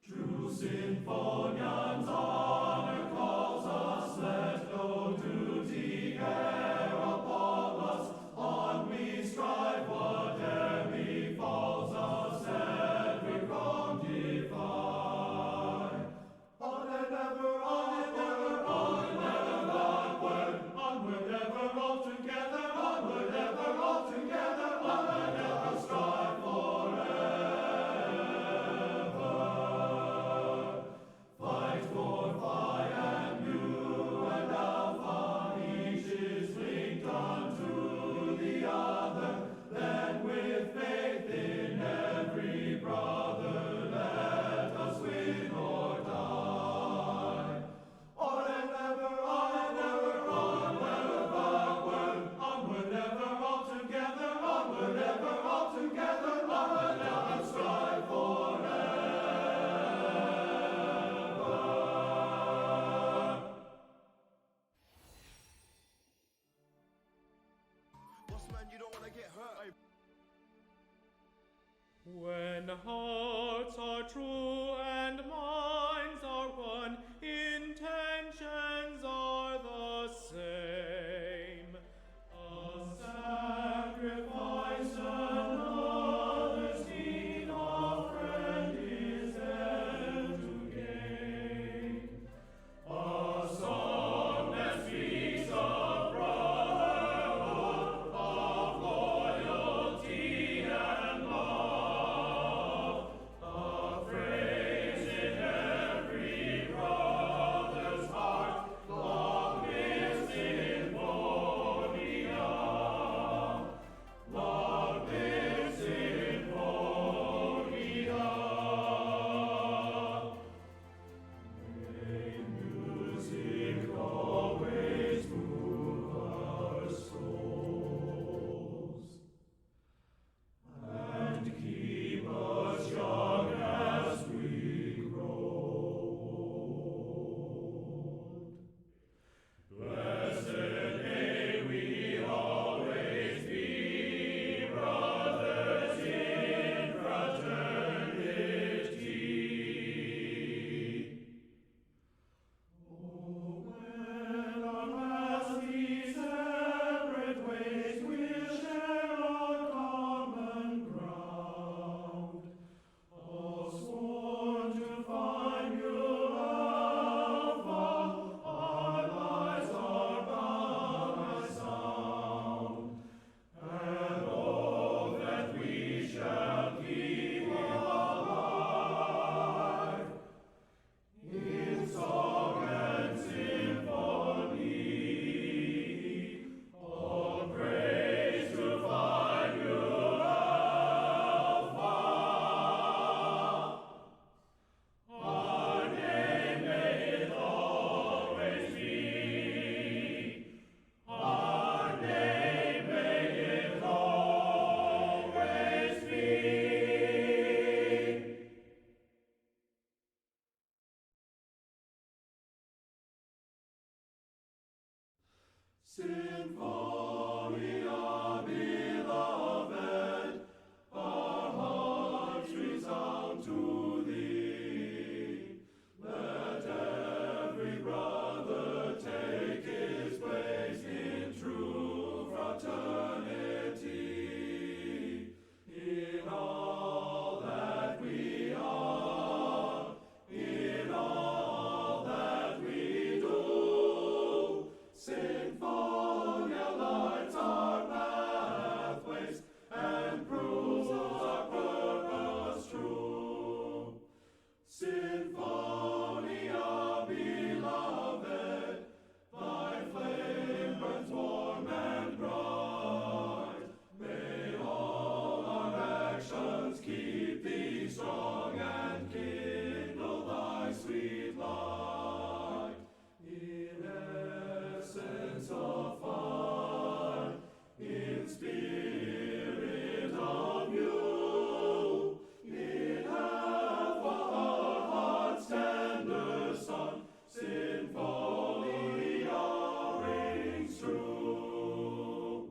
True Symphonians honor calls us, let no duty care appall us. On we strive, whate'er befalls us, every wrong defy. On and ever, onward ever all together, onward ever all together, onward ever strive forever. Fight for Phi and Mu and Alpha, each is linked unto the other. Then with faith in every brother, let us win or die. On and ever, onward ever all together, onward ever all together, onward ever strive forever. Boss man, you don't want to get hurt. When hearts are true and minds are one, intentions are the same. A sacrifice another's need, a friend is ever to gain. A song that speaks of brotherhood, of loyalty and love, a phrase in every brother's heart, long live Symphonia, long live Symphonia. May music always move our souls and keep us young as we grow old. Blessed may we always be brothers in fraternity. Oh, when our last these separate ways we'll share our common ground, all sworn to find pure Alpha, our lives are bound by sound, and all that we shall keep alive in song and symphony. All praise to Phi Mu Alpha. Our name may it always be. Our name may it always be. Symphonia, beloved, our hearts resound to thee. Let every brother take his place in true fraternity. In all that we are, in all that we do, Symphonia lights our pathways and proves our purpose true. Symphonia, beloved, thy flame burns warm and bright. May all our actions keep thee strong and kindle thy sweet light. In essence of fun, in spirit of you, in half our heart's tender sun, Symphonia rings true.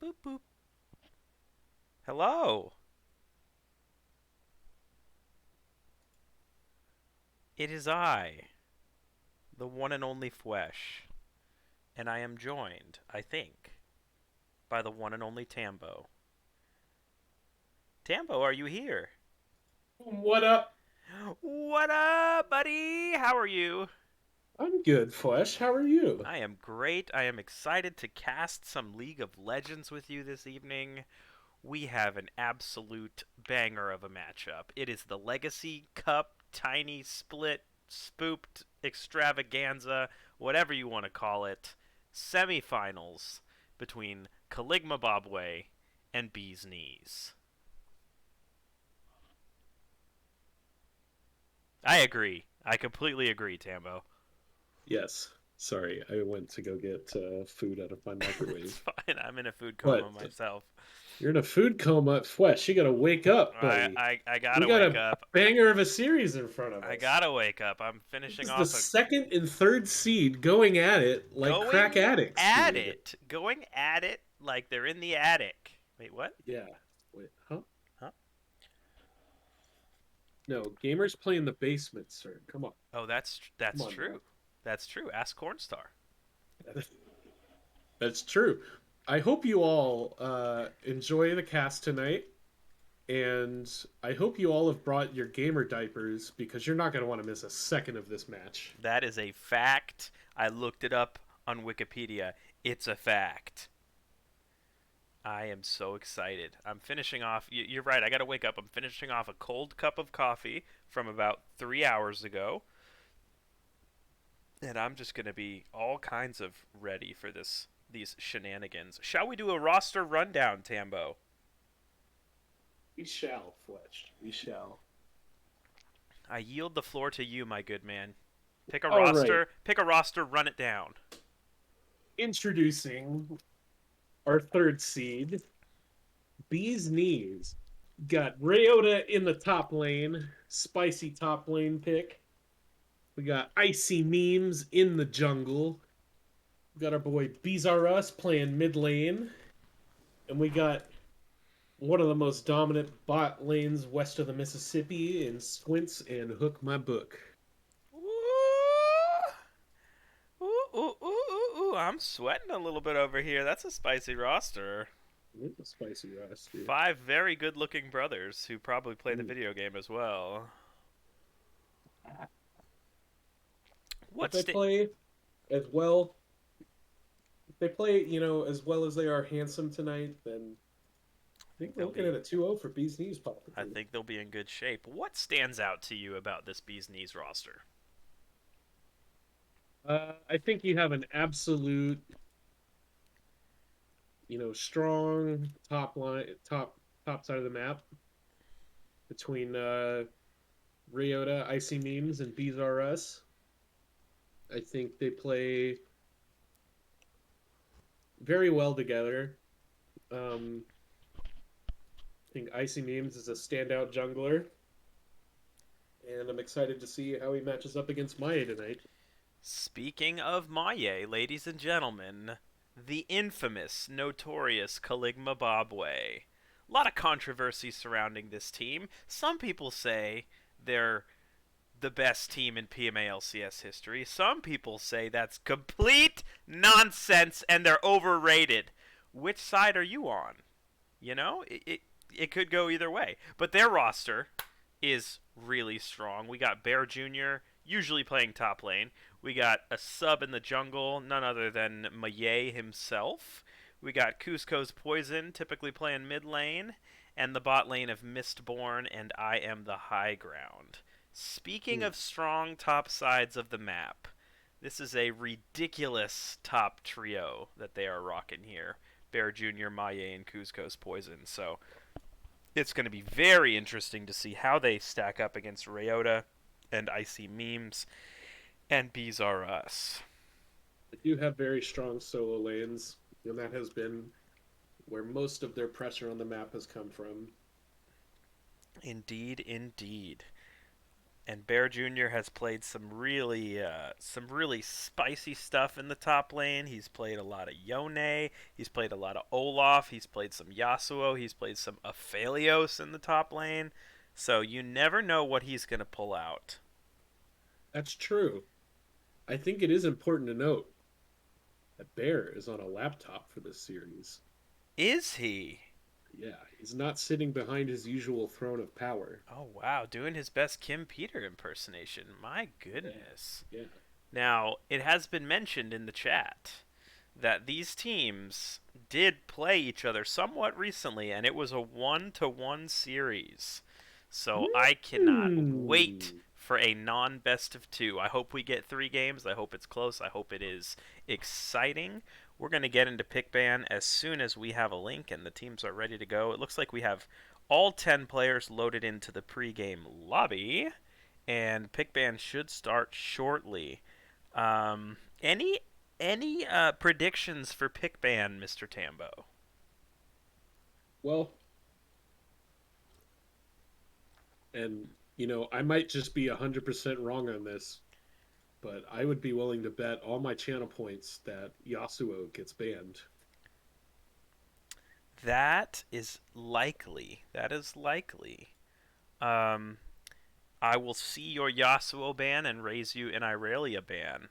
Boop boop. Hello. It is I, the one and only Fwesh, and I am joined, I think, by the one and only Tambo. Tambo, are you here? What up? What up, buddy? How are you? I'm good, Flesh. How are you? I am great. I am excited to cast some League of Legends with you this evening. We have an absolute banger of a matchup. It is the Legacy Cup Tiny Split Spooped Extravaganza, whatever you want to call it, semifinals between Caligma Bobway and Bee's Knees. I agree. I completely agree, Tambo. Yes. Sorry, I went to go get food out of my It's microwave. fine. I'm in a food coma What? myself. You're in a food coma, Flesh. You gotta wake up, I, buddy. I We gotta got wake a up. banger of a series in front of us. I gotta wake up. I'm This finishing is off the a second and third seed going at it like crack addicts. at dude. it, going at it like they're in the attic. Wait, what? Yeah. Wait, huh? Huh? No, gamers play in the basement, sir. Come on. Oh, that's Come on, true. man. That's true. Ask Cornstar. That's true. I hope you all enjoy the cast tonight, and I hope you all have brought your gamer diapers because you're not going to want to miss a second of this match. That is a fact. I looked it up on Wikipedia. It's a fact. I am so excited. I'm finishing off. You're right. I gotta wake up. I'm finishing off a cold cup of coffee from about 3 hours ago. And I'm just gonna be all kinds of ready for these shenanigans. Shall we do a roster rundown, Tambo? We shall, Fletch. We shall. I yield the floor to you, my good man. Pick a All right. roster. Pick a roster. Run it down. Introducing our third seed, Bee's Knees. Got Ryota in the top lane, spicy top lane pick. We got Icy Memes in the jungle. We got our boy Bees R Us playing mid lane. And we got one of the most dominant bot lanes west of the Mississippi in Squints and Hook My Book. Ooh, ooh, ooh, ooh, ooh, ooh. I'm sweating a little bit over here. That's a spicy roster. It's a spicy roster. 5 very good-looking brothers who probably play the Ooh. video game as well. If What's they play as well, if they play, as well as they are handsome tonight, then I think we're they'll looking be- at a 2-0 for Bees Knees, possibly. I think they'll be in good shape. What stands out to you about this Bee's Knees roster? I think you have an absolute, strong top side of the map between Ryota, Icy Memes, and Bees R Us. I think they play very well together. I think Icy Memes is a standout jungler, and I'm excited to see how he matches up against Maya tonight. Speaking of Maye, ladies and gentlemen, the infamous, notorious Caligma Bobway. A lot of controversy surrounding this team. Some people say they're the best team in PMA LCS history. Some people say that's complete nonsense and they're overrated. Which side are you on? It could go either way. But their roster is really strong. We got Bear Jr. usually playing top lane. We got a sub in the jungle, none other than Maye himself. We got Cusco's Poison, typically playing mid lane, and the bot lane of Mistborn and I Am the High Ground. Speaking of strong top sides of the map, this is a ridiculous top trio that they are rocking here. Bear Jr., Maye, and Cusco's Poison. So it's going to be very interesting to see how they stack up against Ryota and Icy Memes and Bees R Us. They do have very strong solo lanes, and that has been where most of their pressure on the map has come from. Indeed, indeed. And Bear Jr. has played some really spicy stuff in the top lane. He's played a lot of Yone. He's played a lot of Olaf. He's played some Yasuo. He's played some Aphelios in the top lane. So you never know what he's going to pull out. That's true. I think it is important to note that Bear is on a laptop for this series. Is he? Yeah, he's not sitting behind his usual throne of power. Oh, wow. Doing his best Kim Peter impersonation. My goodness. Yeah. Now, it has been mentioned in the chat that these teams did play each other somewhat recently, and it was a 1-1 series. So I cannot wait for a non-best of 2. I hope we get 3 games. I hope it's close. I hope it is exciting. We're going to get into Pickban as soon as we have a link and the teams are ready to go. It looks like we have all 10 players loaded into the pregame lobby, and Pickban should start shortly. Any predictions for Pickban, Mr. Tambo? Well, and I might just be 100% wrong on this, but I would be willing to bet all my channel points that Yasuo gets banned. That is likely. That is likely. I will see your Yasuo ban and raise you an Irelia ban.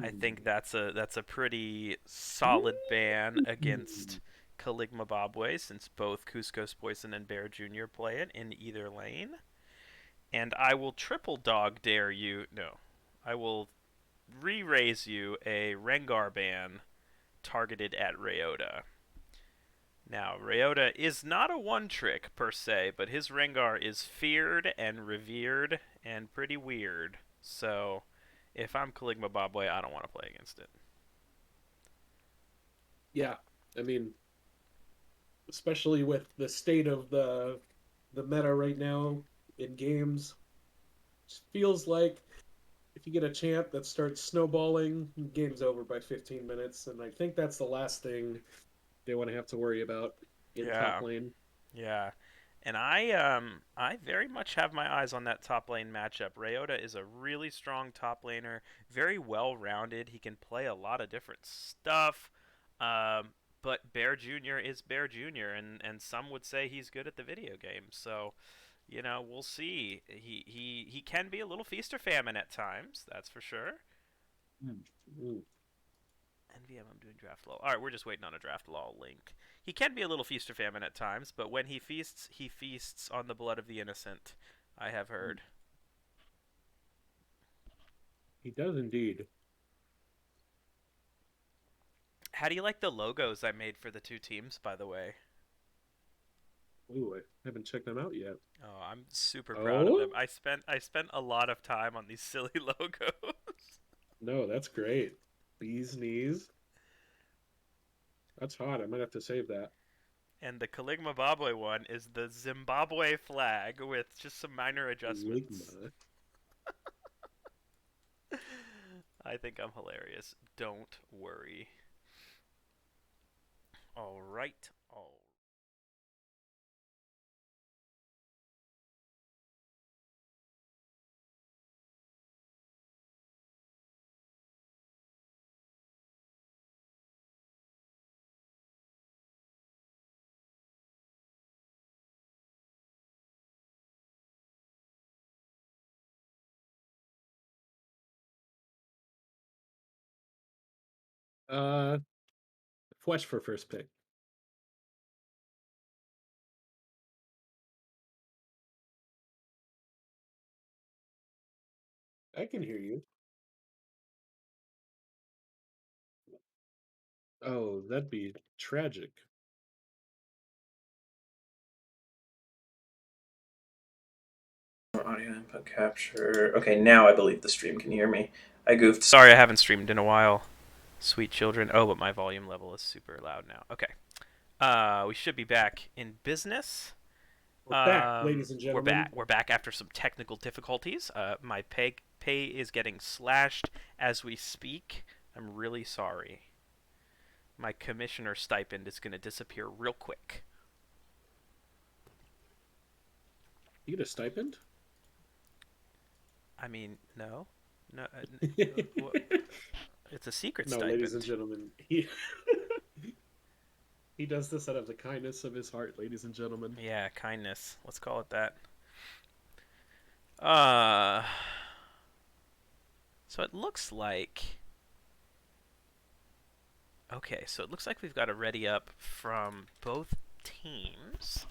I think that's a pretty solid ban against Caligma Bobway, since both Cusco's Poison and Bear Jr. play it in either lane. And I will triple dog dare you. No. I will re-raise you a Rengar ban targeted at Ryota. Now, Ryota is not a one-trick per se, but his Rengar is feared and revered and pretty weird. So, if I'm Caligma Bobway, I don't want to play against it. Yeah, I mean, especially with the state of the meta right now in games, it feels like if you get a champ that starts snowballing, game's over by 15 minutes, and I think that's the last thing they want to have to worry about in top lane. Yeah. And I very much have my eyes on that top lane matchup. Ryota is a really strong top laner, very well-rounded. He can play a lot of different stuff. But Bear Jr. is Bear Jr., and some would say he's good at the video game. So, we'll see. He can be a little feast or famine at times, that's for sure. NVM, I'm doing draft law. Alright, we're just waiting on a draft law link. He can be a little feast or famine at times, but when he feasts on the blood of the innocent, I have heard. He does indeed. How do you like the logos I made for the 2 teams, by the way? Ooh, I haven't checked them out yet. Oh, I'm super proud of them. I spent a lot of time on these silly logos. No, that's great. Bee's knees. That's hot. I might have to save that. And the Caligma Bobway one is the Zimbabwe flag with just some minor adjustments. I think I'm hilarious. Don't worry. All right. Flesh for first pick. I can hear you. Oh, that'd be tragic. Audio input capture. Okay, now I believe the stream can hear me. I goofed. Sorry, I haven't streamed in a while. Sweet children. Oh, but my volume level is super loud now. Okay. We should be back in business. We're back, ladies and gentlemen. We're back after some technical difficulties. My pay is getting slashed as we speak. I'm really sorry. My commissioner stipend is going to disappear real quick. You get a stipend? I mean, no. No, wha- it's a secret No, ladies and stipend. gentlemen, he does this out of the kindness of his heart, ladies and gentlemen. Yeah, kindness. Let's call it that. Uh, so it looks like okay, so it looks like we've got a ready up from both teams.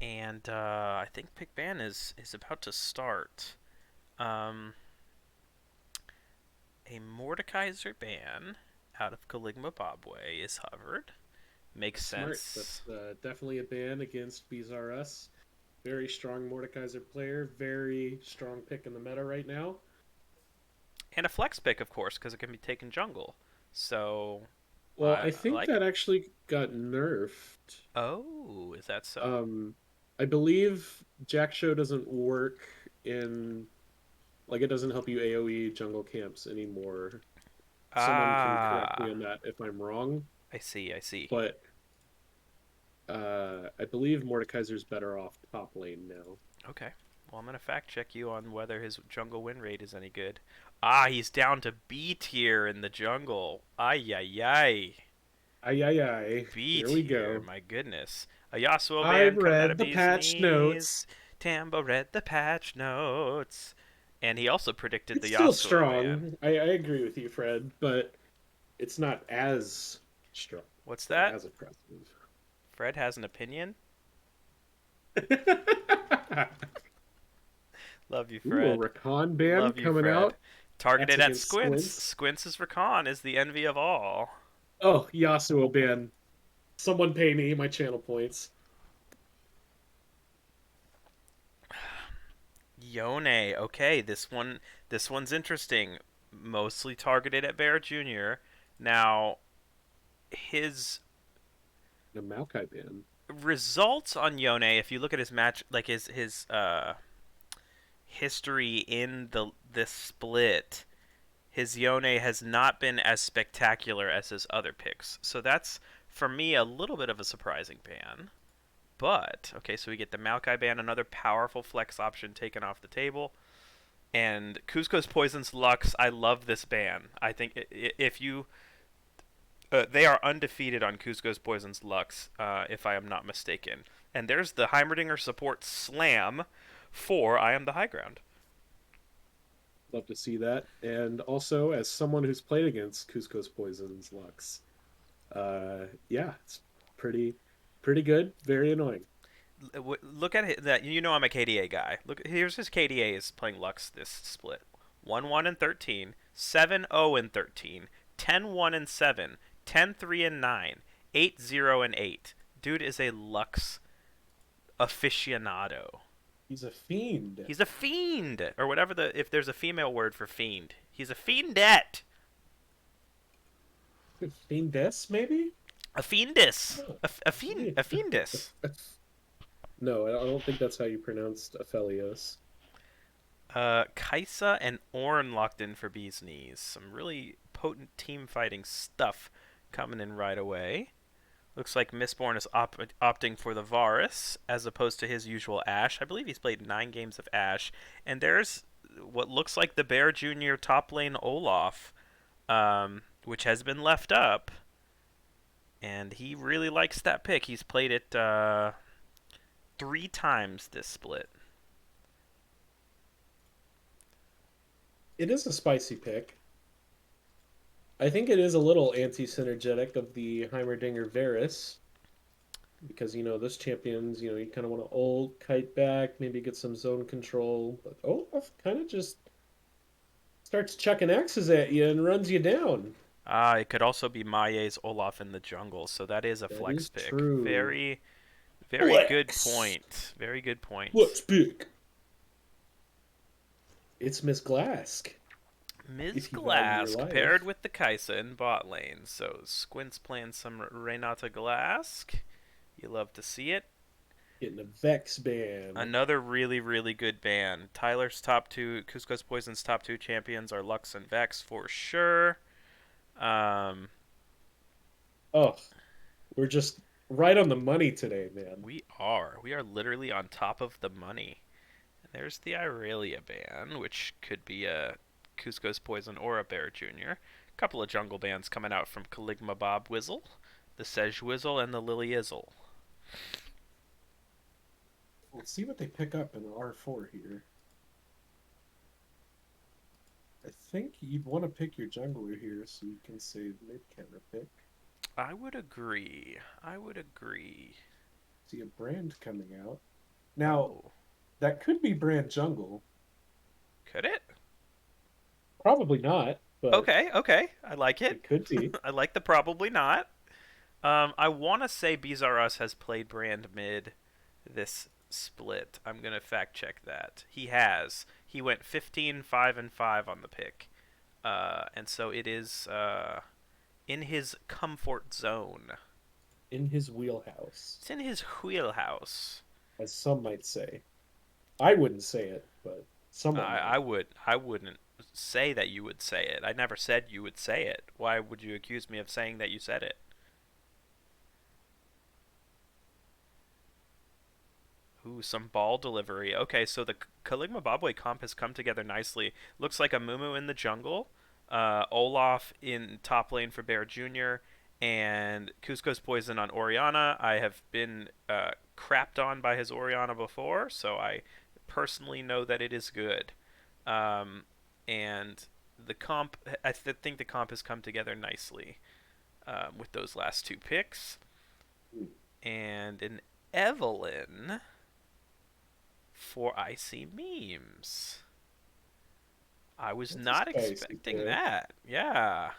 And I think Pick Ban is about to start. Um, a Mordekaiser ban out of Caligma Bobway is hovered. Makes Smart. sense. That's definitely a ban against BZRS. Very strong Mordekaiser player. Very strong pick in the meta right now. And a flex pick, of course, because it can be taken jungle. So Well, I I think like it. that actually got nerfed. Oh, is that so? Um, I believe Jack Show doesn't work in like it doesn't help you AoE jungle camps anymore. Someone can correct me Ah, on that if I'm wrong, I see, I see. but I believe Mordekaiser's better off top lane now. Okay. Well, I'm going to fact check you on whether his jungle win rate is any good. Ah, he's down to B tier in the jungle. Ay, ay, ay. Ay ay ay. B Here we tier, go. my goodness. A Yasuo I've band coming out read of the B's patch knees. notes. Tambo read the patch notes. And he also predicted It's the still Yasuo ban. strong. I agree with you, Fred, but it's not as strong What's or that? as impressive. Fred has an opinion? Love you, Ooh, a Fred. Rakan Love band you, coming Fred. out. That's Targeted at against Squints. Squints. Squints' Rakan is the envy of all. Oh, Yasuo band. Someone pay me my channel points. Yone. Okay, this one's interesting. Mostly targeted at Bear Jr. Now, his The Maokai band. results on Yone, if you look at his match, like his history in this split, his Yone has not been as spectacular as his other picks. So that's for me a little bit of a surprising ban. But okay, so we get the Maokai ban, another powerful flex option taken off the table. And Cusco's Poison's Lux, I love this ban. I think if you they are undefeated on Cusco's Poison's Lux, if I am not mistaken. And there's the Heimerdinger support slam for I Am the High Ground. Love to see that. And also, as someone who's played against Cusco's Poison's Lux, yeah, it's pretty, pretty good. Very annoying. Look at it, that. You know I'm a KDA guy. Look, here's his KDA is playing Lux this split. 1-1 and 13, 7-0 and 13, 10-1 and 7, 10-3 and 9, 8-0 and 8. Dude is a Lux aficionado. He's a fiend. He's a fiend, or whatever if there's a female word for fiend. He's a fiendette. Fiendess, maybe? A fiendess. Oh. A fiendess. No, I don't think that's how you pronounced Aphelios. Kaisa and Ornn locked in for Bee's Knees. Some really potent team fighting stuff coming in right away. Looks like Mistborn is opting for the Varus as opposed to his usual Ashe. I believe he's played 9 games of Ashe. And there's what looks like the Bear Jr. top lane Olaf, which has been left up. And he really likes that pick. He's played it 3 times this split. It is a spicy pick. I think it is a little anti-synergetic of the Heimerdinger Varus. Because, those champions, you kind of want to ult, kite back, maybe get some zone control. But Olaf kind of just starts chucking axes at you and runs you down. It could also be Maie's Olaf in the jungle, so that is a That flex is pick. true. Very, very good Flex. point. Very good point. Let's pick. It's Miss Glask. Ms. If you value your Glask life. paired with the Kaisa in bot lane. So Squint's playing some Renata Glask. You love to see it. Getting a Vex ban. Another really, really good ban. Tyler's top 2, Cusco's Poison's top 2 champions are Lux and Vex for sure. Oh, we're just right on the money today, man. We are. We are literally on top of the money. There's the Irelia ban, which could be a Cusco's Poison or a Bear Jr. Couple of jungle bans coming out from Caligma Bob Wizzle, the Sej Wizzle, and the Lily Izzle. Let's see what they pick up in R4 here. I think you'd want to pick your jungler here so you can save mid counter pick. I would agree. I would agree. See a brand coming out. Now, Oh, that could be brand jungle. could it? Probably not, but Okay, okay. I like it. it could be. I like the probably not. I want to say Bizarros has played brand mid this split. I'm going to fact check that. He has. He went 15, 5, and 5 on the pick. And so it is in his comfort zone. In his wheelhouse, It's in his wheelhouse. as some might say. I wouldn't say it, but someone might. I wouldn't say that you would say it. I never said you would say it. Why would you accuse me of saying that you said it? Ooh, some ball delivery. Okay, so the Caligma Bobway comp has come together nicely. Looks like a Mumu in the jungle, Olaf in top lane for Bear Jr., and Cusco's Poison on Orianna. I have been crapped on by his Orianna before, so I personally know that it is good. And the comp, think the comp has come together nicely with those last two picks. And an Evelyn for Icy Memes. I was That's a not spicy expecting pick. that. Yeah.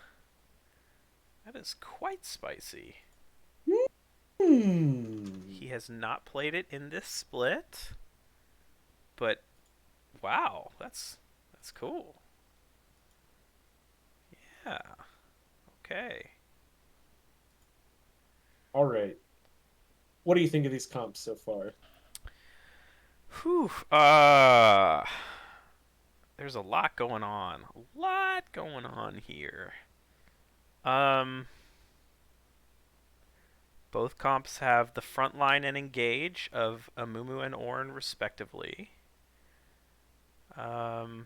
That is quite spicy. He has not played it in this split. But wow, that's cool. Yeah. Okay. All right. What do you think of these comps so far? Whew. There's a lot going on. A lot going on here. Both comps have the frontline and engage of Amumu and Ornn respectively. Caligma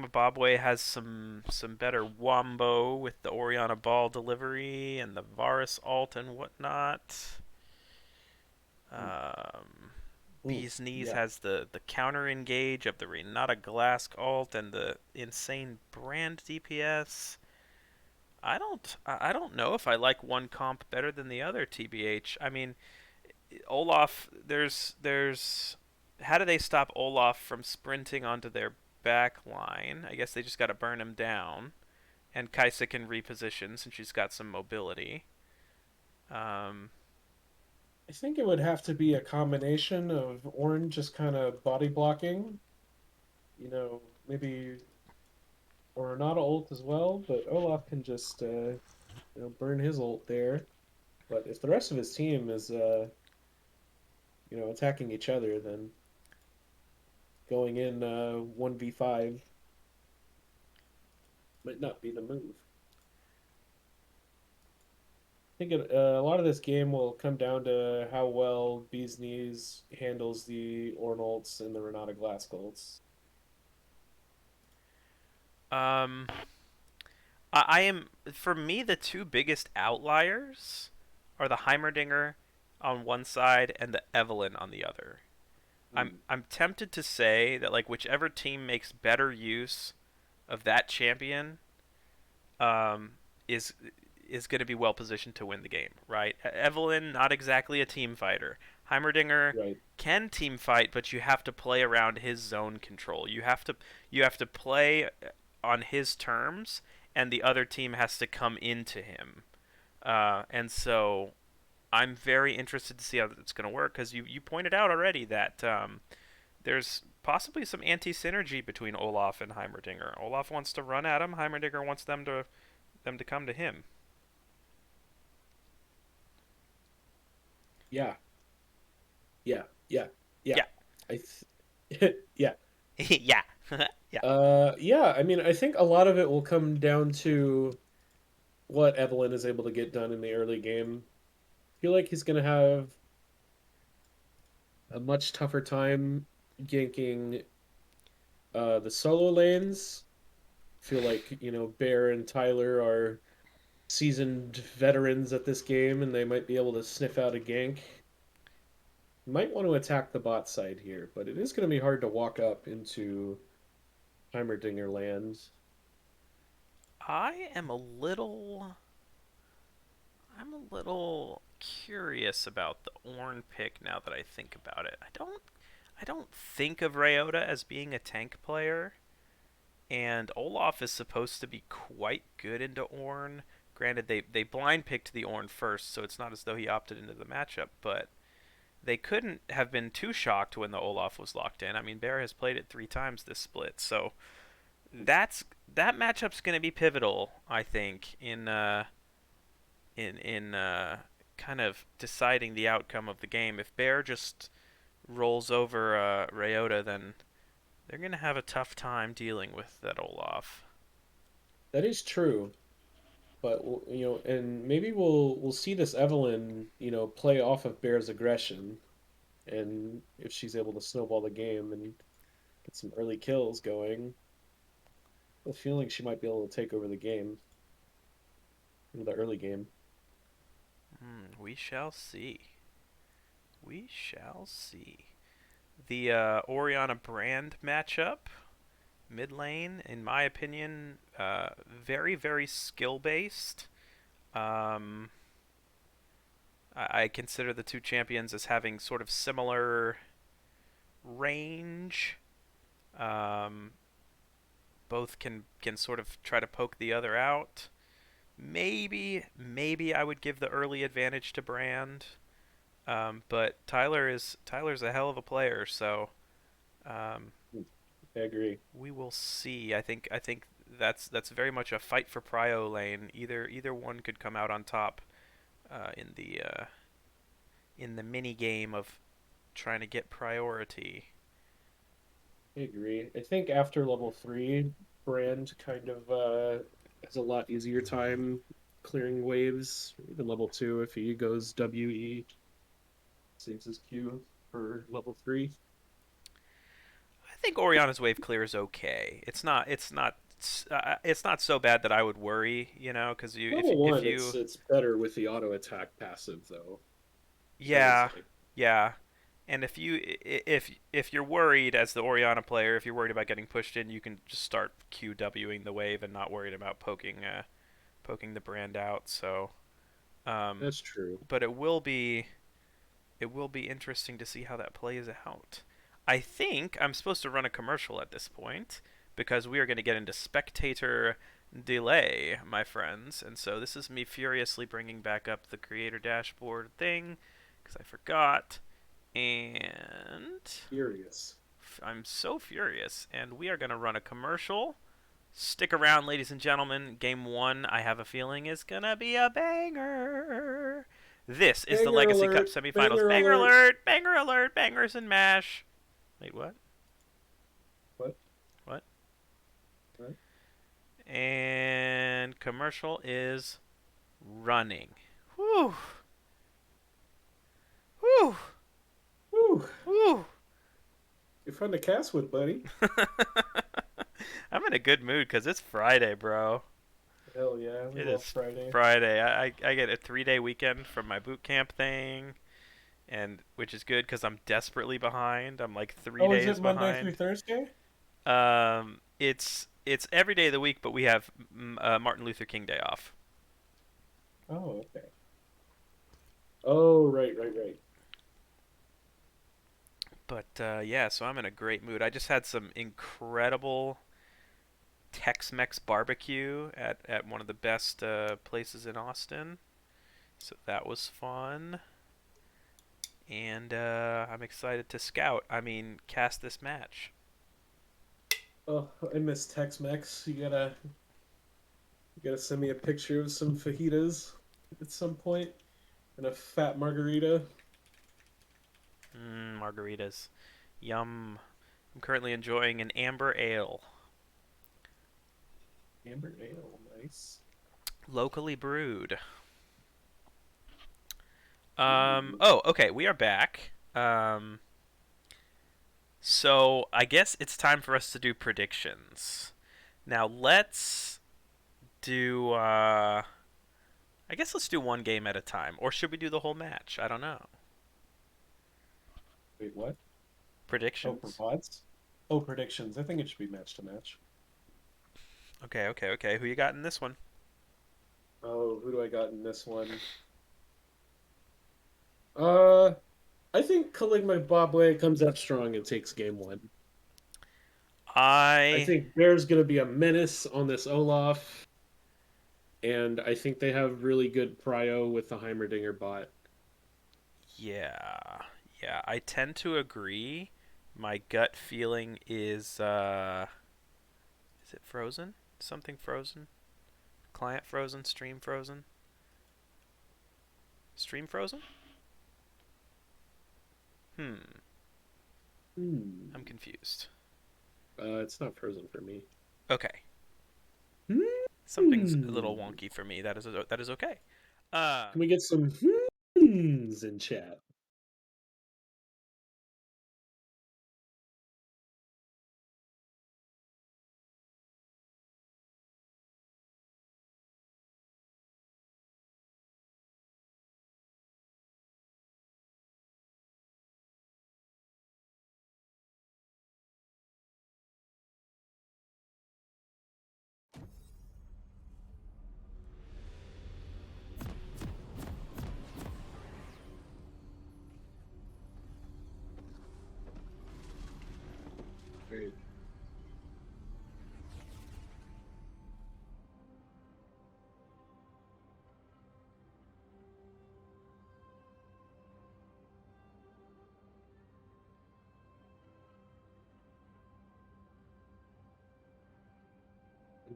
Bobway has some better wombo with the Orianna ball delivery and the Varus ult and whatnot. Bee's Knees yeah. has the counter engage of the Renata Glask ult and the insane brand DPS. I don't know if I like one comp better than the other, TBH. I mean, Olaf, there's how do they stop Olaf from sprinting onto their back line? I guess they just got to burn him down. And Kaisa can reposition since she's got some mobility. I think it would have to be a combination of Ornn just kind of body blocking, maybe, or not ult as well, but Olaf can just burn his ult there. But if the rest of his team is attacking each other, then going in 1v5 might not be the move. I think a lot of this game will come down to how well Bee's Knees handles the Ornn ults and the Renata Glass ults. I am, for me, the two biggest outliers are the Heimerdinger on one side and the Evelyn on the other. I'm tempted to say that like whichever team makes better use of that champion is going to be well positioned to win the game, right? Evelyn, not exactly a team fighter. Heimerdinger Right. can team fight, but you have to play around his zone control. You have to play on his terms, and the other team has to come into him. And so I'm very interested to see how it's going to work, because you pointed out already that there's possibly some anti-synergy between Olaf and Heimerdinger. Olaf wants to run at him. Heimerdinger wants them to come to him. Yeah. Yeah. Yeah. Yeah. Yeah. Yeah. Yeah. I mean, I think a lot of it will come down to what Evelyn is able to get done in the early game. I feel like he's going to have a much tougher time ganking the solo lanes. Feel like, Bear and Tyler are seasoned veterans at this game and they might be able to sniff out a gank. Might want to attack the bot side here, but it is going to be hard to walk up into Heimerdinger land. I am a little. I'm a little curious about the Ornn pick now that I think about it. I don't think of Ryota as being a tank player, and Olaf is supposed to be quite good into Ornn. Granted, they blind picked the Ornn first, so it's not as though he opted into the matchup, but they couldn't have been too shocked when the Olaf was locked in. I mean, Bear has played it 3 times this split, so that matchup's going to be pivotal, I think, in kind of deciding the outcome of the game. If Bear just rolls over Ryota, then they're going to have a tough time dealing with that Olaf. That is true. But and maybe we'll see this Evelynn, play off of Bear's aggression, and if she's able to snowball the game and get some early kills going, I have a feeling she might be able to take over the game, in the early game. We shall see. We shall see. The Orianna Brand matchup, mid lane, in my opinion, very, very skill based. I consider the two champions as having sort of similar range. Both can sort of try to poke the other out. Maybe I would give the early advantage to Brand. But Tyler's a hell of a player, so I agree. we will see. I think that's very much a fight for prio lane. Either one could come out on top in the mini game of trying to get priority. I agree. I think after level 3, Brand kind of has a lot easier time clearing waves. Even level 2, if he goes WE, saves his Q for level 3. I think Oriana's wave clear is okay. It's not so bad that I would worry, because Level 1, it's better with the auto attack passive though. Yeah, yeah. And if you're worried as the Orianna player, if you're worried about getting pushed in, you can just start QWing the wave and not worried about poking the Brand out. So That's true. But it will be interesting to see how that plays out. I think I'm supposed to run a commercial at this point because we are going to get into spectator delay, my friends. And so this is me furiously bringing back up the creator dashboard thing because I forgot. And Furious. I'm so furious. And we are going to run a commercial. Stick around, ladies and gentlemen. Game 1, I have a feeling, is going to be a banger. This is the Legacy Cup semifinals. Banger alert! Banger alert! Bangers and mash. Wait, what? What? What? What? And commercial is running. Whew. Whew. Woo! Whew. You're fun to cast with, buddy. I'm in a good mood because it's Friday, bro. Hell yeah, we love Friday. Friday. I get a 3-day weekend from my boot camp thing, and which is good because I'm desperately behind. I'm like 3 days behind. Is it Monday through Thursday? It's every day of the week, but we have Martin Luther King Day off. Oh, okay. Oh, right. But yeah, so I'm in a great mood. I just had some incredible Tex-Mex barbecue at one of the best places in Austin. So that was fun. And I'm excited to cast this match. Oh, I miss Tex-Mex. You gotta send me a picture of some fajitas at some point and a fat margarita. Margaritas. Yum. I'm currently enjoying an amber ale. Amber ale, nice. Locally brewed. Oh, okay, we are back. So I guess it's time for us to do predictions. Now let's do. I guess let's do one game at a time, or should we do the whole match? I don't know. Wait, what? Oh, for Predictions. pods? Oh, predictions. I think it should be match to match. Okay, okay, okay. Who you got in this one? Oh, who do I got in this one? Uh, I think Caligma Bobway comes out strong and takes game one. I I think Bear's going to be a menace on this Olaf, and I think they have really good prio with the Heimerdinger bot. Yeah. Yeah, I tend to agree. My gut feeling is it frozen? Something frozen? Client frozen, stream frozen? Stream frozen? Hmm. Hmm. I'm confused. It's not frozen for me. Okay. Hmm. Something's a little wonky for me. That is okay. Can we get some hmms in chat? Great.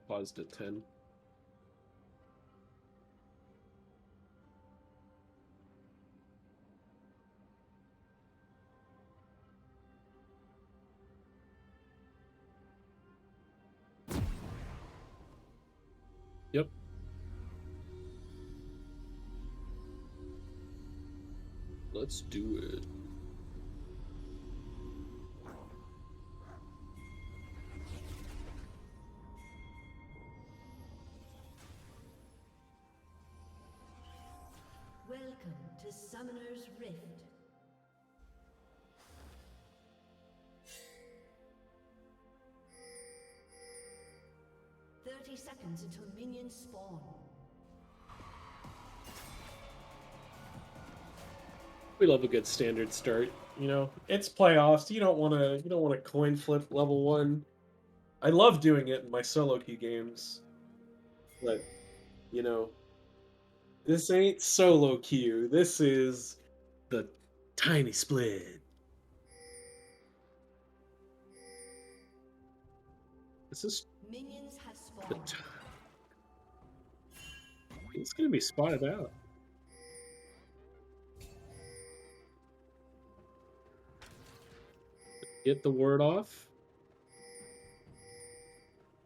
Paused at 10. Yep. Let's do it. Welcome to Summoner's Rift. Seconds until minions spawn. We love a good standard start. You know, it's playoffs. You don't want to coin flip level one. I love doing it in my solo queue games, but you know, this ain't solo queue. This is the tiny split. This is Minions have the spawned. It's gonna be spotted out. Get the word off.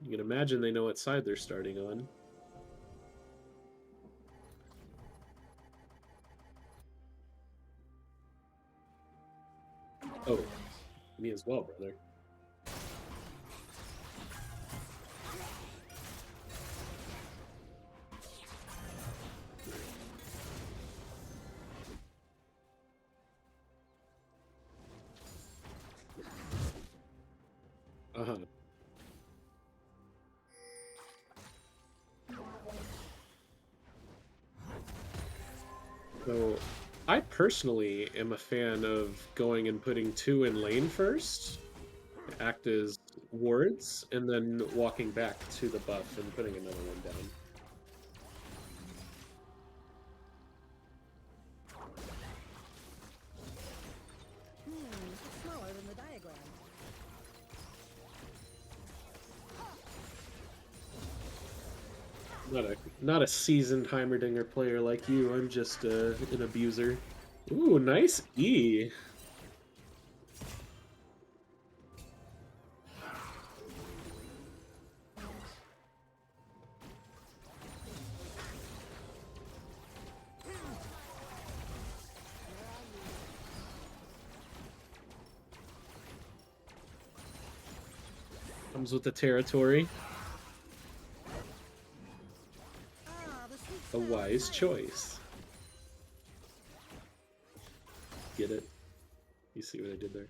You can imagine they know what side they're starting on. Oh, me as well, brother. Uh-huh. So, I personally am a fan of going and putting two in lane first, act as wards, and then walking back to the buff and putting another one down. Smaller than the diagram. Not a seasoned Heimerdinger player like you. I'm just an abuser. Ooh, nice E. Comes with the territory. A wise choice. Get it? You see what I did there?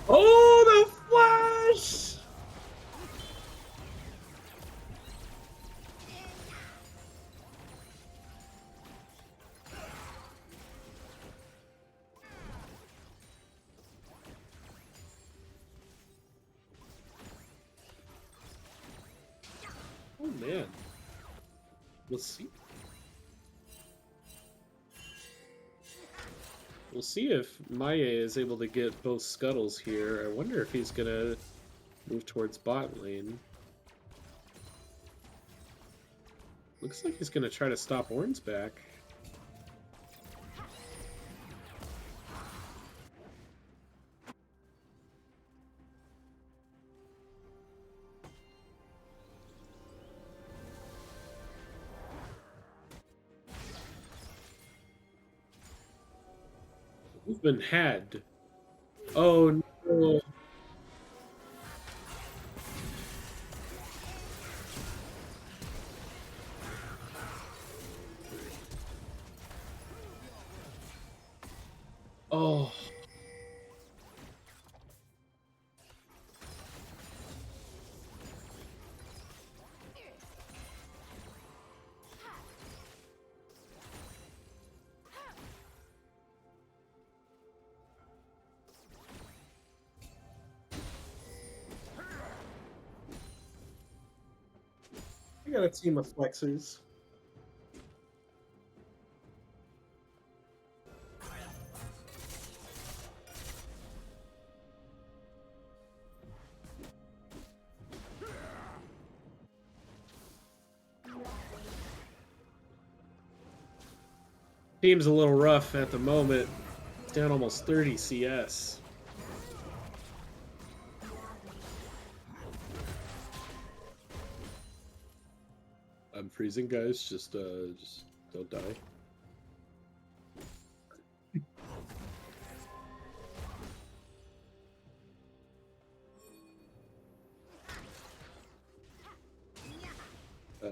Oh, the flash! Oh man. We'll see. We'll see if Maye is able to get both scuttles here. I wonder if he's gonna move towards bot lane. Looks like he's gonna try to stop Ornn's back. We've been had. Oh no. Oh. I got a team of flexers. Team's a little rough at the moment. Down almost 30 CS. I'm freezing, guys. Just don't die.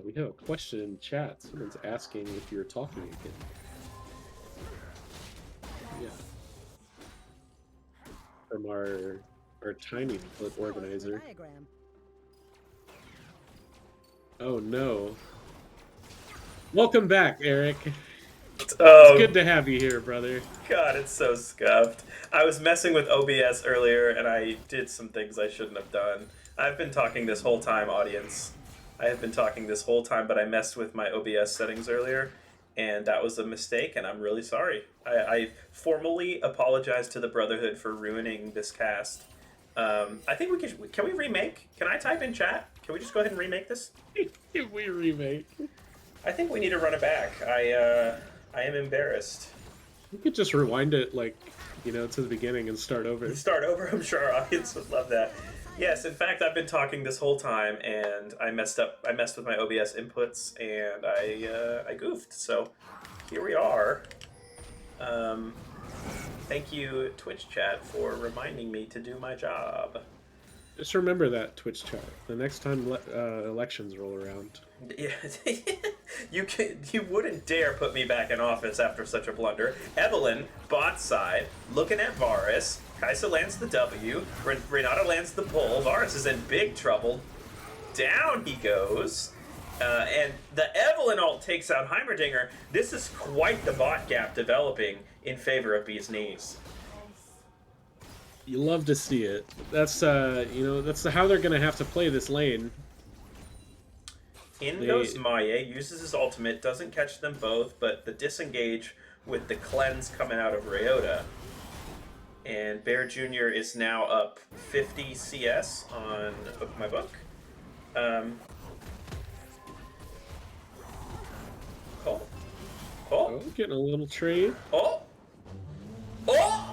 We have a question in chat. Someone's asking if you're talking again. Yeah. From our tiny flip organizer. Oh no. Welcome back, Eric. It's good to have you here, brother. God, it's so scuffed. I was messing with OBS earlier, and I did some things I shouldn't have done. I've been talking this whole time, audience. I have been talking this whole time, but I messed with my OBS settings earlier, and that was a mistake, and I'm really sorry. I formally apologize to the Brotherhood for ruining this cast. I think can we remake? Can I type in chat? Can we just go ahead and remake this? If we remake. I think we need to run it back. I am embarrassed. We could just rewind it, like, to the beginning and start over. Start over? I'm sure our audience would love that. Yes, in fact, I've been talking this whole time, and I messed with my OBS inputs, and I goofed. So here we are. Thank you, Twitch chat, for reminding me to do my job. Just remember that, Twitch chat. The next time elections roll around. Yeah, you wouldn't dare put me back in office after such a blunder. Evelyn, bot side, looking at Varus. Kai'Sa lands the W. Renata lands the pull. Varus is in big trouble. Down he goes. And the Evelyn ult takes out Heimerdinger. This is quite the bot gap developing in favor of Bee's Knees. You love to see it. That's that's how they're gonna have to play this lane. In goes Maye, uses his ultimate, doesn't catch them both, but the disengage with the cleanse coming out of Ryota. And Bear Jr. is now up 50 CS on Hook My Book. Oh, getting a little trade. oh,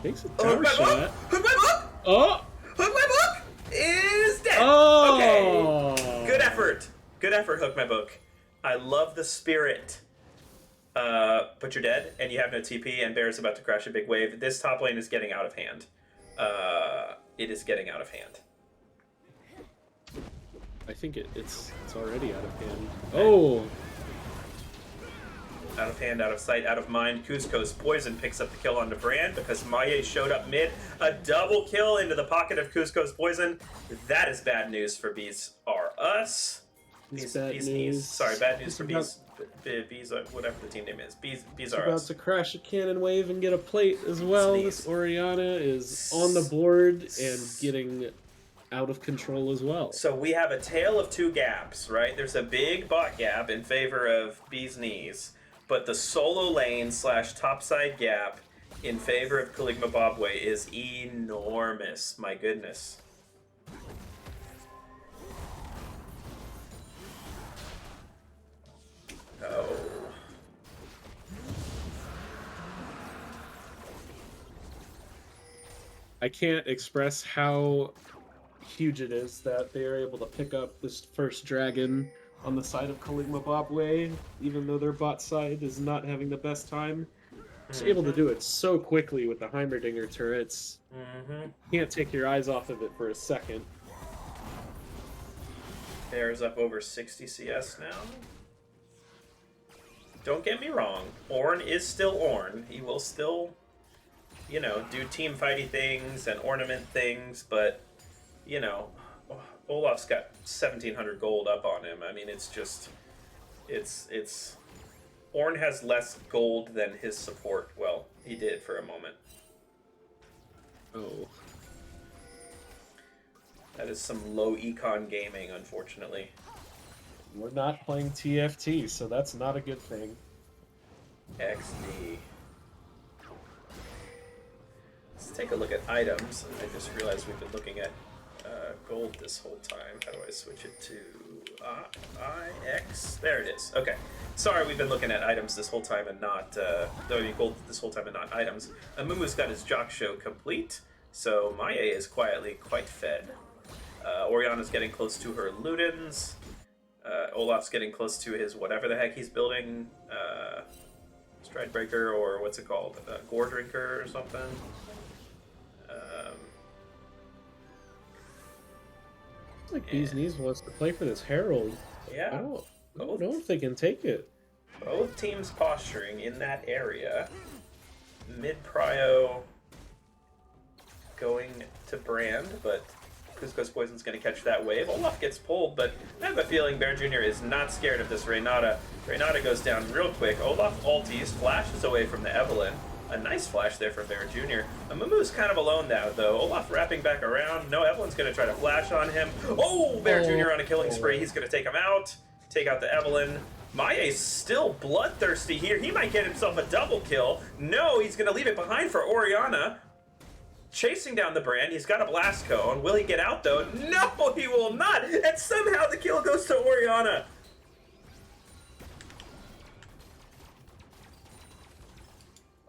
Takes a Hook tower My Book! shot. Hook My Book! Oh! Hook My Book is dead! Oh! Okay. Good effort. Good effort, Hook My Book. I love the spirit. But you're dead, and you have no TP, and Bear's about to crash a big wave. This top lane is getting out of hand. It is getting out of hand. I think it's already out of hand. Oh! Out of hand, out of sight, out of mind. Cusco's Poison picks up the kill onto Brand because Maye showed up mid. A double kill into the pocket of Cusco's Poison. That is bad news for Bees R Us. It's bad Bees news. Sorry, bad news It's for about- Bees, whatever the team name is. Bees It's R about Us. to crash a cannon wave and get a plate as well. Sneeze. This Orianna is on the board and getting out of control as well. So we have a tale of two gaps, right? There's a big bot gap in favor of Bee's Knees, but the solo lane / topside gap in favor of Caligma Bobway is enormous. My goodness. Oh. I can't express how huge it is that they are able to pick up this first dragon on the side of Caligma Bobway, even though their bot side is not having the best time. Just able to do it so quickly with the Heimerdinger turrets. Can't take your eyes off of it for a second. Bear's up over 60 CS now. Don't get me wrong, Ornn is still Ornn. He will still, you know, do team fighty things and ornament things, but, you know, Olaf's got 1,700 gold up on him. I mean, it's just, it's Ornn has less gold than his support. Well, he did for a moment. Oh. That is some low econ gaming, unfortunately. We're not playing TFT, so that's not a good thing. XD. Let's take a look at items. I just realized we've been looking at gold this whole time. How do I switch it to IX? There it is. Okay. Sorry, we've been looking at items this whole time and not gold this whole time and not items. Amumu's got his Jock Show complete, so Maye is quietly quite fed. Orianna's getting close to her Ludens. Olaf's getting close to his whatever the heck he's building. Stride Breaker, or what's it called? Gore Drinker or something. Like Bee's Knees wants to play for this Herald. I Yeah. don't know if they can take it. Both teams posturing in that area. Mid-prio going to Brand, but Cusco's Poison's going to catch that wave. Olaf gets pulled, but I have a feeling Bear Jr. is not scared of this Reynata. Reynata goes down real quick. Olaf ulties, flashes away from the Evelynn. A nice flash there from Bear Jr. Amumu's kind of alone now, though. Olaf wrapping back around. No, Evelynn's going to try to flash on him. Oh, Bear Jr. on a killing spree. He's going to take him out. Take out the Evelynn. Maye's still bloodthirsty here. He might get himself a double kill. No, he's going to leave it behind for Orianna. Chasing down the Brand. He's got a blast cone. Will he get out, though? No, he will not. And somehow the kill goes to Orianna.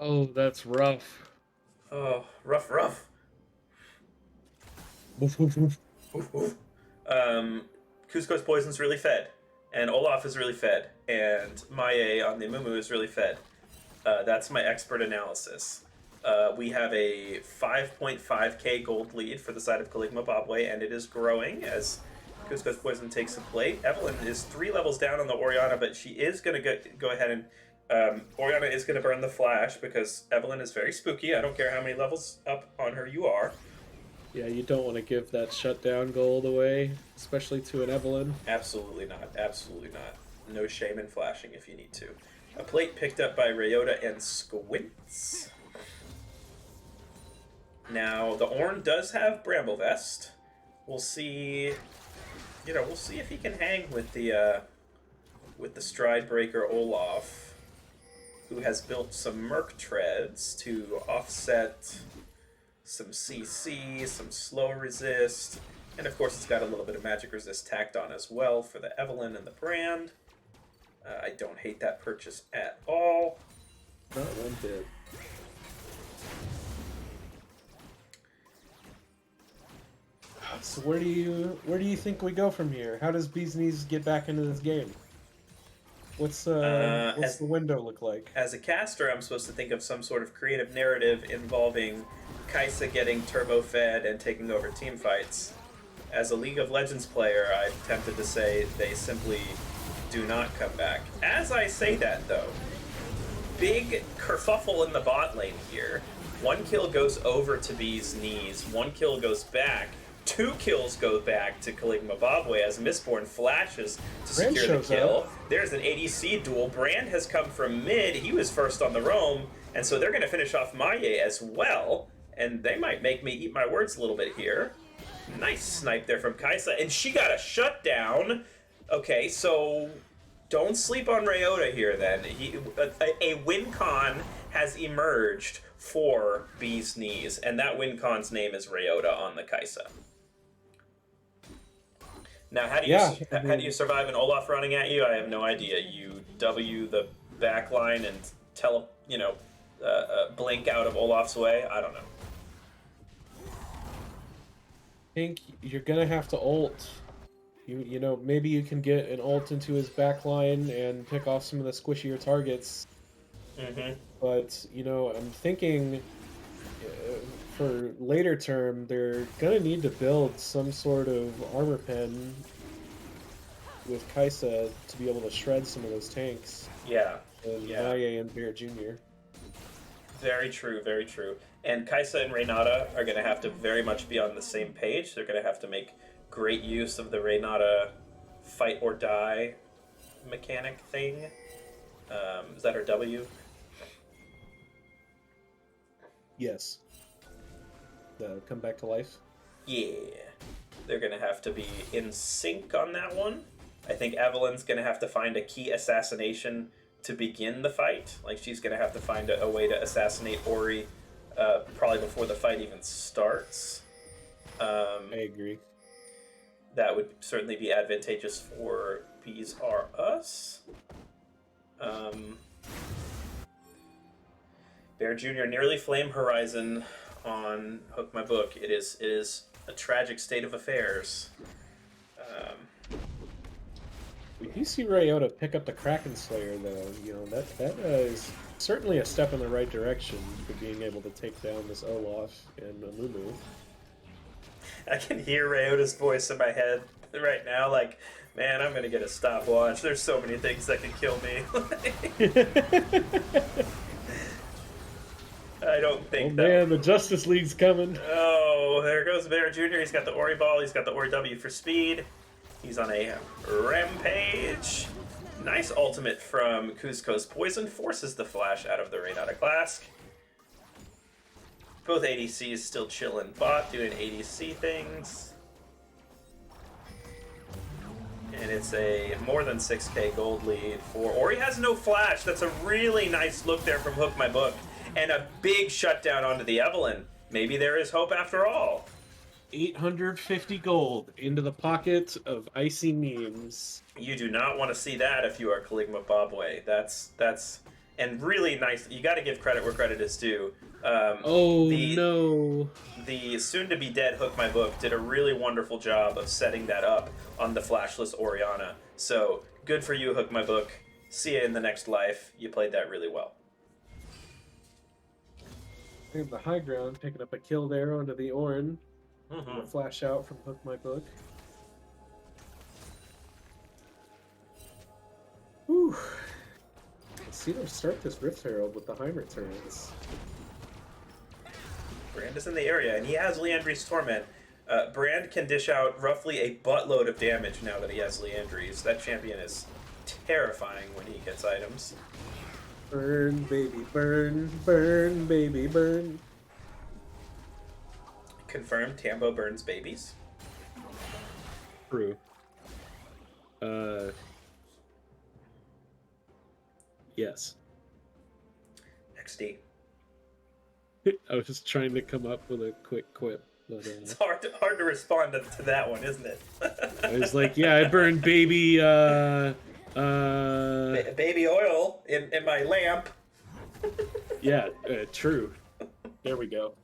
Oh, that's rough. Oh, rough. Cusco's Poison's really fed, and Olaf is really fed, and Maye on the Amumu is really fed. That's my expert analysis. We have a 5.5k gold lead for the side of Caligma Bobway, and it is growing as Cusco's Poison takes a plate. Evelynn is 3 levels down on the Orianna, but she is going to go ahead and Orianna is going to burn the flash because Evelynn is very spooky. I don't care how many levels up on her you are. Yeah, you don't want to give that shutdown gold away, especially to an Evelynn. Absolutely not. Absolutely not. No shame in flashing if you need to. A plate picked up by Ryota and Squints. Now, the Ornn does have Bramble Vest. We'll see... You know, we'll see if he can hang with the with the Stride Breaker Olaf, who has built some Merc Treads to offset some CC, some slow resist, and of course it's got a little bit of magic resist tacked on as well for the Evelyn and the Brand. I don't hate that purchase at all. Not one bit. So where do you think we go from here? How does Bee's Knees get back into this game? What's the window look like? As a caster, I'm supposed to think of some sort of creative narrative involving Kai'Sa getting turbo fed and taking over team fights. As a League of Legends player, I'm tempted to say they simply do not come back. As I say that, though, big kerfuffle in the bot lane here. 1 kill goes over to Bee's Knees, 1 kill goes back. 2 kills go back to Caligma Bobway as Mistborn flashes to Brand secure the shows kill. up. There's an ADC duel. Brand has come from mid. He was first on the roam, and so they're going to finish off Maye as well. And they might make me eat my words a little bit here. Nice snipe there from Kai'Sa, and she got a shutdown. Okay, so don't sleep on Ryota here then. A win con has emerged for Bee's Knees, and that win con's name is Ryota on the Kai'Sa. Now, how do you survive an Olaf running at you? I have no idea. You W the backline and blink out of Olaf's way? I don't know. I think you're gonna have to ult. You know, maybe you can get an ult into his backline and pick off some of the squishier targets. Mm-hmm. But, you know, I'm thinking for later term, they're gonna need to build some sort of armor pen with Kai'Sa to be able to shred some of those tanks. Yeah. And Yeah. Maye and Bear Jr. Very true, very true. And Kai'Sa and Renata are going to have to very much be on the same page. They're going to have to make great use of the Renata fight or die mechanic thing. Is that her W? Yes. Come back to life. Yeah. They're going to have to be in sync on that one. I think Evelyn's going to have to find a key assassination to begin the fight. Like, she's going to have to find a way to assassinate Ori probably before the fight even starts. I agree. That would certainly be advantageous for Bees R Us. Bear Jr. nearly flame Horizon on Hook My Book. It is a tragic state of affairs. We do see Ryota pick up the Kraken Slayer, though. You know, that is certainly a step in the right direction for being able to take down this Olaf and Amumu. I can hear Ryota's voice in my head right now, like, man, I'm gonna get a stopwatch. There's so many things that can kill me. I don't think that. Man, the Justice League's coming. Oh, there goes Bear Jr. He's got the Ori Ball. He's got the Ori W for speed. He's on a rampage. Nice ultimate from Kuzco's Poison. Forces the flash out of the Renata Clask. Both ADCs still chilling bot, doing ADC things. And it's a more than 6k gold lead for Ori. Has no flash. That's a really nice look there from Hook My Book. And a big shutdown onto the Evelyn. Maybe there is hope after all. 850 gold into the pocket of Icy Memes. You do not want to see that if you are Caligma Bobway. That's and really nice. You got to give credit where credit is due. No. The soon-to-be dead Hook My Book did a really wonderful job of setting that up on the flashless Orianna. So good for you, Hook My Book. See you in the next life. You played that really well. In the high ground, picking up a kill there onto the Orin. Mm-hmm. A flash out from Hook My Book. Whew. Let's see them start this Rift Herald with the Heimer turrets. Brand is in the area, and he has Leandri's Torment. Brand can dish out roughly a buttload of damage now that he has Leandri's. That champion is terrifying when he gets items. Burn, baby, burn, burn, baby, burn. Confirmed, Tambo burns babies. True. Yes. XD. I was just trying to come up with a quick quip, but It's hard to respond to that one, isn't it? I was like, yeah, I burned baby baby oil in my lamp. yeah, true. There we go.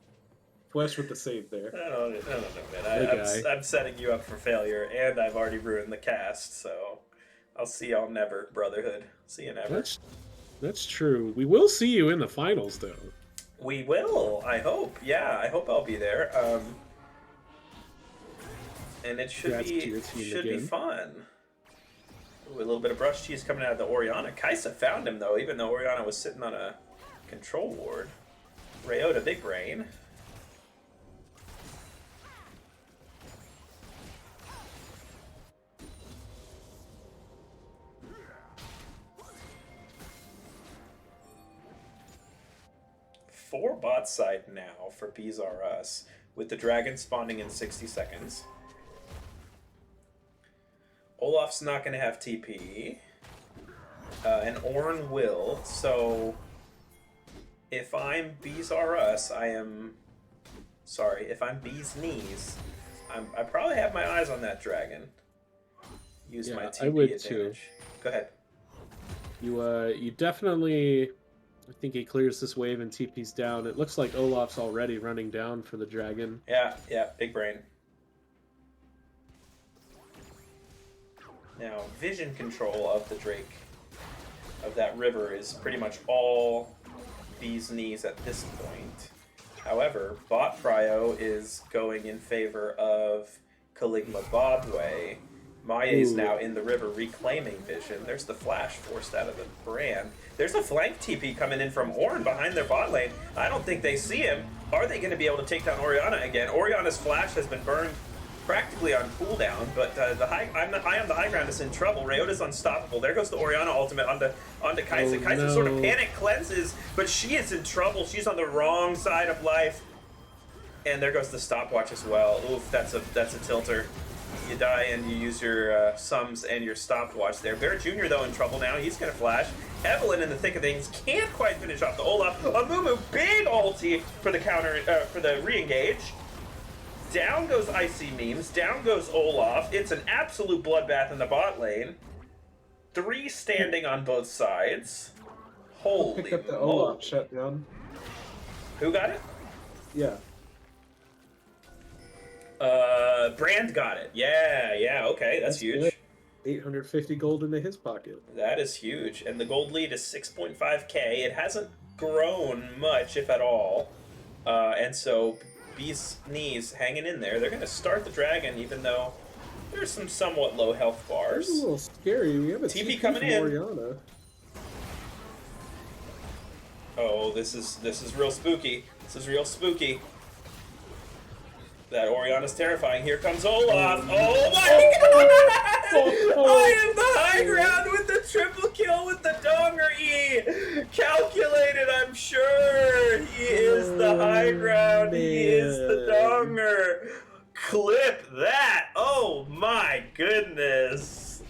Flesh with the save there. I don't know, man. I'm setting you up for failure, and I've already ruined the cast, so I'll see y'all never, Brotherhood. See you never. That's true. We will see you in the finals, though. We will, I hope. Yeah, I hope I'll be there. And it should Congrats to your team be again. fun. Ooh, a little bit of brush cheese coming out of the Orianna. Kaisa found him, though, even though Orianna was sitting on a control ward. Rayota, big brain. Four bot side now for Bees R Us, with the dragon spawning in 60 seconds. Olaf's not going to have TP, and Ornn will, so if I'm Bees R Us, if I'm Bees Knees, I probably have my eyes on that dragon. Use my TP I would advantage. too. Go ahead. You definitely... I think he clears this wave and TP's down. It looks like Olaf's already running down for the dragon. Yeah, big brain. Now, vision control of the Drake, of that river, is pretty much all Bees Knees at this point. However, bot prio is going in favor of Caligma Bobway. Maya's now in the river reclaiming vision. There's the flash forced out of the brand. There's a flank TP coming in from Ornn behind their bot lane. I don't think they see him. Are they going to be able to take down Orianna again? Orianna's flash has been burned practically on cooldown, but the high on the high ground is in trouble. Rayota's unstoppable. There goes the Orianna ultimate onto Kaisa. Oh, Kaisa no. sort of panic cleanses, but she is in trouble. She's on the wrong side of life. And there goes the stopwatch as well. Oof, that's a tilter. You die and you use your sums and your stopwatch there. Bear Jr. though in trouble now. He's gonna flash. Evelyn in the thick of things can't quite finish off the Olaf. Amumu, big ulti for the counter for the re-engage. Down goes Icy Memes. Down goes Olaf. It's an absolute bloodbath in the bot lane. 3 standing on both sides. Holy Pick up the moly. Olaf shutdown. Who got it? Yeah. Brand got it. Yeah, okay, that's huge. good. 850 gold into his pocket. That is huge. And the gold lead is 6.5k. It hasn't grown much, if at all. And so Beast Knees hanging in there. They're going to start the dragon, even though there's some somewhat low health It's bars. a little scary. We have a TP TP coming from in. Orianna. Oh, this is real spooky. This is real spooky. That Orianna's terrifying. Here comes Olaf. Oh my god! I am the high ground with the triple kill with the Donger E. Calculated, I'm sure. He is the high ground. He is the Donger. Clip that. Oh my goodness.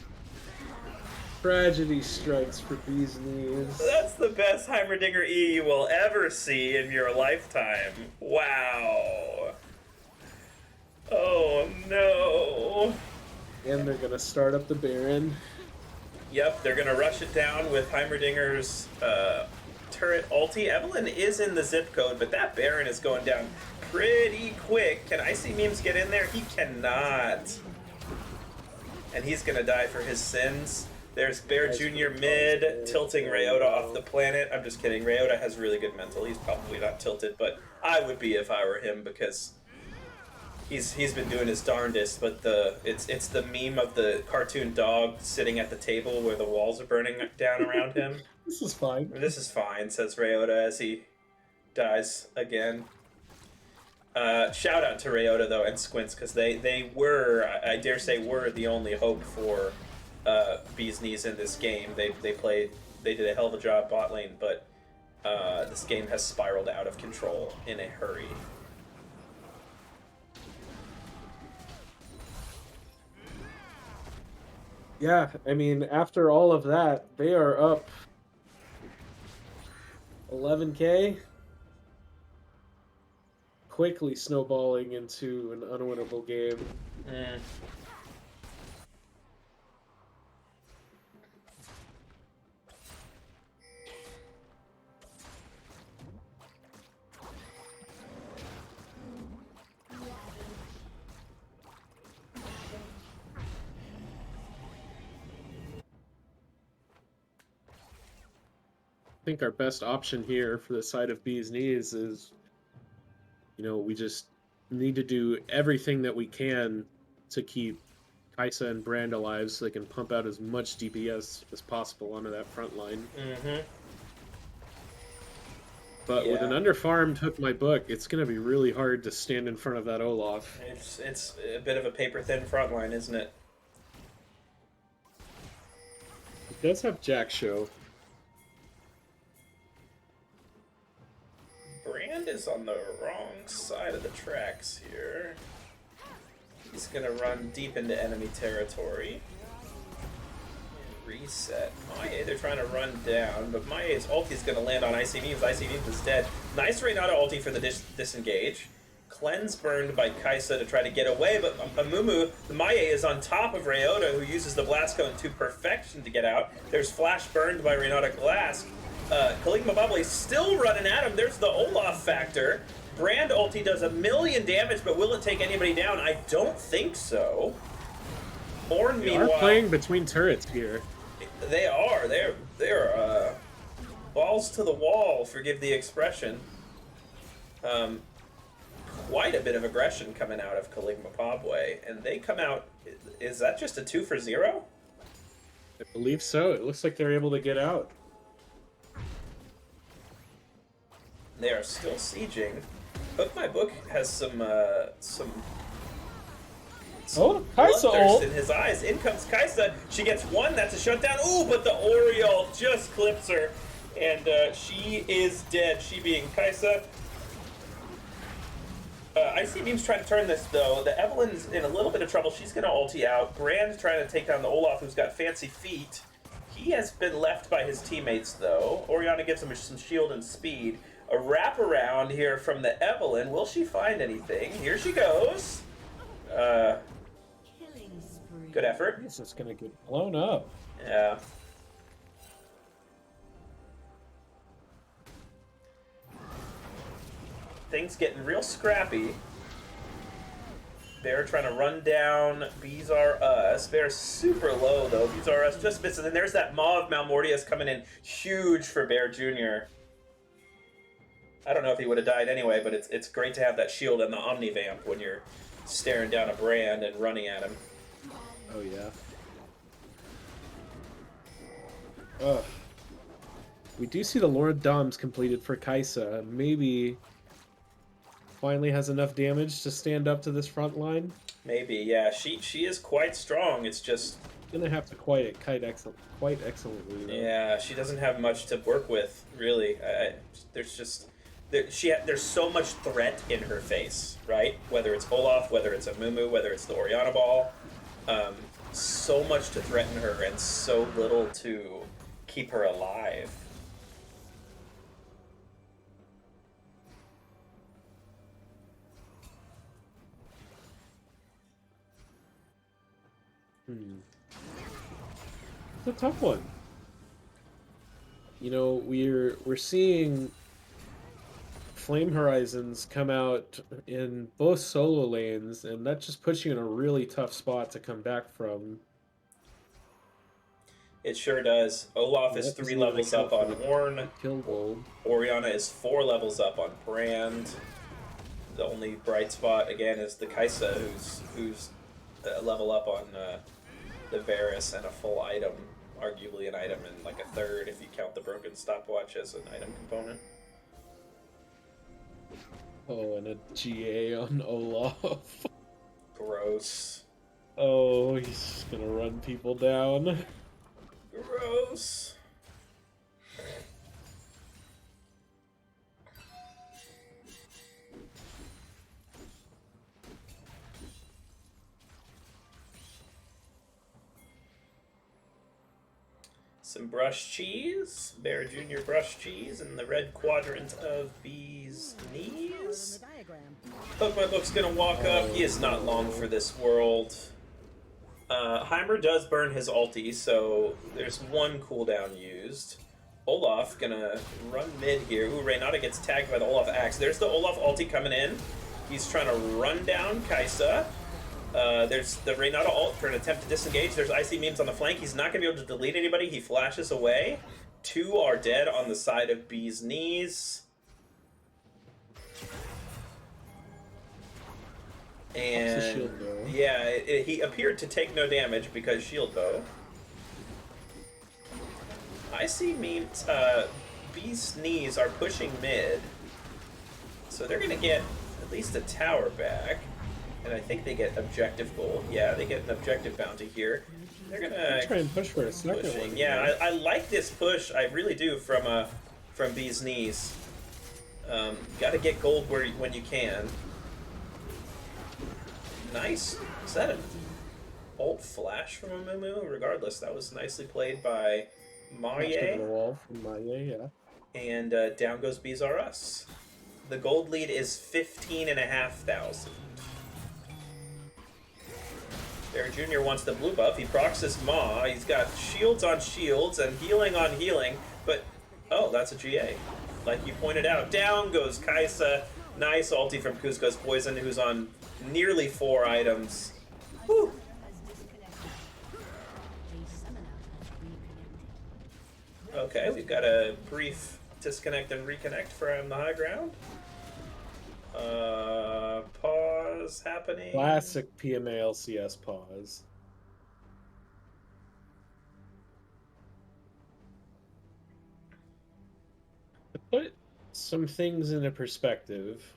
Tragedy strikes for Bees Knees. That's the best Heimerdinger E you will ever see in your lifetime. Wow. Oh no. And they're gonna start up the Baron. Yep, they're gonna rush it down with Heimerdinger's turret ulti. Evelyn is in the zip code, but that Baron is going down pretty quick. Can Icy Memes get in there? He cannot. And he's gonna die for his sins. There's Bear Jr. mid, tilting Rayota off the planet. I'm just kidding. Rayota has really good mental. He's probably not tilted, but I would be if I were him because he's been doing his darndest. But it's the meme of the cartoon dog sitting at the table where the walls are burning down around him. This is fine. This is fine, says Rayota as he dies again. Shout out to Rayota though and Squints because they were, I dare say, were the only hope for Bees Knees in this game. They did a hell of a job bot lane, but this game has spiraled out of control in a hurry. Yeah, I mean, after all of that, they are up 11K. Quickly snowballing into an unwinnable game. Mm. I think our best option here for the side of Bee's Knees is, we just need to do everything that we can to keep Kaisa and Brand alive so they can pump out as much DPS as possible onto that front line. Mm-hmm. But with an Yeah. underfarmed Hook My Book, it's going to be really hard to stand in front of that Olaf. It's a bit of a paper-thin front line, isn't it? It does have Jack Show. Brand is on the wrong side of the tracks here. He's gonna run deep into enemy territory. And reset. Maie, they're trying to run down, but Maie's ulti's gonna land on Icy Memes. Icy Memes is dead. Nice Reynata ulti for the disengage. Cleanse burned by Kaisa to try to get away, but Amumu, the Maie is on top of Ryota, who uses the Blast Cone to perfection to get out. There's Flash burned by Reynata Glass. Kaligma Bobble still running at him. There's the Olaf factor. Brand ulti does 1,000,000 damage, but will it take anybody down? I don't think so. Ornn, We are meanwhile, playing between turrets here. they are. They're balls to the wall, forgive the expression. Quite a bit of aggression coming out of Kaligma Bobway, and they come out. Is that just a 2 for 0? I believe so. It looks like they're able to get out. They are still sieging. Hook My Book has some Oh, Kaisa bloodthirst ult. in his eyes. In comes Kaisa. She gets one. That's a shutdown. Ooh, but the Oriole just clips her, and she is dead. She being Kaisa. I see Beams trying to turn this though. The Evelyn's in a little bit of trouble. She's gonna ulti out. Brand trying to take down the Olaf, who's got fancy feet. He has been left by his teammates though. Orianna gives him some shield and speed. A wraparound here from the Evelyn. Will she find anything? Here she goes. Killing spree. Good effort. This is gonna get blown up. Yeah. Things getting real scrappy. Bear trying to run down Bees Are Us. Bear's super low though. Bees Are Us just misses. And there's that Maw of Malmortius coming in huge for Bear Jr. I don't know if he would have died anyway, but it's great to have that shield and the Omnivamp when you're staring down a Brand and running at him. Oh yeah. Ugh. We do see the Lord Doms completed for Kaisa. Maybe finally has enough damage to stand up to this front line. Maybe, yeah. She is quite strong. It's just Gonna have to quite excellently. Though. yeah, she doesn't have much to work with really. There's so much threat in her face, right? Whether it's Olaf, whether it's a Mumu, whether it's the Orianna Ball, so much to threaten her and so little to keep her alive. It's a tough one. We're seeing Flame Horizons come out in both solo lanes, and that just puts you in a really tough spot to come back from. It sure does. Olaf is That 3 doesn't levels really up on count for Ornn. Kill gold. Orianna is 4 levels up on Brand. The only bright spot again is the Kaisa, who's a level up on the Varus and a full item, arguably an item and like a third if you count the broken stopwatch as an item component. Oh, and a GA on Olaf. Gross. Oh, he's just gonna run people down. Gross. Some brush cheese. Bear Jr. brush cheese in the red quadrant of Bee's knees. Pokemon Book's gonna walk up. He is not long for this world. Heimer does burn his ulti, so there's one cooldown used. Olaf gonna run mid here. Ooh, Reynata gets tagged by the Olaf axe. There's the Olaf ulti coming in. He's trying to run down Kaisa. There's the Reynata ult for an attempt to disengage. There's Icy Memes on the flank. He's not going to be able to delete anybody. He flashes away. 2 are dead on the side of Bee's knees. And yeah, he appeared to take no damage because shield bow. Icy Memes, Bee's knees are pushing mid. So they're going to get at least a tower back. And I think they get objective gold. Yeah, they get an objective bounty here. They're gonna try and push for a second one. Yeah, I like this push. I really do from Bee's knees. Got to get gold when you can. Nice. Is that an ult flash from a Mumu? Regardless, that was nicely played by Maye. The wall from Maye, yeah. And down goes Bees R Us. The gold lead is 15,500. Bear Jr. wants the blue buff. He procs his Maw. He's got shields on shields and healing on healing. But, oh, that's a GA. Like you pointed out. Down goes Kaisa. Nice ulti from Kuzco's Poison, who's on nearly 4 items. Whew. Okay, we've got a brief disconnect and reconnect from the high ground. Pause happening. Classic PMA LCS pause. To put some things into perspective,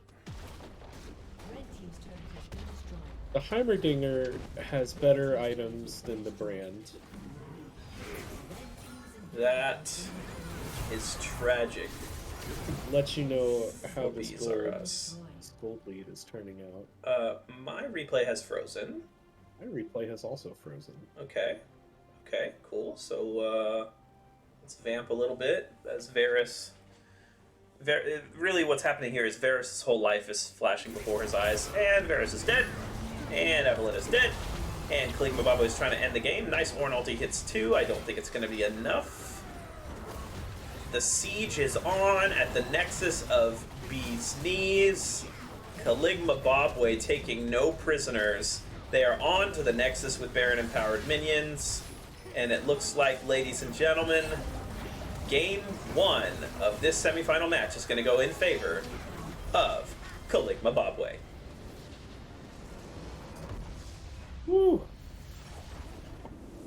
the Heimerdinger has better items than the brand. That is tragic. Let you know how this Bees R Us. gold lead is turning out. My replay has frozen. My replay has also frozen. Okay. Okay, cool. So, let's vamp a little bit as Varus... really what's happening here is Varus' whole life is flashing before his eyes. And Varus is dead. And Evelyn is dead. And Kaligma Babo is trying to end the game. Nice Ornn ulti hits 2. I don't think it's going to be enough. The siege is on at the nexus of Bee's knees. Kaligma Bobway taking no prisoners. They are on to the nexus with Baron empowered minions. And it looks like, ladies and gentlemen, game 1 of this semifinal match is going to go in favor of Kaligma Bobway. Woo!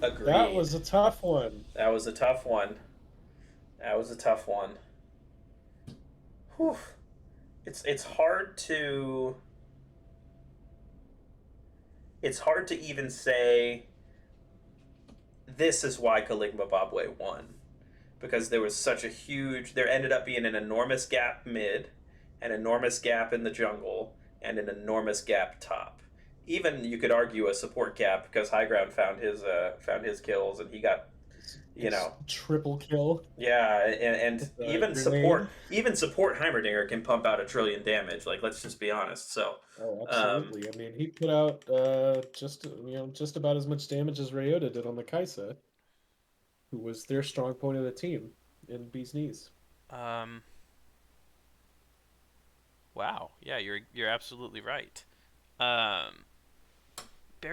Agreed. That was a tough one. That was a tough one. That was a tough one. Whew. It's hard to... It's hard to even say this is why Kaligma Bobway won. Because there was such a huge... There ended up being an enormous gap mid, an enormous gap in the jungle, and an enormous gap top. Even, you could argue, a support gap, because High Ground found his kills, and he got... You know, triple kill. Yeah, and even grenade. support Heimerdinger can pump out 1 trillion damage. Like, let's just be honest. So, Oh, absolutely. I mean, he put out just about as much damage as Ryota did on the Kaisa, who was their strong point of the team in Bee's knees. Wow. Yeah, you're absolutely right. Bear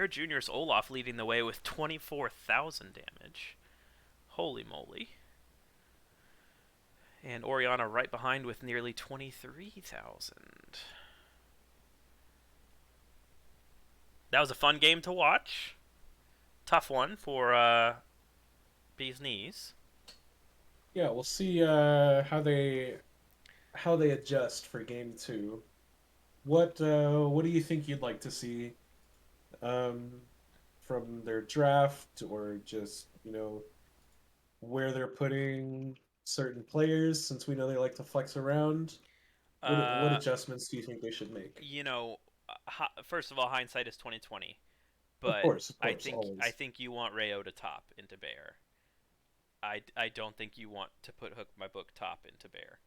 Jr.'s Olaf leading the way with 24,000 damage. Holy moly. And Orianna right behind with nearly 23,000. That was a fun game to watch. Tough one for Bee's knees. Yeah, we'll see how they adjust for game 2. What do you think you'd like to see from their draft, or just, where they're putting certain players, since we know they like to flex around? What adjustments do you think they should make? First of all, hindsight is 2020. But of course, I always. think you want Rayo to top into Bear. I don't think you want to put Hook My Book top into Bear.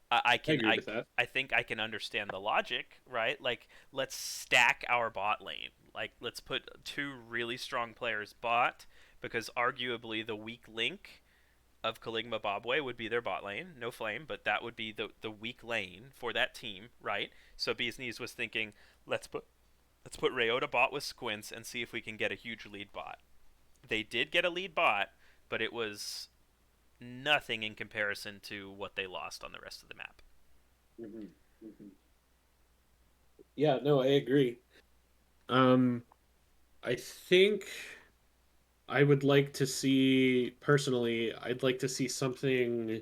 I can agree with that. I think I can understand the logic, right? Like, let's stack our bot lane. Like, let's put two really strong players bot, because arguably the weak link of Kaligma Bobway would be their bot lane, no flame, but that would be the weak lane for that team, right? So Bees Knees was thinking, let's put Rayota bot with Squints and see if we can get a huge lead bot. They did get a lead bot, but it was nothing in comparison to what they lost on the rest of the map. Yeah, no, I agree. I think I would like to see, personally, I'd like to see something.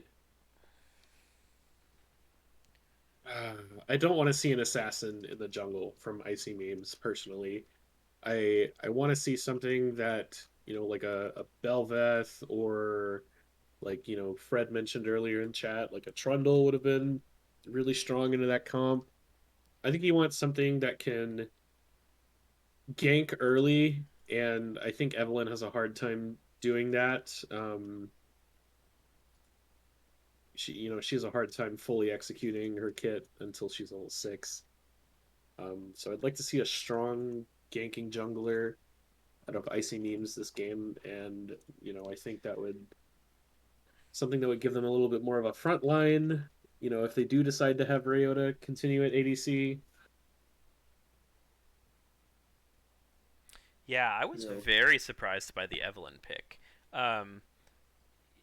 I don't want to see an assassin in the jungle from Icy Memes, personally. I want to see something that, like a Belveth, or like, Fred mentioned earlier in chat, like a Trundle would have been really strong into that comp. I think you want something that can gank early, and I think Evelyn has a hard time doing that. She has a hard time fully executing her kit until she's level 6. So I'd like to see a strong ganking jungler out of Icy Memes this game, and I think that would something that would give them a little bit more of a front line. If they do decide to have Rayota continue at ADC. Yeah, I was very surprised by the Evelyn pick.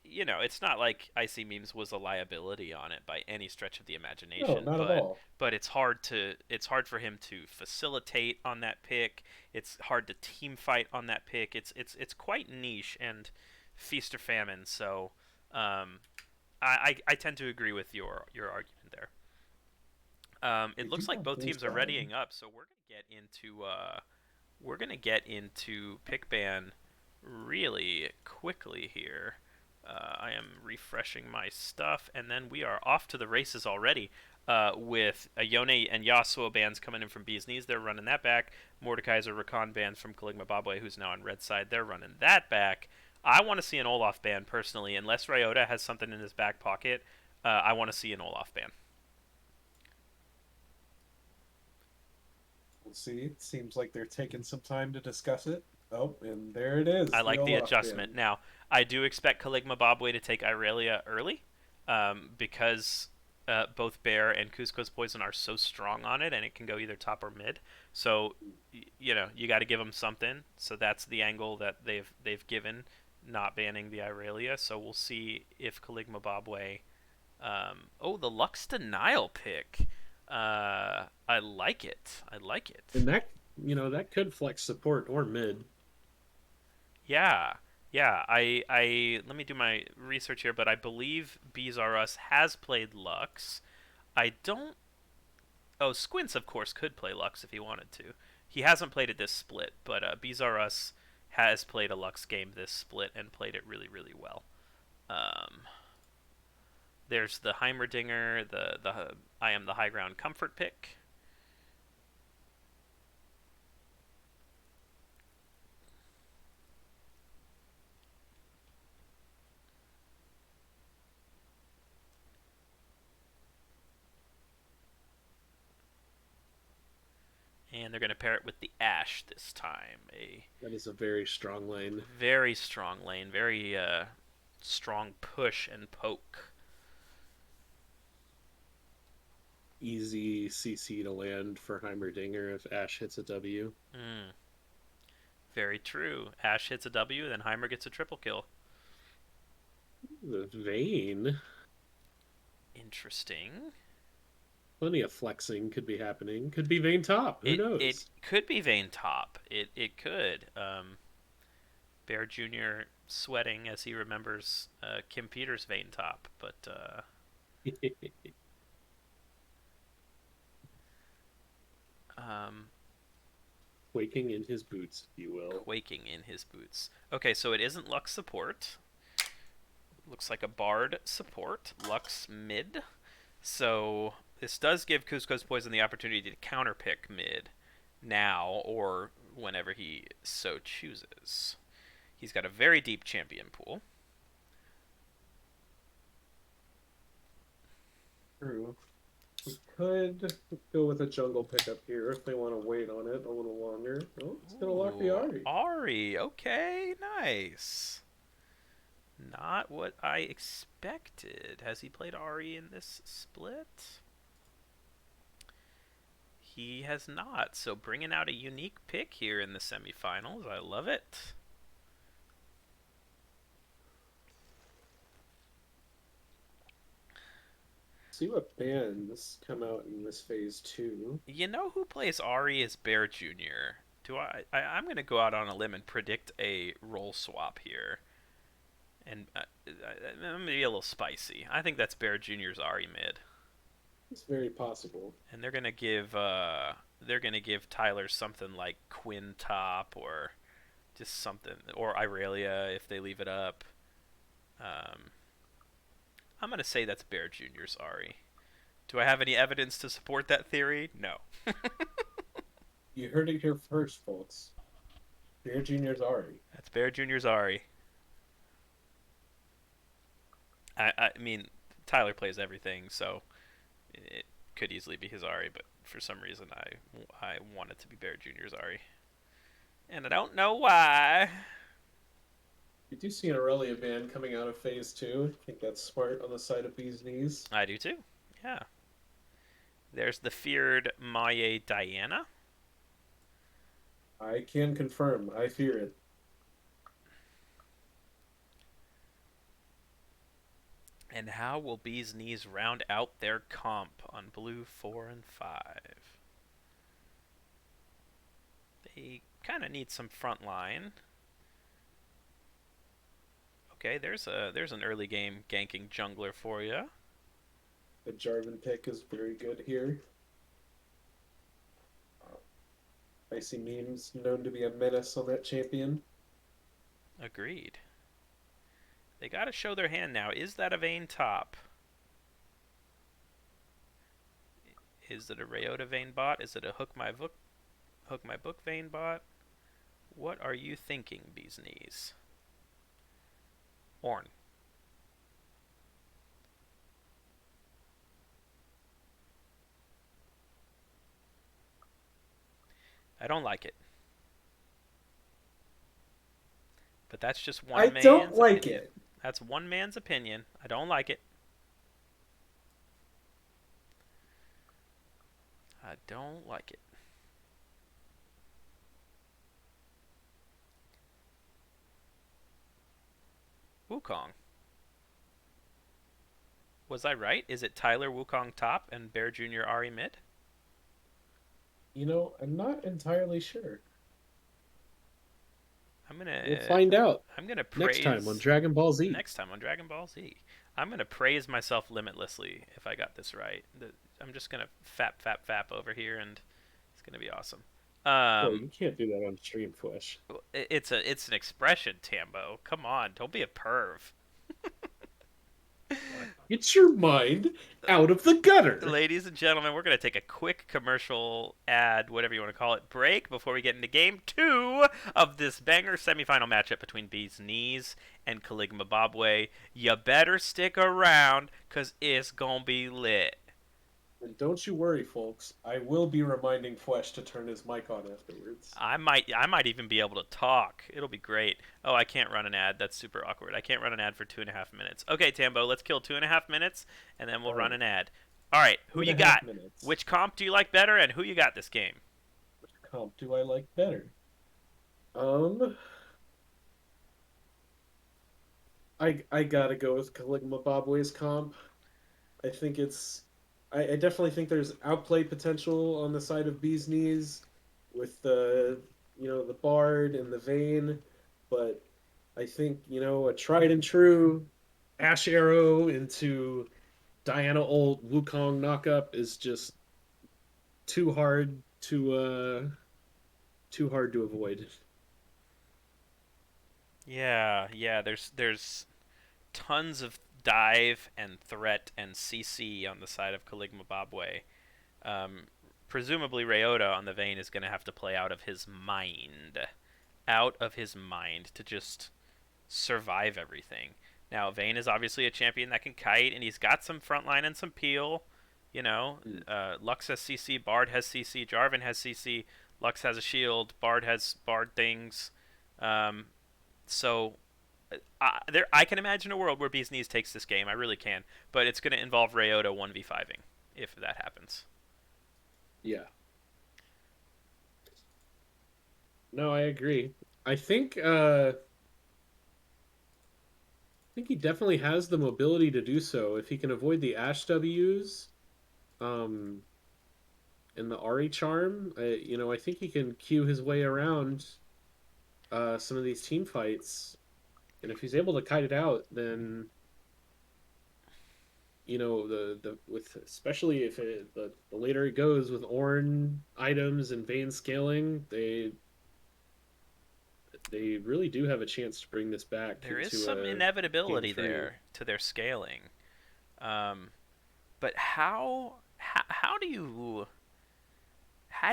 It's not like Icy Memes was a liability on it by any stretch of the imagination. No, not but at all. but it's hard for him to facilitate on that pick. It's hard to team fight on that pick. It's quite niche and feast or famine. So I tend to agree with your argument there. It looks like both teams are readying up, so we're gonna get into pick ban really quickly here. I am refreshing my stuff, and then we are off to the races already. With Yone and Yasuo bans coming in from Bees Knees, they're running that back. Mordekaiser Rakan bans from Kaligma Bobway, who's now on red side, they're running that back. I want to see an Olaf ban, personally. Unless Rayota has something in his back pocket, I want to see an Olaf ban. We'll see. It seems like they're taking some time to discuss it. Oh, and there it is. I like the Olaf adjustment. ban. Now, I do expect Kaligma Bobway to take Irelia early, because both Bear and Cusco's Poison are so strong on it, and it can go either top or mid. So, you got to give them something. So that's the angle that they've given, not banning the Irelia. So we'll see if Kaligma Bobway. The Lux Denial pick. I like it. And that could flex support or mid. Yeah. I let me do my research here, but I believe Bees R Us has played Lux. I don't. Oh, Squints of course could play Lux if he wanted to. He hasn't played it this split, but Bees R Us has played a Lux game this split and played it really, really well. There's the Heimerdinger, the I am the high ground comfort pick. And they're going to pair it with the Ashe this time. That is a very strong lane. Very strong lane. Very strong push and poke. Easy CC to land for Heimerdinger if Ashe hits a W. Very true. Ashe hits a W, then Heimer gets a triple kill. The Vayne. Interesting. Plenty of flexing could be happening. Could be Vayne top. Who knows? It could be Vayne top. It could. Bear Jr. sweating as he remembers Kim Peters' Vayne top, but quaking in his boots, if you will. Quaking in his boots. Okay, so it isn't Lux support. Looks like a Bard support. Lux mid. So this does give Cusco's Poison the opportunity to counterpick mid now or whenever he so chooses. He's got a very deep champion pool. True. We could go with a jungle pickup here if they want to wait on it a little longer. Oh, it's gonna lock the Ooh, Ari. Ari, okay, nice. Not what I expected. Has he played Ari in this split? He has not, so bringing out a unique pick here in the semifinals. I love it. See what bands come out in this phase 2. You know who plays Ari as Bear Jr.? I'm going to go out on a limb and predict a role swap here. And I'm going to be a little spicy. I think that's Bear Jr.'s Ari mid. It's very possible. And they're going to give Tyler something like Quinn top or just something, or Irelia if they leave it up. I'm going to say that's Bear Jr.'s Ari. Do I have any evidence to support that theory? No. You heard it here first, folks. Bear Jr.'s Ari. That's Bear Jr.'s Ari. I mean, Tyler plays everything, so it could easily be his Ari, but for some reason I want it to be Bear Jr.'s Ari. And I don't know why. You do see an Aurelia ban coming out of phase 2. I think that's smart on the side of Bee's Knees. I do too. Yeah. There's the feared Maye Diana. I can confirm. I fear it. And how will Bee's Knees round out their comp on blue 4 and 5? They kind of need some front line. Okay, there's an early game ganking jungler for you. The Jarvan pick is very good here. Icy Memes known to be a menace on that champion. Agreed. They got to show their hand now. Is that a Vayne top? Is it a Rayota Vayne bot? Is it a Hook My Book Vayne bot? What are you thinking, Bee's Knees? Ornn. I don't like it. But that's just one man's opinion. I don't like it. That's one man's opinion. I don't like it. I don't like it. Wukong. Was I right? Is it Tyler Wukong top and Bear Jr. Ari mid? You know, I'm not entirely sure. We'll find out. I'm gonna praise next time on Dragon Ball Z. Next time on Dragon Ball Z. I'm gonna praise myself limitlessly if I got this right. I'm just gonna fap over here, and it's gonna be awesome. Well, you can't do that on stream, Flesh. It's an expression, Tambo. Come on, don't be a perv. Get your mind out of the gutter. Ladies and gentlemen, we're going to take a quick commercial ad, whatever you want to call it, break before we get into game 2 of this banger semifinal matchup between Bee's Knees and Caligma Bobway. You better stick around, because it's going to be lit. And don't you worry, folks. I will be reminding Flesh to turn his mic on afterwards. I might even be able to talk. It'll be great. Oh, I can't run an ad. That's super awkward. I can't run an ad for 2.5 minutes. Okay, Tambo, let's kill 2.5 minutes, and then we'll run an ad. All right, who you got? Minutes. Which comp do you like better, and who you got this game? Which comp do I like better? I gotta go with Caligma Bobway's comp. I think it's... I definitely think there's outplay potential on the side of Bee's Knees with the Bard and the Vayne, but I think, a tried and true Ash Arrow into Diana ult Wukong knockup is just too hard to avoid. Yeah, there's tons of dive and threat and CC on the side of Caligma Bobway. Presumably Rayota on the Vayne is going to have to play out of his mind to just survive everything. Now, Vayne is obviously a champion that can kite, and he's got some frontline and some peel, You know, Lux has CC, Bard has CC, Jarvan has CC, Lux has a shield, Bard has Bard things. So I can imagine a world where Bee's Knees takes this game. I really can. But it's going to involve Ryota 1v5ing if that happens. Yeah. No, I agree. I think he definitely has the mobility to do so if he can avoid the Ash W's, and the Ari charm. I think he can cue his way around some of these team fights, and if he's able to kite it out, then the with especially if the later it goes with Ornn items and Vayne scaling, they really do have a chance to bring this back. There is some inevitability there to their scaling, but how do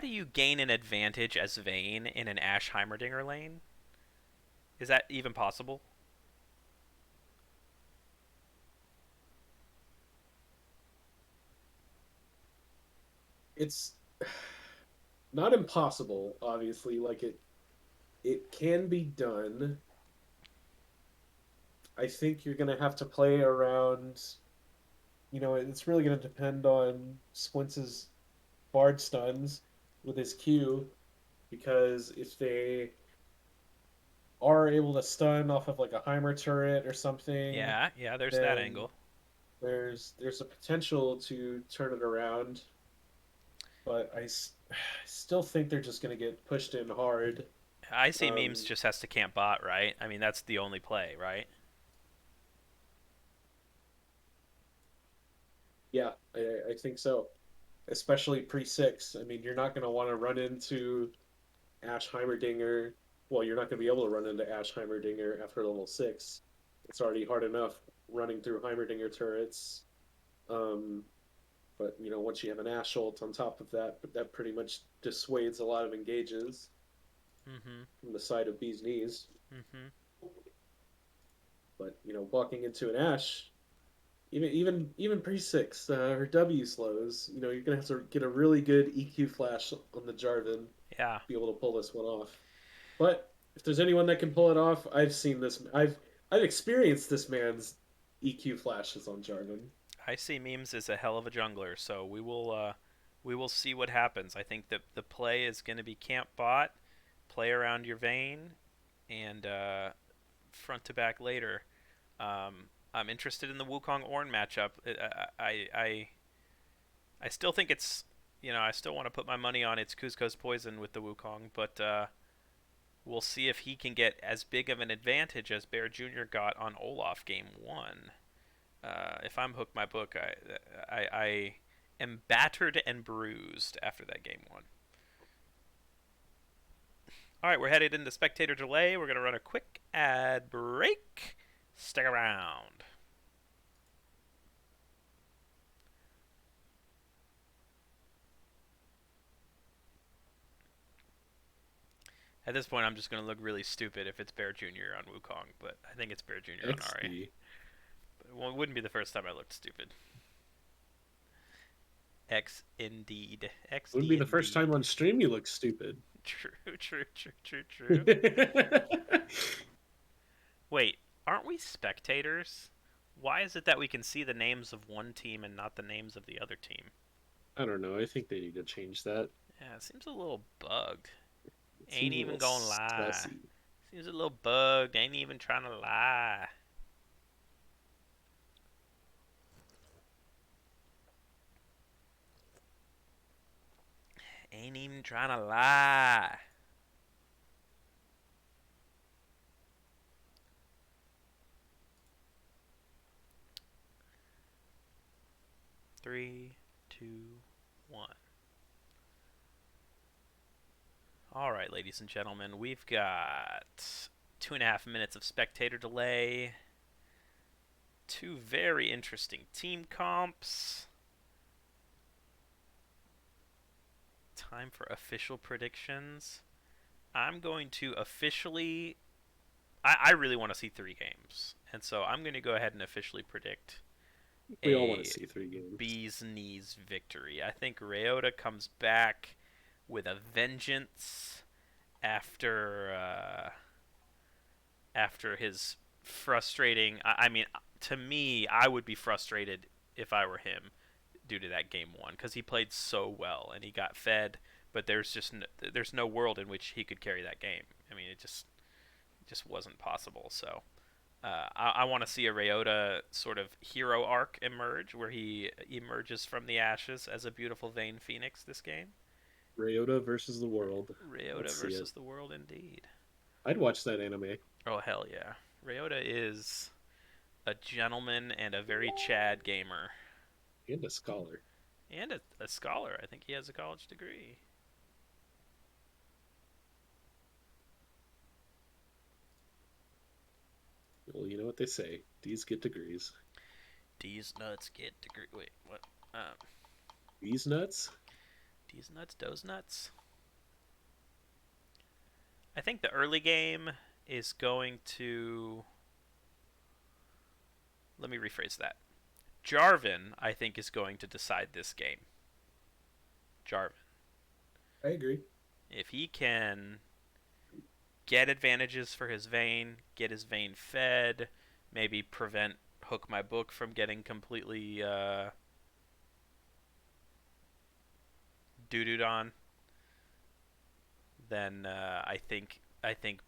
you gain an advantage as Vayne in an Ashe Heimerdinger lane? Is that even possible? It's not impossible, obviously. Like it can be done. I think you're gonna have to play around. It's really gonna depend on Squints's Bard stuns with his Q, because if they are able to stun off of like a Heimer turret or something, Yeah, there's that then angle. there's a potential to turn it around. But I still think they're just gonna get pushed in hard. I see Memes just has to camp bot, right? I mean, that's the only play, right? Yeah, I think so. Especially pre-6. I mean, you're not going to want to run into Ashe Heimerdinger. Well, you're not going to be able to run into Ashe Heimerdinger after level 6. It's already hard enough running through Heimerdinger turrets. But, once you have an Ashe ult on top of that, that pretty much dissuades a lot of engages from the side of Bee's Knees. But, walking into an Ashe, even pre-6, her W slows. You're gonna have to get a really good EQ flash on the Jarvan. Yeah. To be able to pull this one off. But if there's anyone that can pull it off, I've seen this. I've experienced this man's EQ flashes on Jarvan. I see Memes as a hell of a jungler, so we will see what happens. I think that the play is going to be camp bot, play around your Vayne, and front to back later. I'm interested in the Wukong Ornn matchup. I still think it's, I still want to put my money on it's Kuzco's Poison with the Wukong, but we'll see if he can get as big of an advantage as Bear Jr. got on Olaf game 1. If I'm hooked my book, I am battered and bruised after that game 1. All right, we're headed into spectator delay. We're going to run a quick ad break. Stick around. At this point, I'm just going to look really stupid if it's Bear Jr. on Wukong, but I think it's Bear Jr. on Ahri. Well, it wouldn't be the first time I looked stupid. X indeed. X. Wouldn't be the first time on stream you look stupid. True. Wait, aren't we spectators? Why is it that we can see the names of one team and not the names of the other team? I don't know. I think they need to change that. Yeah, it seems a little bugged. It Ain't even gonna lie. sassy. Seems a little bugged. Ain't even trying to lie. Ain't even trying to lie. Three, two, one. All right, ladies and gentlemen, we've got 2.5 minutes of spectator delay. Two very interesting team comps. Time for official predictions. I'm going to officially... I really want to see 3 games. And so I'm going to go ahead and officially predict We all want a to see 3 games. bee's knees victory. I think Ryota comes back with a vengeance after his frustrating. I mean, to me, I would be frustrated if I were him due to that game 1 because he played so well and he got fed, but there's no world in which he could carry that game. I mean, it just wasn't possible. So I want to see a Ryota sort of hero arc emerge where he emerges from the ashes as a beautiful Vayne Phoenix this game. Ryota versus the world. Ryota Let's see versus it. the world, indeed. I'd watch that anime. Oh, hell yeah. Ryota is a gentleman and a very Chad gamer. And a scholar. And a scholar. I think he has a college degree. Well, you know what they say. D's get degrees. D's nuts get degree. Wait, what? These nuts? D's nuts, does nuts. I think the early game is going to. Let me rephrase that. Jarvan, I think, is going to decide this game. Jarvan. I agree. If he can get advantages for his Vayne, get his Vayne fed, maybe prevent Hook My Book from getting completely doo-dooed on, then I think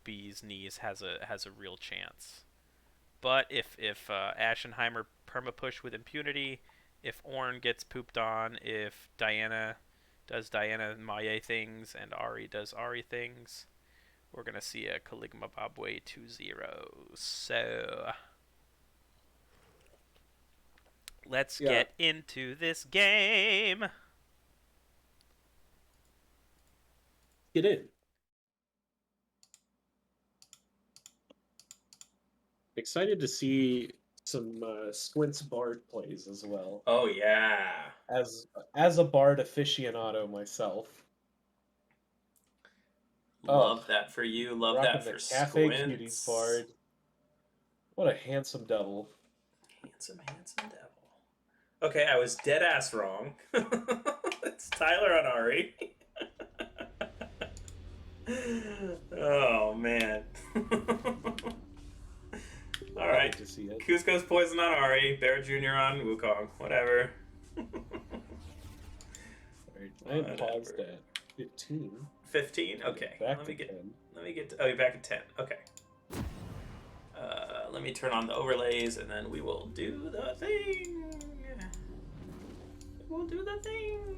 Bee's Knees has a real chance. But if Ashenheimer permapush with impunity, if Ornn gets pooped on, if Diana does Diana and Maye things and Ahri does Ahri things, we're going to see a Caligma Bobway 2-0. So let's get into this game. Get in. Excited to see some Squints Bard plays as well. Oh yeah. As a Bard aficionado myself. Love that for you. Love Rocking that the for Cafe Squints. Cuties Bard. What a handsome devil. Handsome devil. Okay, I was dead ass wrong. It's Tyler on Ahri. Oh man. All right. To see it. Cusco's Poison on Ahri, Bear Jr. on Wukong, whatever. I am paused at 15. 15? Okay. Back Let to me get 10. oh, you're back at 10. Okay. Let me turn on the overlays and then we will do the thing. We'll do the thing.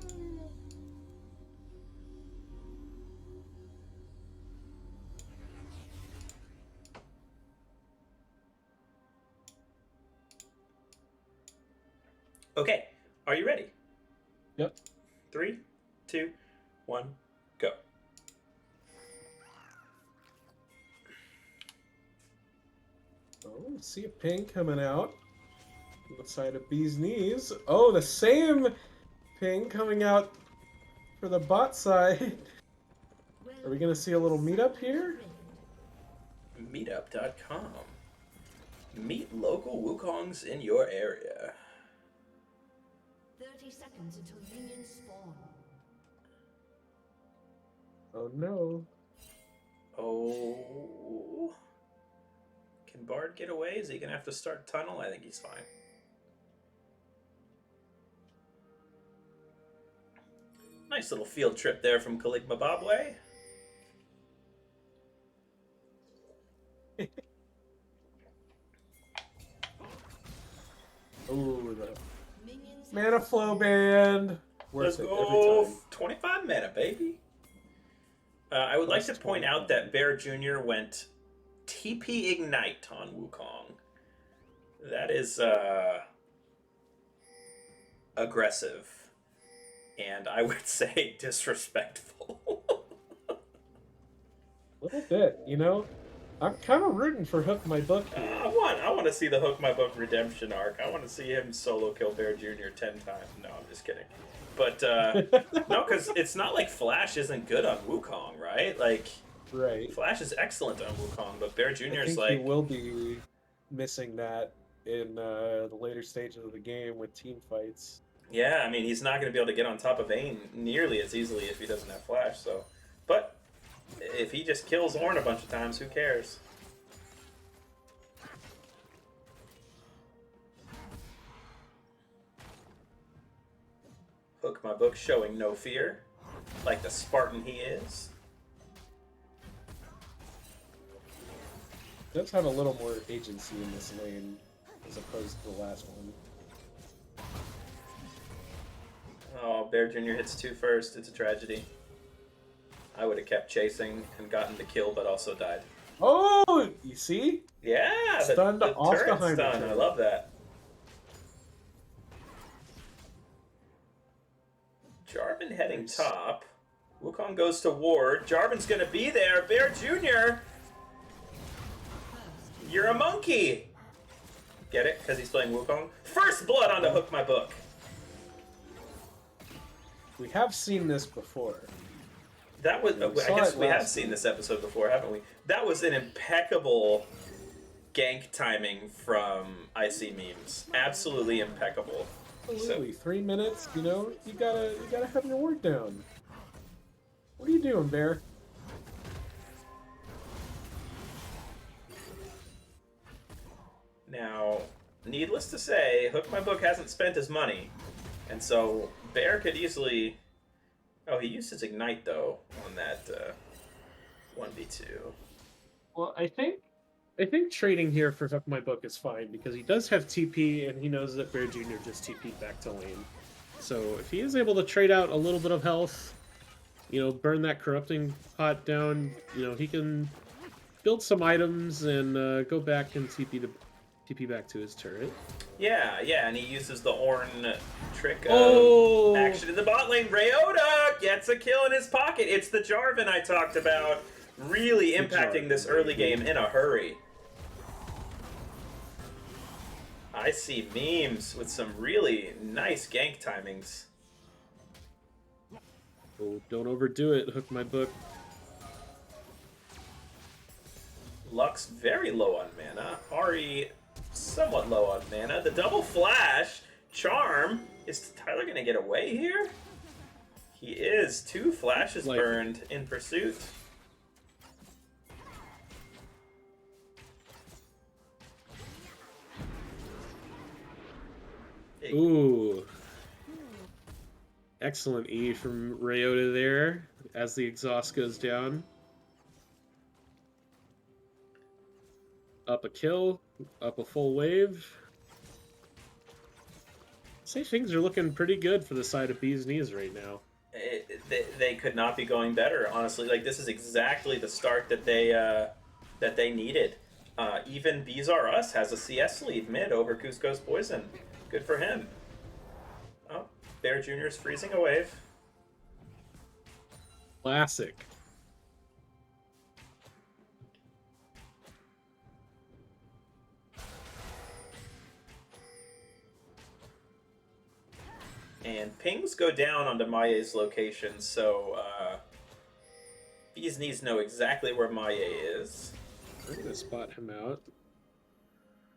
Okay, are you ready? Yep. 3, 2, 1, go. Oh, see a ping coming out on the side of Bee's Knees. Oh, the same ping coming out for the bot side. Are we going to see a little meetup here? Meetup.com. Meet local Wukongs in your area. 30 seconds until minions spawn. Oh no. Oh. Can Bard get away? Is he going to have to start tunnel? I think he's fine. Nice little field trip there from Caligma Bobway. Oh, the Minions mana flow band. Let's Worth it go. every time. 25 mana, baby. I would like to Plus point out 25. that Bear Jr. went TP Ignite on Wukong. That is aggressive. And I would say disrespectful. A little bit, you know? I'm kind of rooting for Hook My Book here. I want to see the Hook My Book redemption arc. I want to see him solo kill Bear Jr. 10 times. No, I'm just kidding. But, no, because it's not like Flash isn't good on Wukong, right? Like, Right. Flash is excellent on Wukong, but Bear Jr. I is think like... he will be missing that in the later stages of the game with team fights. Yeah, I mean, he's not going to be able to get on top of Vayne nearly as easily if he doesn't have Flash, so... But, if he just kills Ornn a bunch of times, who cares? Hook my book showing no fear, like the Spartan he is. Does have a little more agency in this lane as opposed to the last one. Oh, Bear Jr. hits 2 first. It's a tragedy. I would have kept chasing and gotten the kill, but also died. Oh, you see? Yeah, Stunned the Oscar turret Heimer stun. turret. I love that. Jarvan heading top. Wukong goes to ward. Jarvan's gonna be there. Bear Jr. You're a monkey. Get it? Because he's playing Wukong. First blood on the Hook My Book. We have seen this before. That was. We I saw guess it we have last seen this episode before, haven't we? That was an impeccable gank timing from IC Memes. Absolutely impeccable. Absolutely. 3 minutes, you know, you gotta have your work down. What are you doing, Bear? Now, needless to say, Hook My Book hasn't spent his money, and so Bear could easily. Oh, he used his Ignite though on that 1v2. Well, I think trading here for Hook My Book is fine because he does have TP and he knows that Bear Jr. just TP'd back to lane. So if he is able to trade out a little bit of health, you know, burn that corrupting pot down, you know, he can build some items and go back and TP back to his turret. Yeah, and he uses the Ornn trick of Oh! action in the bot lane. Rayota gets a kill in his pocket. It's the Jarvan I talked about, really impacting this early game in a hurry. I see Memes with some really nice gank timings. Oh, don't overdo it, Hook My Book. Lux very low on mana. Ari somewhat low on mana. The double flash. Charm. Is Tyler going to get away here? He is. 2 flashes Like- burned in pursuit. Ooh. Excellent E from Rayota there as the exhaust goes down. Up a kill, up a full wave. Say things are looking pretty good for the side of Bee's Knees right now. They could not be going better, honestly. Like, this is exactly the start that they needed. Even Bees R Us has a CS lead mid over Cusco's Poison. Good for him. Oh, Bear Jr.'s freezing a wave. Classic. And pings go down onto Maye's location, so Bees Knees know exactly where Maye is. I'm gonna spot him out.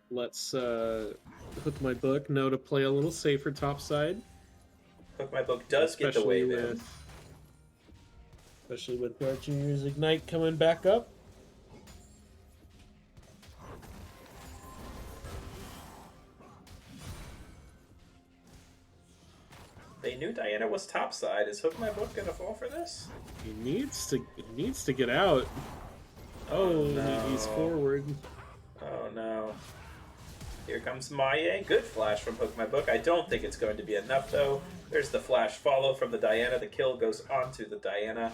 Let's Hook My Book know to play a little safer topside. Hook My Book does get the wave in. Especially with Bear Jr.'s Ignite coming back up. They knew Diana was topside. Is Hook My Book gonna fall for this? He needs to get out. Oh, no. he's forward. Oh no. Here comes Maye. Good flash from Hook My Book. I don't think it's going to be enough though. There's the flash follow from the Diana. The kill goes onto the Diana.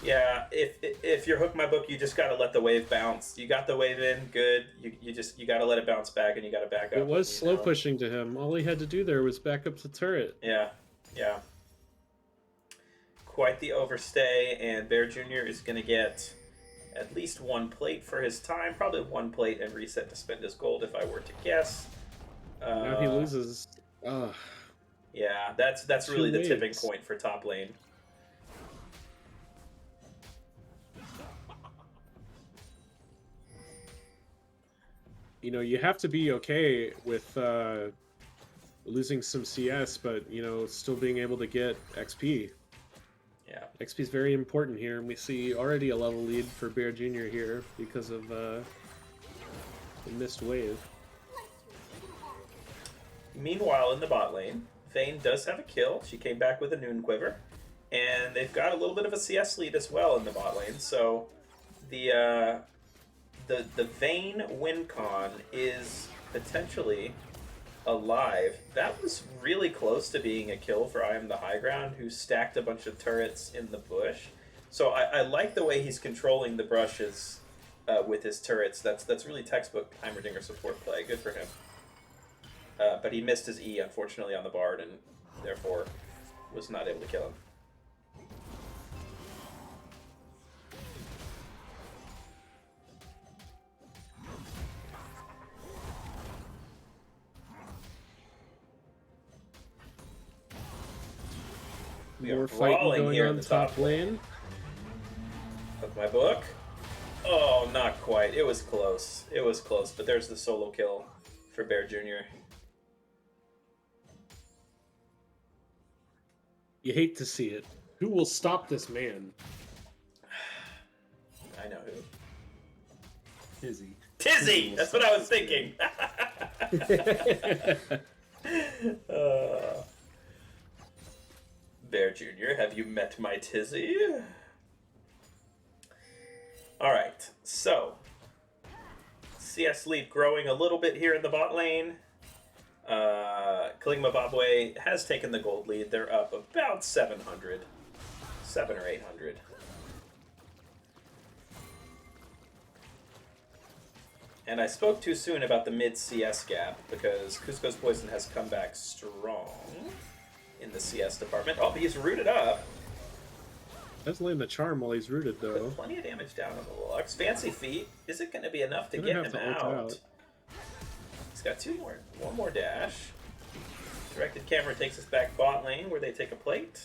Yeah, if you're Hook My Book, you just gotta let the wave bounce. You got the wave in, good. You gotta let it bounce back, and you gotta back up. It was you slow know. pushing to him. All he had to do there was back up the turret. Yeah. Quite the overstay, and Bear Jr. is gonna get at least 1 plate for his time. Probably 1 plate and reset to spend his gold, if I were to guess. Now he loses. Ugh. Yeah, that's 2 really the tipping waves. point for top lane. you know, you have to be okay with losing some CS, but, you know, still being able to get XP. Yeah. XP is very important here, and we see already a level lead for Bear Jr. here because of the missed wave. Meanwhile, in the bot lane, Vayne does have a kill. She came back with a Noon Quiver. And they've got a little bit of a CS lead as well in the bot lane. So the Vayne win con is potentially alive. That was really close to being a kill for I Am the High Ground, who stacked a bunch of turrets in the bush. So I like the way he's controlling the brushes with his turrets. That's really textbook Heimerdinger support play. Good for him. But he missed his E, unfortunately, on the Bard, and therefore was not able to kill him. We More are fighting brawling going here in on the top lane. Of my book. Oh, not quite. It was close. It was close, but there's the solo kill for Bear Jr. You hate to see it. Who will stop this man? I know who. Tizzy. Tizzy! That's what I was thinking. Bear Jr., have you met my Tizzy? Alright, so CS lead growing a little bit here in the bot lane. Kaligma Bobway has taken the gold lead. They're up about 700. 7 or 800. And I spoke too soon about the mid-CS gap, because Cusco's Poison has come back strong in the CS department. Oh, he's rooted up. Does land the charm while he's rooted, though. With plenty of damage down on the Lux. Fancy Feet. Is it going to be enough to Gonna get have him to ult out. He's got one more dash. Directed camera takes us back bot lane, where they take a plate.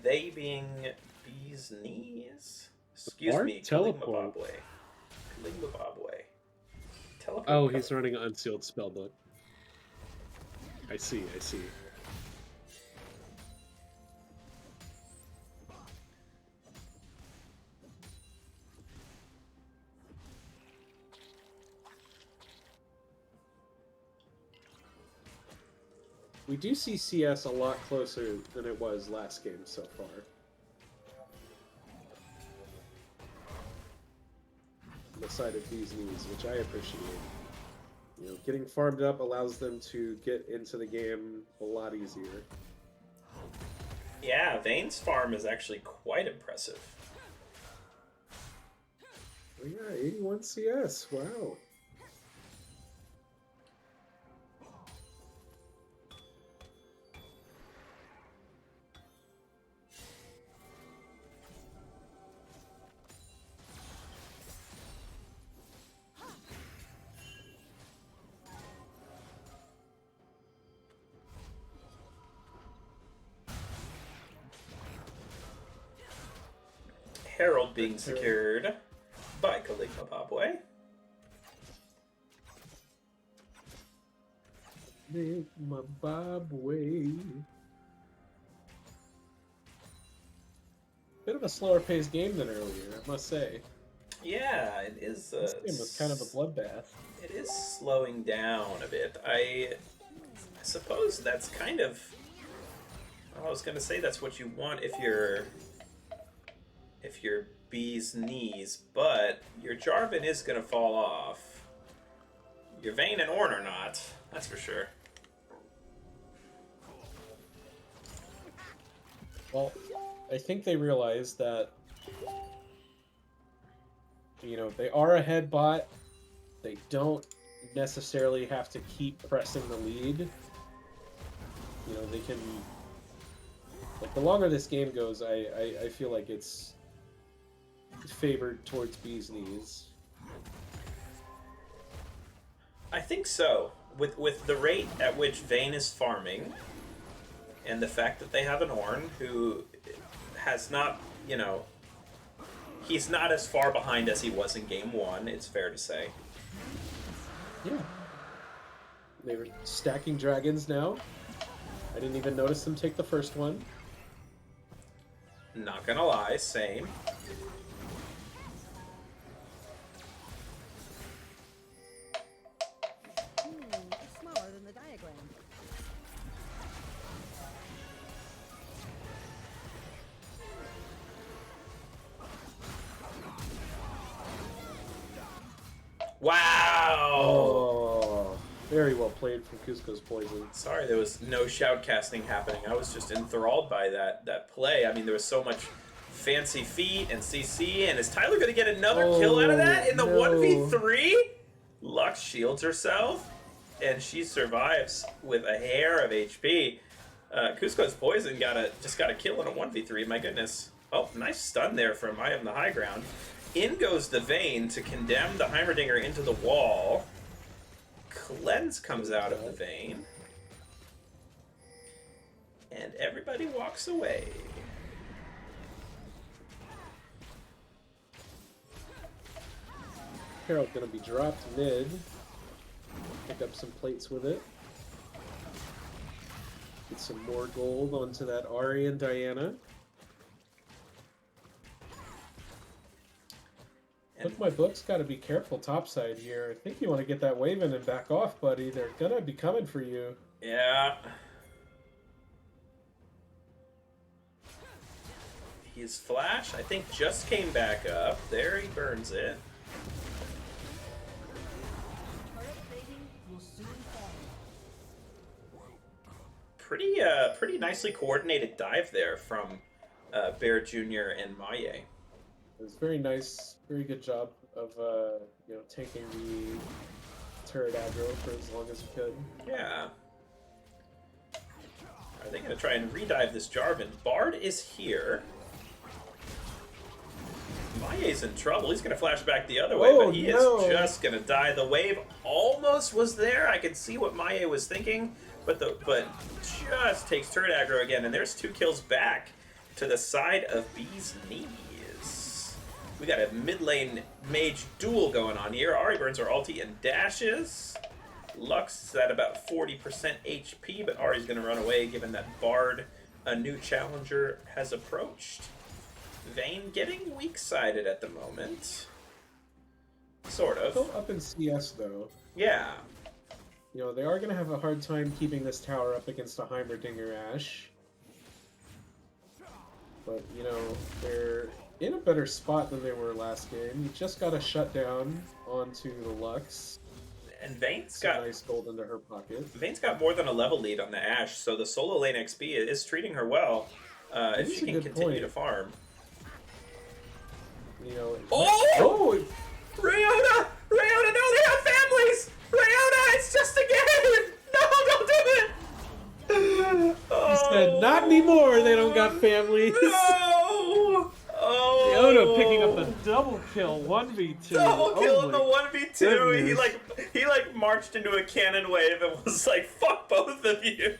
They being Bee's Knees. Excuse Bard me, Kaligma teleport. Bobway. Kaligma Bobway. Teleport Oh, cover. he's running an unsealed spellbook. I see, I see. We do see CS a lot closer than it was last game so far. On the side of these knees, which I appreciate. You know, getting farmed up allows them to get into the game a lot easier. Yeah, Vayne's farm is actually quite impressive. Oh yeah, 81 CS, wow. Herald being secured by Kaligma Bobway. Make my bob way. Bit of a slower paced game than earlier, I must say. Yeah, it is. This game was kind of a bloodbath. It is slowing down a bit. I suppose that's kind of. I was gonna say that's what you want if you're Bee's Knees, but your Jarvan is gonna fall off. Your Vayne and Ornn are not. That's for sure. Well, I think they realize that, you know, they are a head bot. They don't necessarily have to keep pressing the lead. You know, they can... Like, the longer this game goes, I feel like it's favored towards Bee's Knees. I think so. With the rate at which Vayne is farming, and the fact that they have an Ornn who has not, you know, he's not as far behind as he was in game one, it's fair to say. Yeah. They were stacking dragons now. I didn't even notice them take the first one. Not gonna lie, same. It's smaller than the diagram. Wow! Oh, very well played from Cusco's Poison. Sorry, there was no shoutcasting happening. I was just enthralled by that play. I mean, there was so much fancy feet and CC, and is Tyler going to get another kill out of that in the no. 1v3? Lux shields herself, and she survives with a hair of HP. Cusco's Poison just got a kill in a 1v3, my goodness. Oh, nice stun there from I Am the High Ground. In goes the Vayne to condemn the Heimerdinger into the wall. Cleanse comes out of the Vayne. And everybody walks away. Herald gonna be dropped mid. Pick up some plates with it. Get some more gold onto that Ahri and Diana. Look, my book's got to be careful topside here. I think you want to get that wave in and back off, buddy. They're gonna be coming for you. Yeah. His flash, I think, just came back up. There, he burns it. Turret plating will soon fall. Pretty nicely coordinated dive there from Bear Jr. and Maye. It was very nice, very good job of taking the turret aggro for as long as you could. Yeah. Are they going to try and redive this Jarvan? Bard is here. Maye's in trouble. He's going to flash back the other way, but he is just going to die. The wave almost was there. I could see what Maye was thinking, but just takes turret aggro again, and there's 2 kills back to the side of Bee's Knees. We got a mid lane mage duel going on here. Ahri burns her ulti and dashes. Lux is at about 40% HP, but Ahri's going to run away given that Bard, a new challenger, has approached. Vayne getting weak-sided at the moment. Sort of. Still up in CS, though. Yeah. You know, they are going to have a hard time keeping this tower up against a Heimerdinger Ashe. But, you know, they're in a better spot than they were last game. You just got to shut down onto the Lux. And Vayne's Some got nice gold into her pocket. Vayne's got more than a level lead on the Ashe, so the solo lane XP is treating her well. If she can continue to farm. You know. Oh! Ryota! Ryota, no, they have families! Ryota, it's just a game! No, don't do it! He said, not anymore, they don't got families. No! Oh! Ryota picking up the double kill, 1v2. Double kill in the my 1v2. goodness. He like marched into a cannon wave and was like, "Fuck both of you."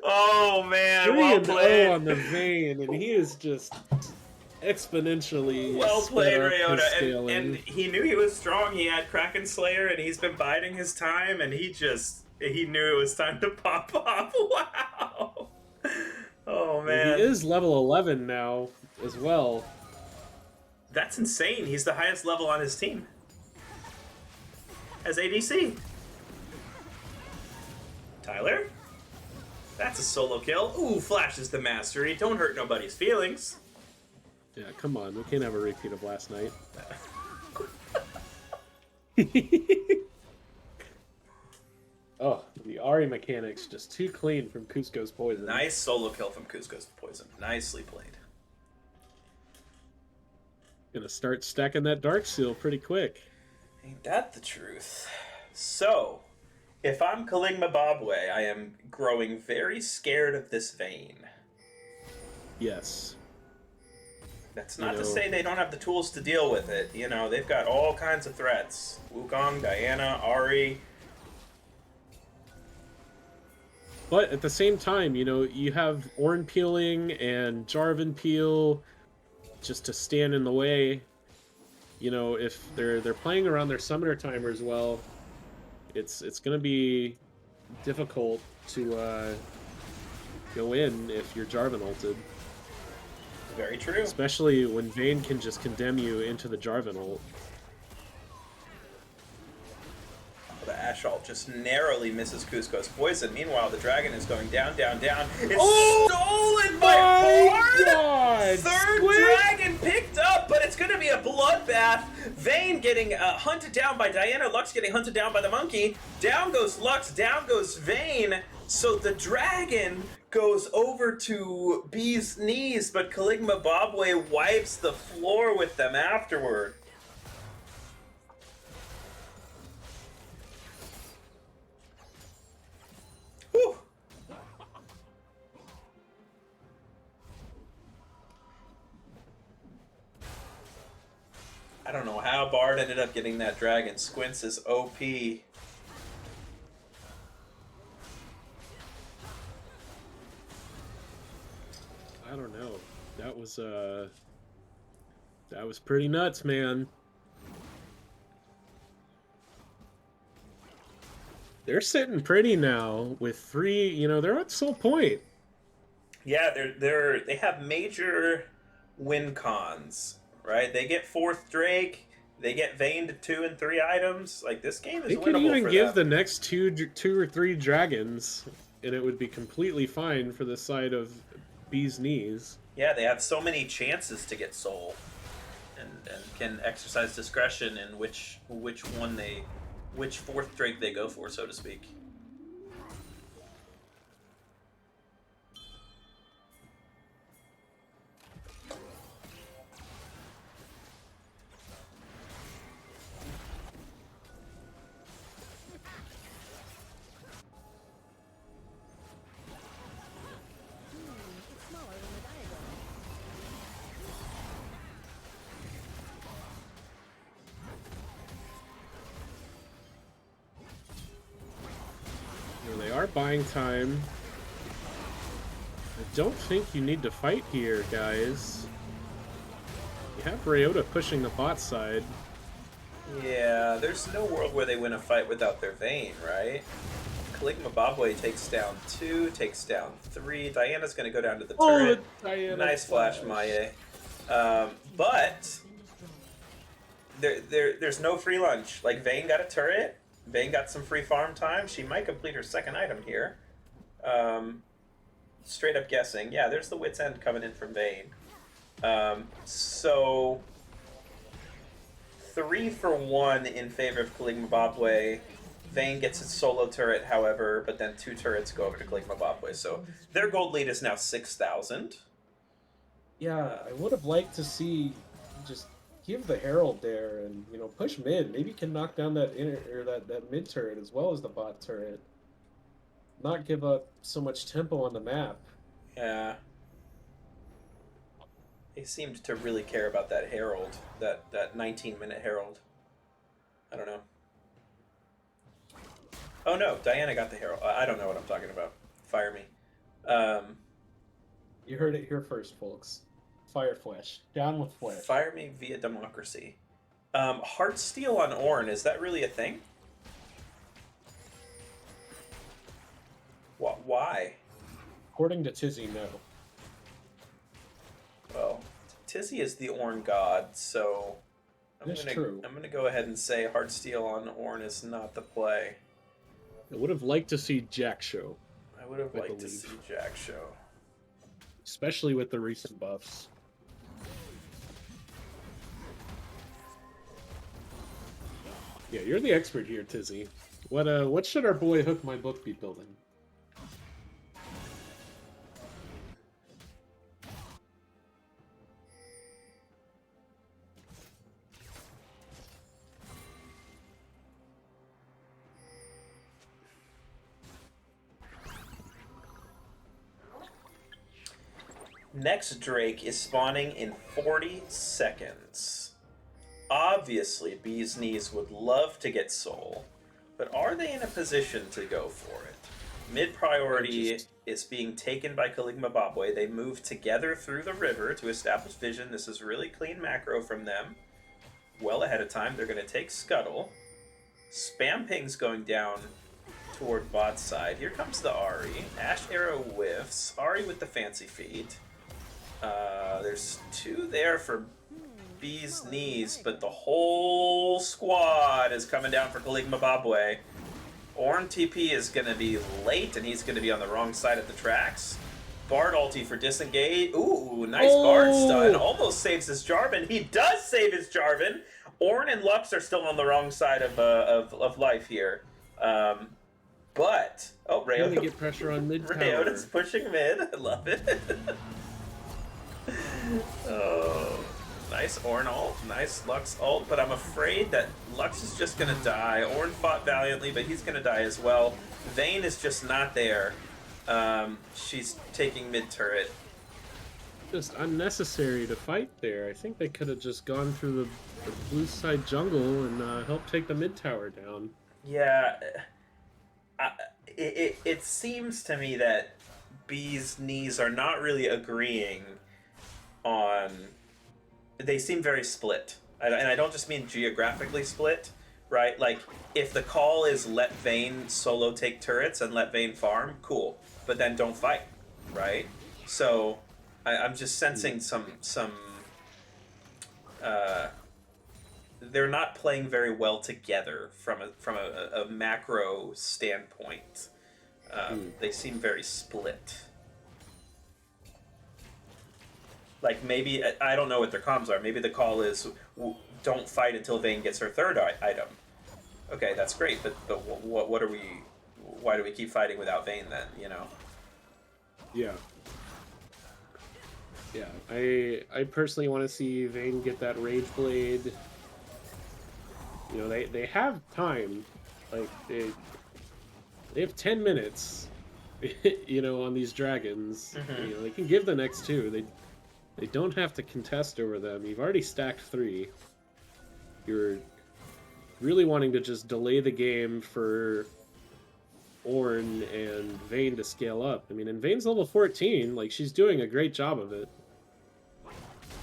Oh man, 3 well and played. 0 on the Vayne, and he is just exponentially Well played, sped up his Ryota. scaling. And he knew he was strong. He had Kraken Slayer, and he's been biding his time. And he knew it was time to pop off. Wow. Oh man, He is level 11 now as well. that's insane. He's the highest level on his team as ADC. Tyler? That's a solo kill. Ooh, flashes the mastery. Don't hurt nobody's feelings. Yeah, come on. We can't have a repeat of last night. Oh, the Ahri mechanics just too clean from Cusco's Poison. Nice solo kill from Cusco's Poison. Nicely played. Gonna start stacking that Dark Seal pretty quick. Ain't that the truth? So, if I'm Kaligma Bobway, I am growing very scared of this Vayne. Yes. That's not to know- say they don't have the tools to deal with it. You know, they've got all kinds of threats. Wukong, Diana, Ahri. But at the same time, you know, you have Ornn peeling and Jarvan peel just to stand in the way. you know, if they're playing around their summoner timers, well, it's gonna be difficult to go in if you're Jarvan ulted. Very true. Especially when Vayne can just condemn you into the Jarvan ult. The Ashe ult just narrowly misses Cusco's poison. Meanwhile, the dragon is going down, down, down. It's stolen by Bard! God! Third Squid! dragon picked up, but it's going to be a bloodbath. Vayne getting hunted down by Diana. Lux getting hunted down by the monkey. Down goes Lux, down goes Vayne. So the dragon goes over to Bee's knees, but Caligma Bobway wipes the floor with them afterward. Whew. I don't know how Bard ended up getting that dragon. Squints is OP. I don't know. That was pretty nuts, man. They're sitting pretty now with 3, you know, they're at soul point. Yeah, they have major win cons, right? They get 4th Drake, they get Vayne to 2 and 3 items. Like, this game is They winnable could even for give the them. next two or three dragons, and it would be completely fine for the side of Bee's knees. Yeah, they have so many chances to get soul, and can exercise discretion in which 4th Drake they go for, so to speak. It's smaller than the diagram. You know, they are buying time. I don't think you need to fight here, guys. You have Ryota pushing the bot side. Yeah, there's no world where they win a fight without their Vayne, right? Caligma Bobway takes down 2, takes down 3. Diana's gonna go down to the turret. Diana Nice flash, Maye. But there's no free lunch. Like, Vayne got a turret. Vayne got some free farm time. She might complete her 2nd item here. Straight up guessing. Yeah, there's the Wit's End coming in from Vayne. So 3 for 1 in favor of Caligma Bobway. Vayne gets its solo turret, however, but then 2 turrets go over to Caligma Bobway. So their gold lead is now 6,000. Yeah, I would have liked to see just give the Herald there and, you know, push mid. Maybe can knock down that inner or that mid turret as well as the bot turret. Not give up so much tempo on the map. Yeah. They seemed to really care about that Herald, that 19-minute Herald. I don't know. Oh no, Diana got the Herald. I don't know what I'm talking about. Fire me. You heard it here first, folks. Fire Flesh. Down with Flesh. Fire me via democracy. Heartsteel on Ornn, is that really a thing? Why? According to Tizzy, no. Well, Tizzy is the Ornn god, so That's true. I'm gonna go ahead and say Heartsteel on Ornn is not the play. I would have liked to see Jack show, I would have I liked to believe. see Jack show. especially with the recent buffs. Yeah, you're the expert here, Tizzy. What should our boy Hook My Book be building? Next Drake is spawning in 40 seconds. Obviously, Bee's Knees would love to get Soul, but are they in a position to go for it? Mid priority is being taken by Caligma Bobway. They move together through the river to establish vision. This is really clean macro from them. well ahead of time. They're going to take Scuttle. Spam Ping's going down toward bot side. Here comes the Ahri. Ash Arrow whiffs. Ahri with the fancy feet. There's 2 there for Bee's Knees, but the whole squad is coming down for Caligma Bobway. Ornn TP is going to be late, and he's going to be on the wrong side of the tracks. Bard ulti for disengage. Ooh, nice Bard stun. Almost saves his Jarvan. He does save his Jarvan. Ornn and Lux are still on the wrong side of life here. But Trying to get pressure on mid tower. Rayota's pushing mid. I love it. Oh, nice Ornn ult, nice Lux ult, but I'm afraid that Lux is just gonna die. Ornn fought valiantly, but he's gonna die as well. Vayne is just not there. She's taking mid turret. Just unnecessary to fight there. I think they could have just gone through the blue side jungle and helped take the mid tower down. Yeah, it seems to me that Bee's Knees are not really agreeing on. They seem very split, and I don't just mean geographically split, right? Like, if the call is let Vayne solo take turrets and let Vayne farm, cool, but then don't fight, right? So I'm just sensing some they're not playing very well together from a macro standpoint. They seem very split. Like, maybe, I don't know what their comms are. Maybe the call is, don't fight until Vayne gets her 3rd item. Okay, that's great, but what are we... Why do we keep fighting without Vayne then, you know? Yeah. Yeah, I personally want to see Vayne get that Rage Blade. You know, they have time. Like, they have 10 minutes, you know, on these dragons. You know, they can give the next 2. They don't have to contest over them. You've already stacked 3. You're really wanting to just delay the game for Ornn and Vayne to scale up. I mean, and Vayne's level 14. Like, she's doing a great job of it.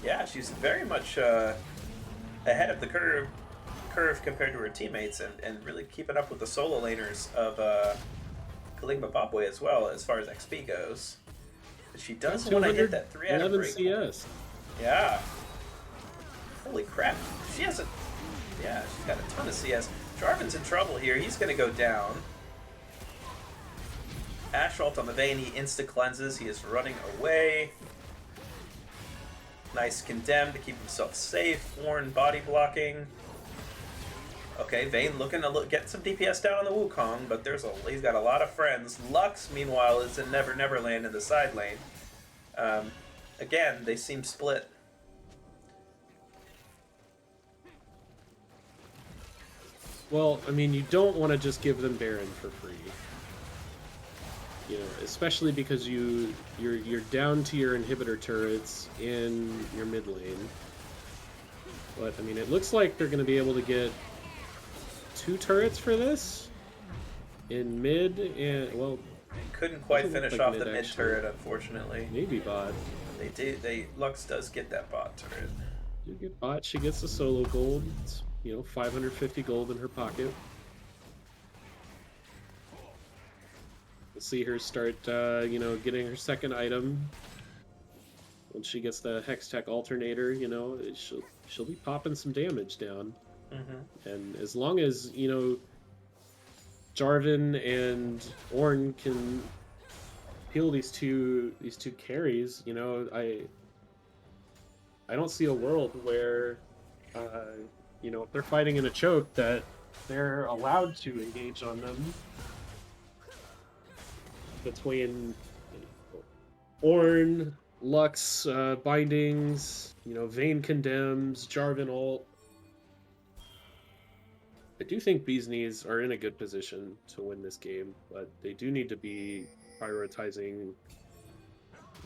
Yeah, she's very much ahead of the curve compared to her teammates, and really keeping up with the solo laners of Caligma Bobway as well, as far as XP goes. But she does want to hit that 3 out of 11 break. CS. Yeah. Holy crap. She has a... Yeah, she's got a ton of CS. Jarvan's in trouble here. He's going to go down. Ashe ult on the Vayne. He insta-cleanses. He is running away. Nice condemn to keep himself safe. Ornn body blocking. Okay, Vayne looking to get some DPS down on the Wukong, but he's got a lot of friends. Lux, meanwhile, is in Never Never Land in the side lane. Again, they seem split. Well, I mean, you don't want to just give them Baron for free. You know, especially because you're down to your inhibitor turrets in your mid lane. But I mean, it looks like they're going to be able to get 2 turrets for this in mid, and well, Couldn't quite finish like off mid, the mid actually. turret, unfortunately. Maybe bot. Lux does get that bot turret. You get bot, she gets the solo gold. It's, you know, 550 gold in her pocket. We'll see her start, you know, getting her 2nd item. Once she gets the Hextech alternator, you know, she'll be popping some damage down. And as long as, you know, Jarvan and Ornn can heal these two carries, you know, I don't see a world where, you know, if they're fighting in a choke, that they're allowed to engage on them. Between Ornn, Lux bindings, you know, Vayne condemns, Jarvan ult. I do think Bee's Knees are in a good position to win this game, but they do need to be prioritizing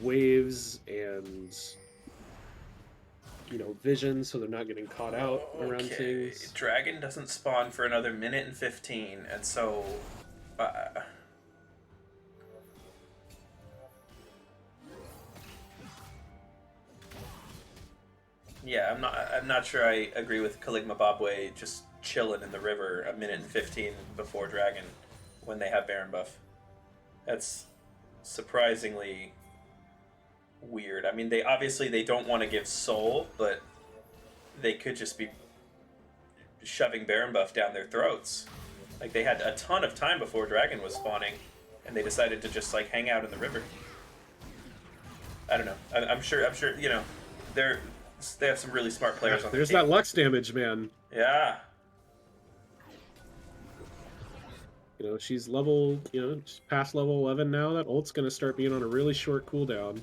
waves and, you know, vision so they're not getting caught out around things. Dragon doesn't spawn for another minute and 15, and so... Yeah, I'm not sure I agree with Caligma Bobway just chilling in the river a minute and 15 before Dragon when they have Baron buff. That's surprisingly weird. I mean, they don't want to give soul, but they could just be shoving Baron buff down their throats. Like, they had a ton of time before Dragon was spawning, and they decided to just like hang out in the river. I don't know. I'm sure. You know, they have some really smart players on the There's team. that Lux damage, man. Yeah. You know, she's level, you know, she's past level 11 now. That ult's gonna start being on a really short cooldown.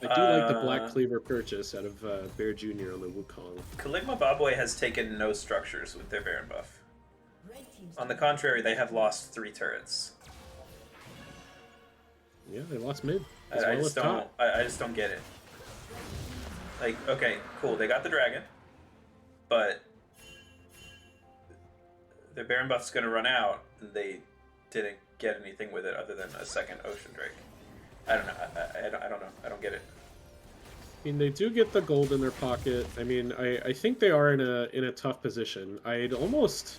I do like the Black Cleaver purchase out of Bear Jr. on the Wukong. Caligma Bobway has taken no structures with their Baron buff. Red team's On the contrary, they have lost 3 turrets. Yeah, they lost mid. As I well as just don't. top. I just don't get it. Like, okay, cool, they got the dragon, but their Baron buff's gonna run out, and they didn't get anything with it other than a second Ocean Drake. I don't know. I don't know. I don't get it. I mean, they do get the gold in their pocket. I mean, I think they are in a tough position. I'd almost,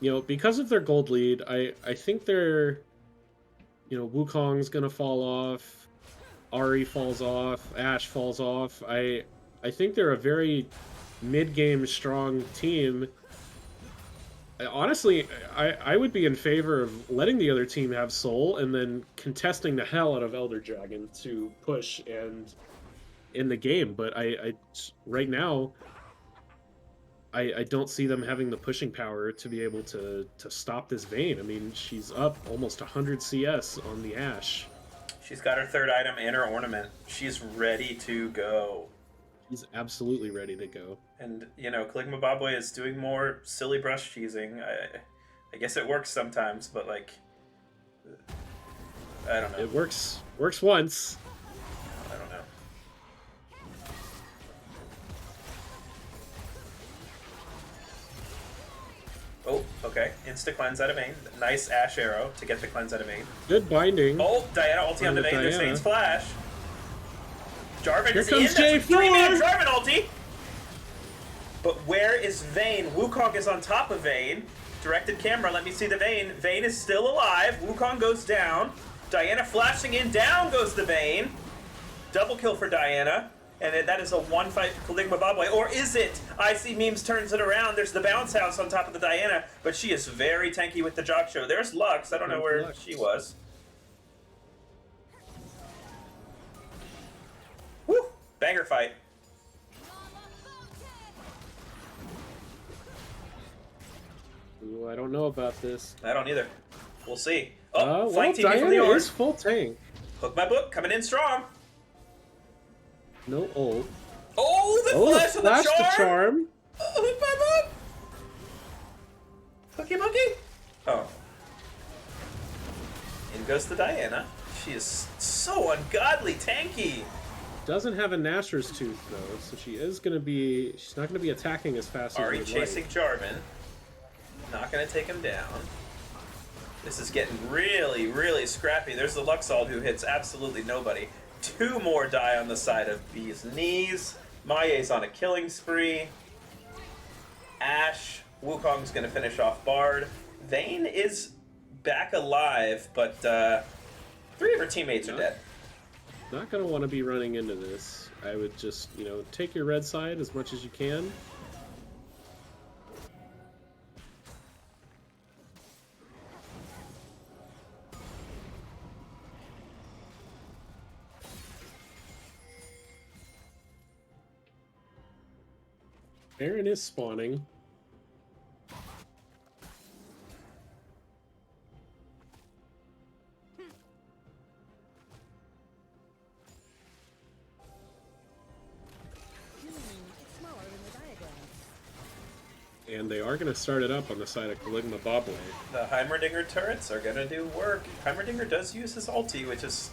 you know, because of their gold lead, I think they're, you know, Wukong's gonna fall off, Ahri falls off, Ashe falls off. I think they're a very mid-game strong team. Honestly, I would be in favor of letting the other team have soul and then contesting the hell out of Elder Dragon to push and in the game. But I right now, I don't see them having the pushing power to be able to stop this Vayne. I mean, she's up almost 100 CS on the Ashe. She's got her 3rd item and her ornament. She's ready to go. She's absolutely ready to go. And, you know, Caligma Bobway is doing more silly brush cheesing. I guess it works sometimes, but, like, I don't know. It works once. I don't know. Oh, okay. Insta cleanse out of Vayne. Nice Ashe arrow to get the cleanse out of Vayne. Good binding. Oh, Diana ulti on the Vayne. There's Diana. Vayne's flash. Jarvan Here is in. comes That's a J4. 3-man Jarvan ulti. But where is Vayne? Wukong is on top of Vayne. Directed camera, let me see the Vayne. Vayne is still alive. Wukong goes down. Diana flashing in. Down goes the Vayne. Double kill for Diana. And that is a one-fight Caligma Bobway. Or is it? I see memes turns it around. There's the bounce house on top of the Diana. But she is very tanky with the Jock Show. There's Lux. I don't know where Lux. she was. Woo! Banger fight. Ooh, I don't know about this. I don't either. We'll see. Oh, Well, flank TP from Diana the Orb. is full tank. Hook my book, coming in strong. No ult. Oh, the Oh, flash the of the flash charm! to charm. Hook my book! Hooky booky! Oh. In goes the Diana. She is so ungodly tanky. Doesn't have a Nashor's Tooth though, so she is gonna be. She's not gonna be attacking as fast as Ahri we'd chasing like. Jarvan. Not gonna take him down. This is getting really, really scrappy. There's the Luxalt who hits absolutely nobody. 2 more die on the side of Bee's knees. Maie's on a killing spree. Ashe. Wukong's gonna finish off Bard. Vayne is back alive, but 3 of her teammates are dead. Not gonna want to be running into this. I would just, you know, take your red side as much as you can. Baron is spawning. It's smaller than the diagram. And they are going to start it up on the side of Caligma Bobway. The Heimerdinger turrets are gonna do work. Heimerdinger does use his ulti, which is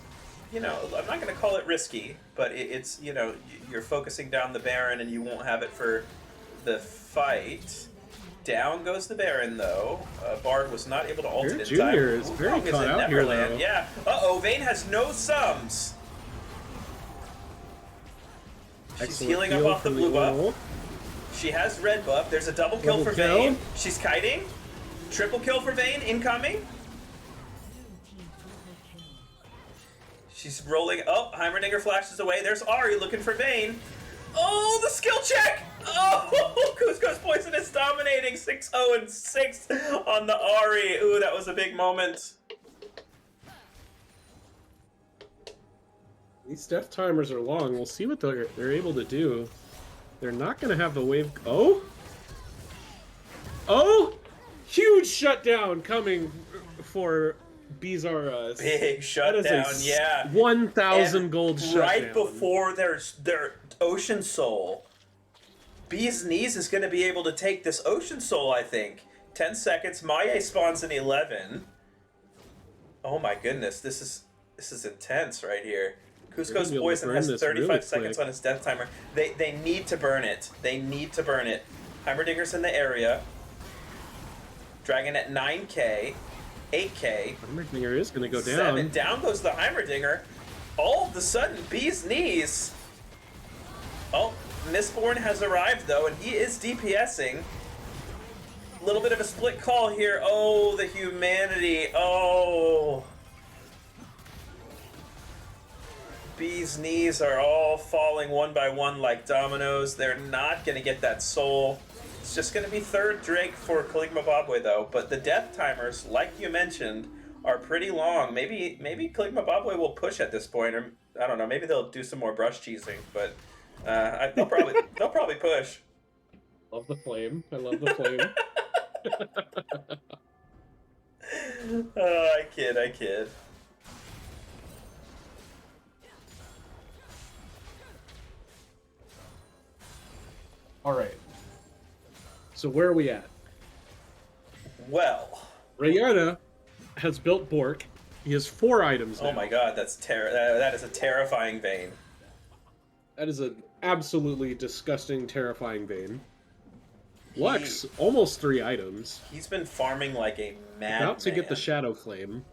you know, I'm not going to call it risky, but it's, you know, you're focusing down the Baron and you won't have it for the fight. Down goes the Baron, though. Bard was not able to ult it in time. Junior is very Wukong caught in out here, Neverland. though. Yeah. Uh-oh, Vayne has no sums. She's Excellent healing up heal off the from blue buff. ult. She has red buff. There's a double kill Double for kill. Vayne. She's kiting. Triple kill for Vayne incoming. She's rolling. Oh, Heimerdinger flashes away. There's Ahri looking for Vayne. Oh, the skill check! Oh, Cusco's Poison is dominating 6-0 and 6 on the Ahri. Ooh, that was a big moment. These death timers are long. We'll see what they're able to do. They're not going to have the wave... Oh? Oh! Huge shutdown coming for Bizarre. Big shutdown, yeah. 1,000 And gold shutdown. right before their Ocean Soul. Bee's Knees is going to be able to take this Ocean Soul, I think. 10 seconds. Maye spawns in 11. Oh my goodness, this is intense right here. Cusco's Poison has 35 seconds on his death timer. They need to burn it. They need to burn it. Heimerdinger's in the area. Dragon at 9k. 8k. Heimerdinger is going to go down. 7. Down goes the Heimerdinger. All of a sudden, Bee's Knees. Oh, Mistborn has arrived, though, and he is DPSing. A little bit of a split call here. Oh, the humanity. Oh. Bee's Knees are all falling one by one like dominoes. They're not going to get that soul. It's just going to be third Drake for Caligma Bobwe, though. But the death timers, like you mentioned, are pretty long. Maybe Caligma Bobwe will push at this point, or I don't know. Maybe they'll do some more brush cheesing, but they'll probably push. Love the flame. I love the flame. Oh, I kid. All right. So where are we at? Well, Rayana has built Bork. He has 4 items now. oh my god, that is a terrifying Vayne. That is an absolutely disgusting, terrifying Vayne. Lux, almost 3 items. He's been farming like a madman. About to get the Shadow Flame.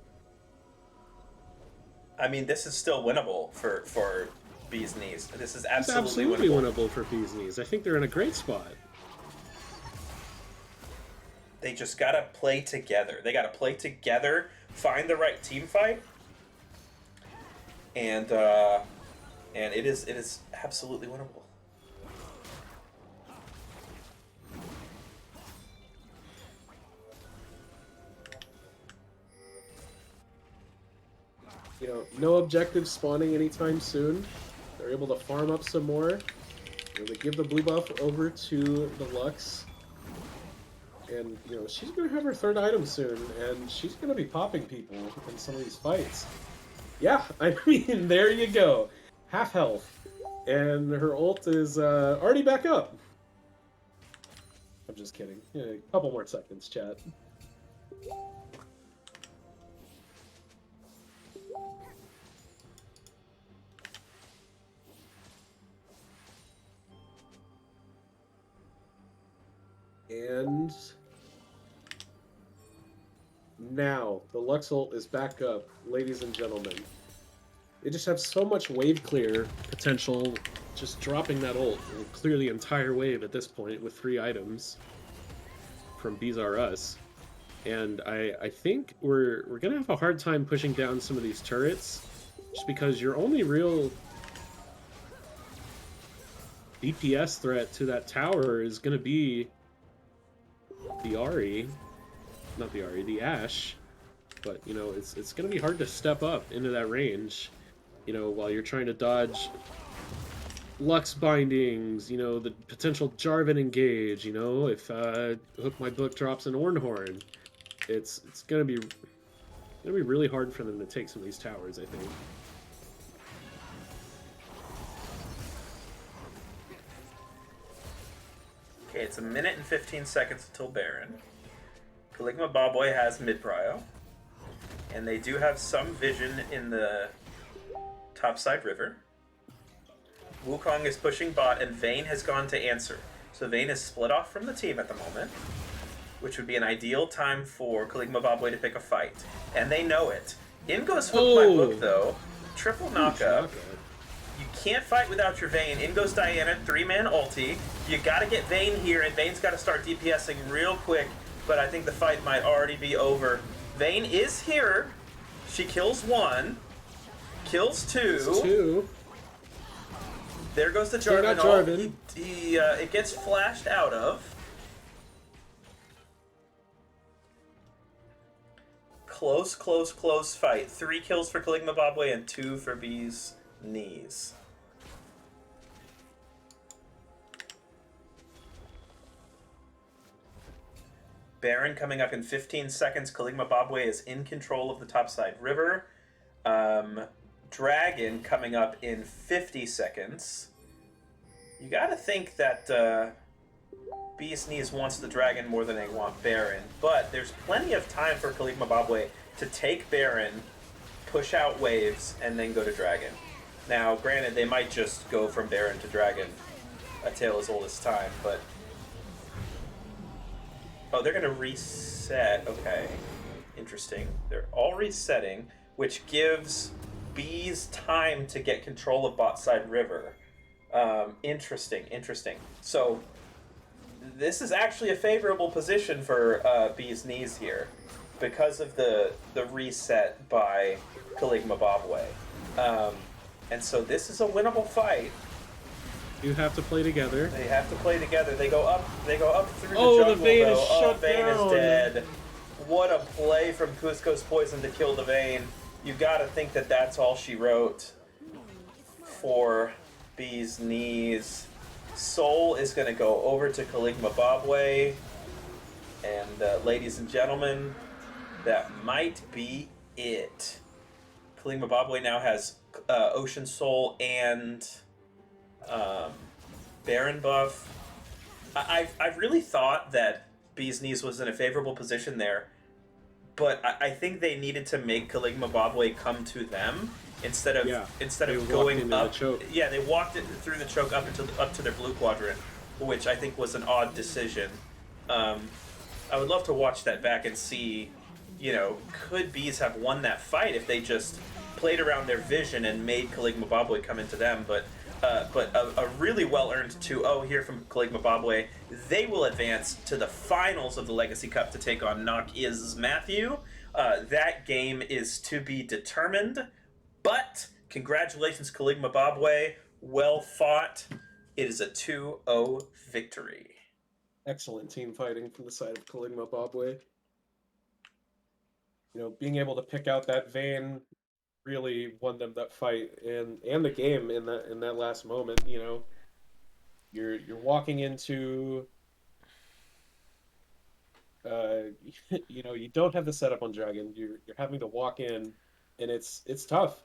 I mean, this is still winnable for Bee's Knees. This is It's absolutely, absolutely winnable for Bee's Knees. I think they're in a great spot. They just gotta play together. They gotta play together, find the right team fight, and it is absolutely winnable. You know, no objective spawning anytime soon. They're able to farm up some more. You know, they give the blue buff over to the Lux. And, you know, she's going to have her 3rd item soon, and she's going to be popping people in some of these fights. Yeah, I mean, there you go. Half health. And her ult is already back up. I'm just kidding. Yeah, a couple more seconds, chat. And now the Lux ult is back up, ladies and gentlemen. They just have so much wave clear potential. Just dropping that ult will clear the entire wave at this point with 3 items from Bees R Us. And I think we're gonna have a hard time pushing down some of these turrets, just because your only real DPS threat to that tower is gonna be the Ahri, not the Ahri, the Ashe. But you know, it's gonna be hard to step up into that range, you know, while you're trying to dodge Lux bindings, you know, the potential Jarvan engage, you know, if Hook My Book drops an Ornhorn. It's gonna be really hard for them to take some of these towers, I think. Okay, it's 1 minute and 15 seconds until Baron. Caligma Bobwe has mid prio, and they do have some vision in the topside river. Wukong is pushing bot, and Vayne has gone to answer. So Vayne is split off from the team at the moment, which would be an ideal time for Kaligma Bobway to pick a fight. And they know it. In goes Hook My Book, though. Triple knockup. You can't fight without your Vayne. In goes Diana, 3-man ulti. You gotta get Vayne here, and Vayne's gotta start DPSing real quick, but I think the fight might already be over. Vayne is here. She kills 1. Kills 2. There goes the Still got Jarvan. Jarvan. It gets flashed out of. Close fight. 3 kills for Kaligma Bobway and 2 for Bee's Knees. Baron coming up in 15 seconds. Kaligma Bobway is in control of the topside river. Dragon coming up in 50 seconds. You gotta think that Bee's Knees wants the dragon more than they want Baron, but there's plenty of time for Kaligma Bobway to take Baron, push out waves, and then go to dragon. Now, granted, they might just go from Baron to dragon, a tale as old as time, but... Oh, they're gonna reset. Okay. Interesting. They're all resetting, which gives Bees time to get control of bot side river. Interesting. So, this is actually a favorable position for Bee's Knees here, because of the reset by Kaligma Bobway. And so this is a winnable fight. You have to play together. They have to play together. They go up through the Oh, jungle, the Vayne is though. shut Vayne down. is dead. What a play from Cusco's Poison to kill the Vayne. You gotta think that that's all she wrote for Bee's Knees. Soul is gonna go over to Kaligma Bobway. And ladies and gentlemen, that might be it. Kaligma Bobway now has Ocean Soul and Baron buff. I've really thought that Bee's Knees was in a favorable position there, but I think they needed to make Kaligma Bobway come to them instead of going up. The choke. Yeah, they walked it through the choke up to their blue quadrant, which I think was an odd decision. I would love to watch that back and see, could Bees have won that fight if they just played around their vision and made Kaligma Bobway come into them, but a really well-earned 2-0 here from Kaligma Bobway. They will advance to the finals of the Legacy Cup to take on Knock-Is Matthew. That game is to be determined, but congratulations, Kaligma Bobway. Well fought. It is a 2-0 victory. Excellent team fighting from the side of Kaligma Bobway. Being able to pick out that Vayne really won them that fight and the game in that last moment. You're walking into you don't have the setup on dragon. You're having to walk in, and it's tough.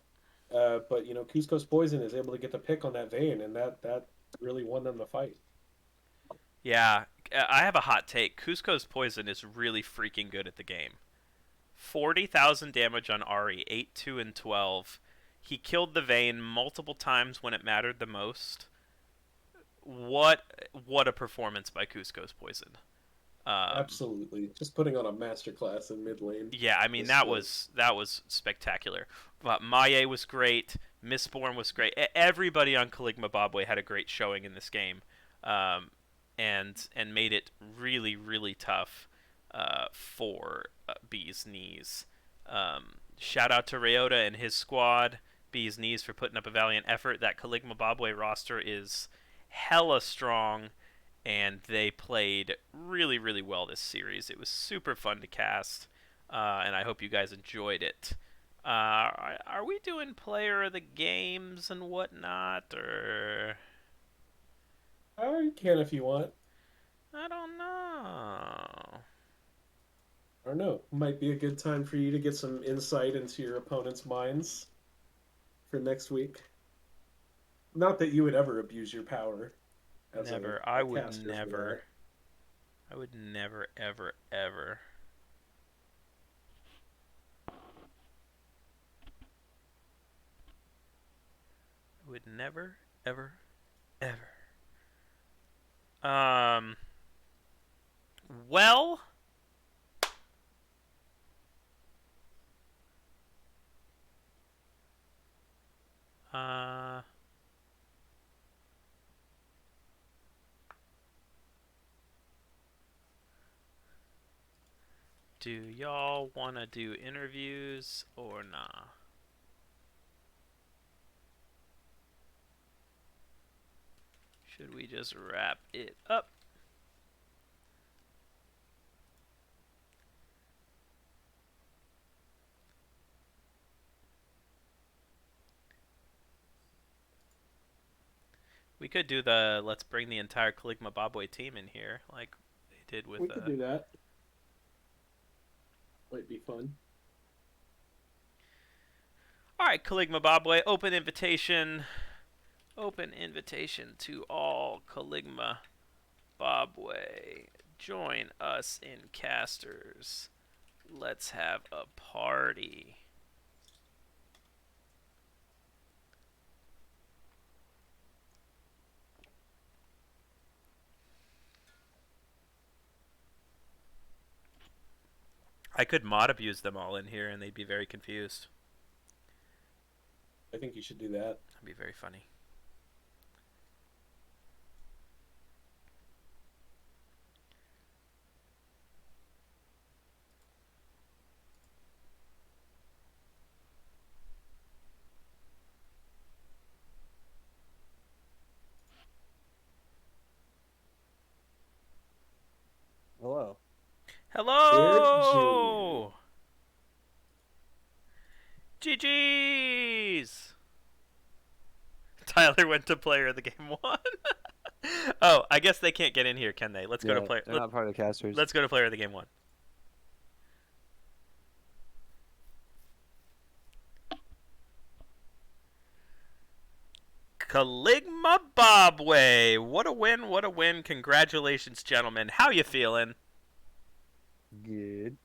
But Cusco's Poison is able to get the pick on that Vayne, and that really won them the fight. Yeah, I have a hot take. Cusco's Poison is really freaking good at the game. 40,000 damage on Ahri, 8, 2, and 12. He killed the Vayne multiple times when it mattered the most. What a performance by Cusco's Poison. Absolutely. Just putting on a masterclass in mid lane. Yeah, I mean, that was spectacular. But Maye was great. Mistborn was great. Everybody on Kaligma Bobway had a great showing in this game. And made it really, really tough for Bee's Knees. Shout out to Ryota and his squad, Bee's Knees, for putting up a valiant effort. That Kaligma Bobway roster is hella strong, and they played really, really well this series. It was super fun to cast, and I hope you guys enjoyed it. Are we doing player of the games and whatnot, or... Oh, you can if you want. I don't know. I don't know. Might be a good time for you to get some insight into your opponent's minds for next week. Not that you would ever abuse your power. Never. I would never. I would never, ever, ever. never, ever, ever. Well, do y'all want to do interviews or nah? Should we just wrap it up? We could do the let's bring the entire Caligma Bobway team in here, like they did with. We could do that. Might be fun. All right, Caligma Bobway, open invitation. Open invitation to all Caligma Bobway. Join us in Casters. Let's have a party. I could mod abuse them all in here and they'd be very confused. I think you should do that. That'd be very funny. Hello. Hello! GG's! Tyler went to player of the game 1. Oh, I guess they can't get in here, can they? Let's go to player. They're not part of the casters. Let's go to player of the game 1. Caligma Bobway. What a win, what a win. Congratulations, gentlemen. How you feeling? Good.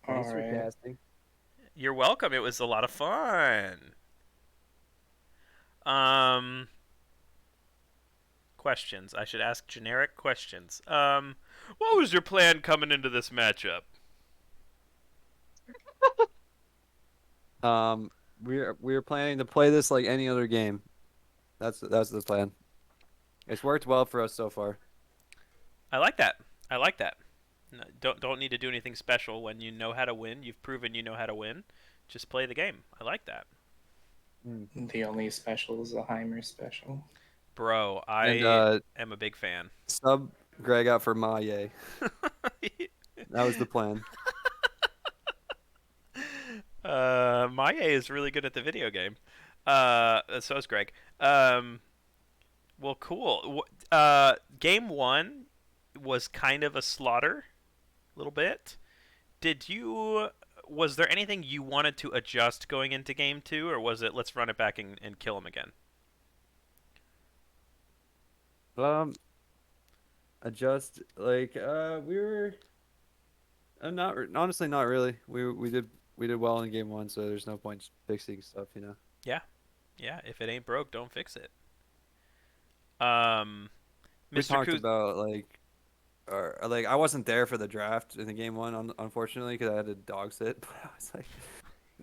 Thanks for casting. You're welcome. It was a lot of fun. Questions. I should ask generic questions. What was your plan coming into this matchup? We're planning to play this like any other game. That's the plan. It's worked well for us so far. I like that. I like that. No, don't need to do anything special when you know how to win. You've proven you know how to win. Just play the game. I like that. The only special is the Heimer special. Bro, I And, am a big fan. Sub Greg out for Maye. That was the plan. Maye is really good at the video game. So is Greg. Well, cool. Game 1 was kind of a slaughter, a little bit. Was there anything you wanted to adjust going into game 2, or was it let's run it back and kill him again? Adjust like we were. Not honestly, not really. We did well in game 1, so there's no point fixing stuff, you know. Yeah. If it ain't broke, don't fix it. We Mr. talked about like I wasn't there for the draft in the game 1, unfortunately, because I had a dog sit. But I was like,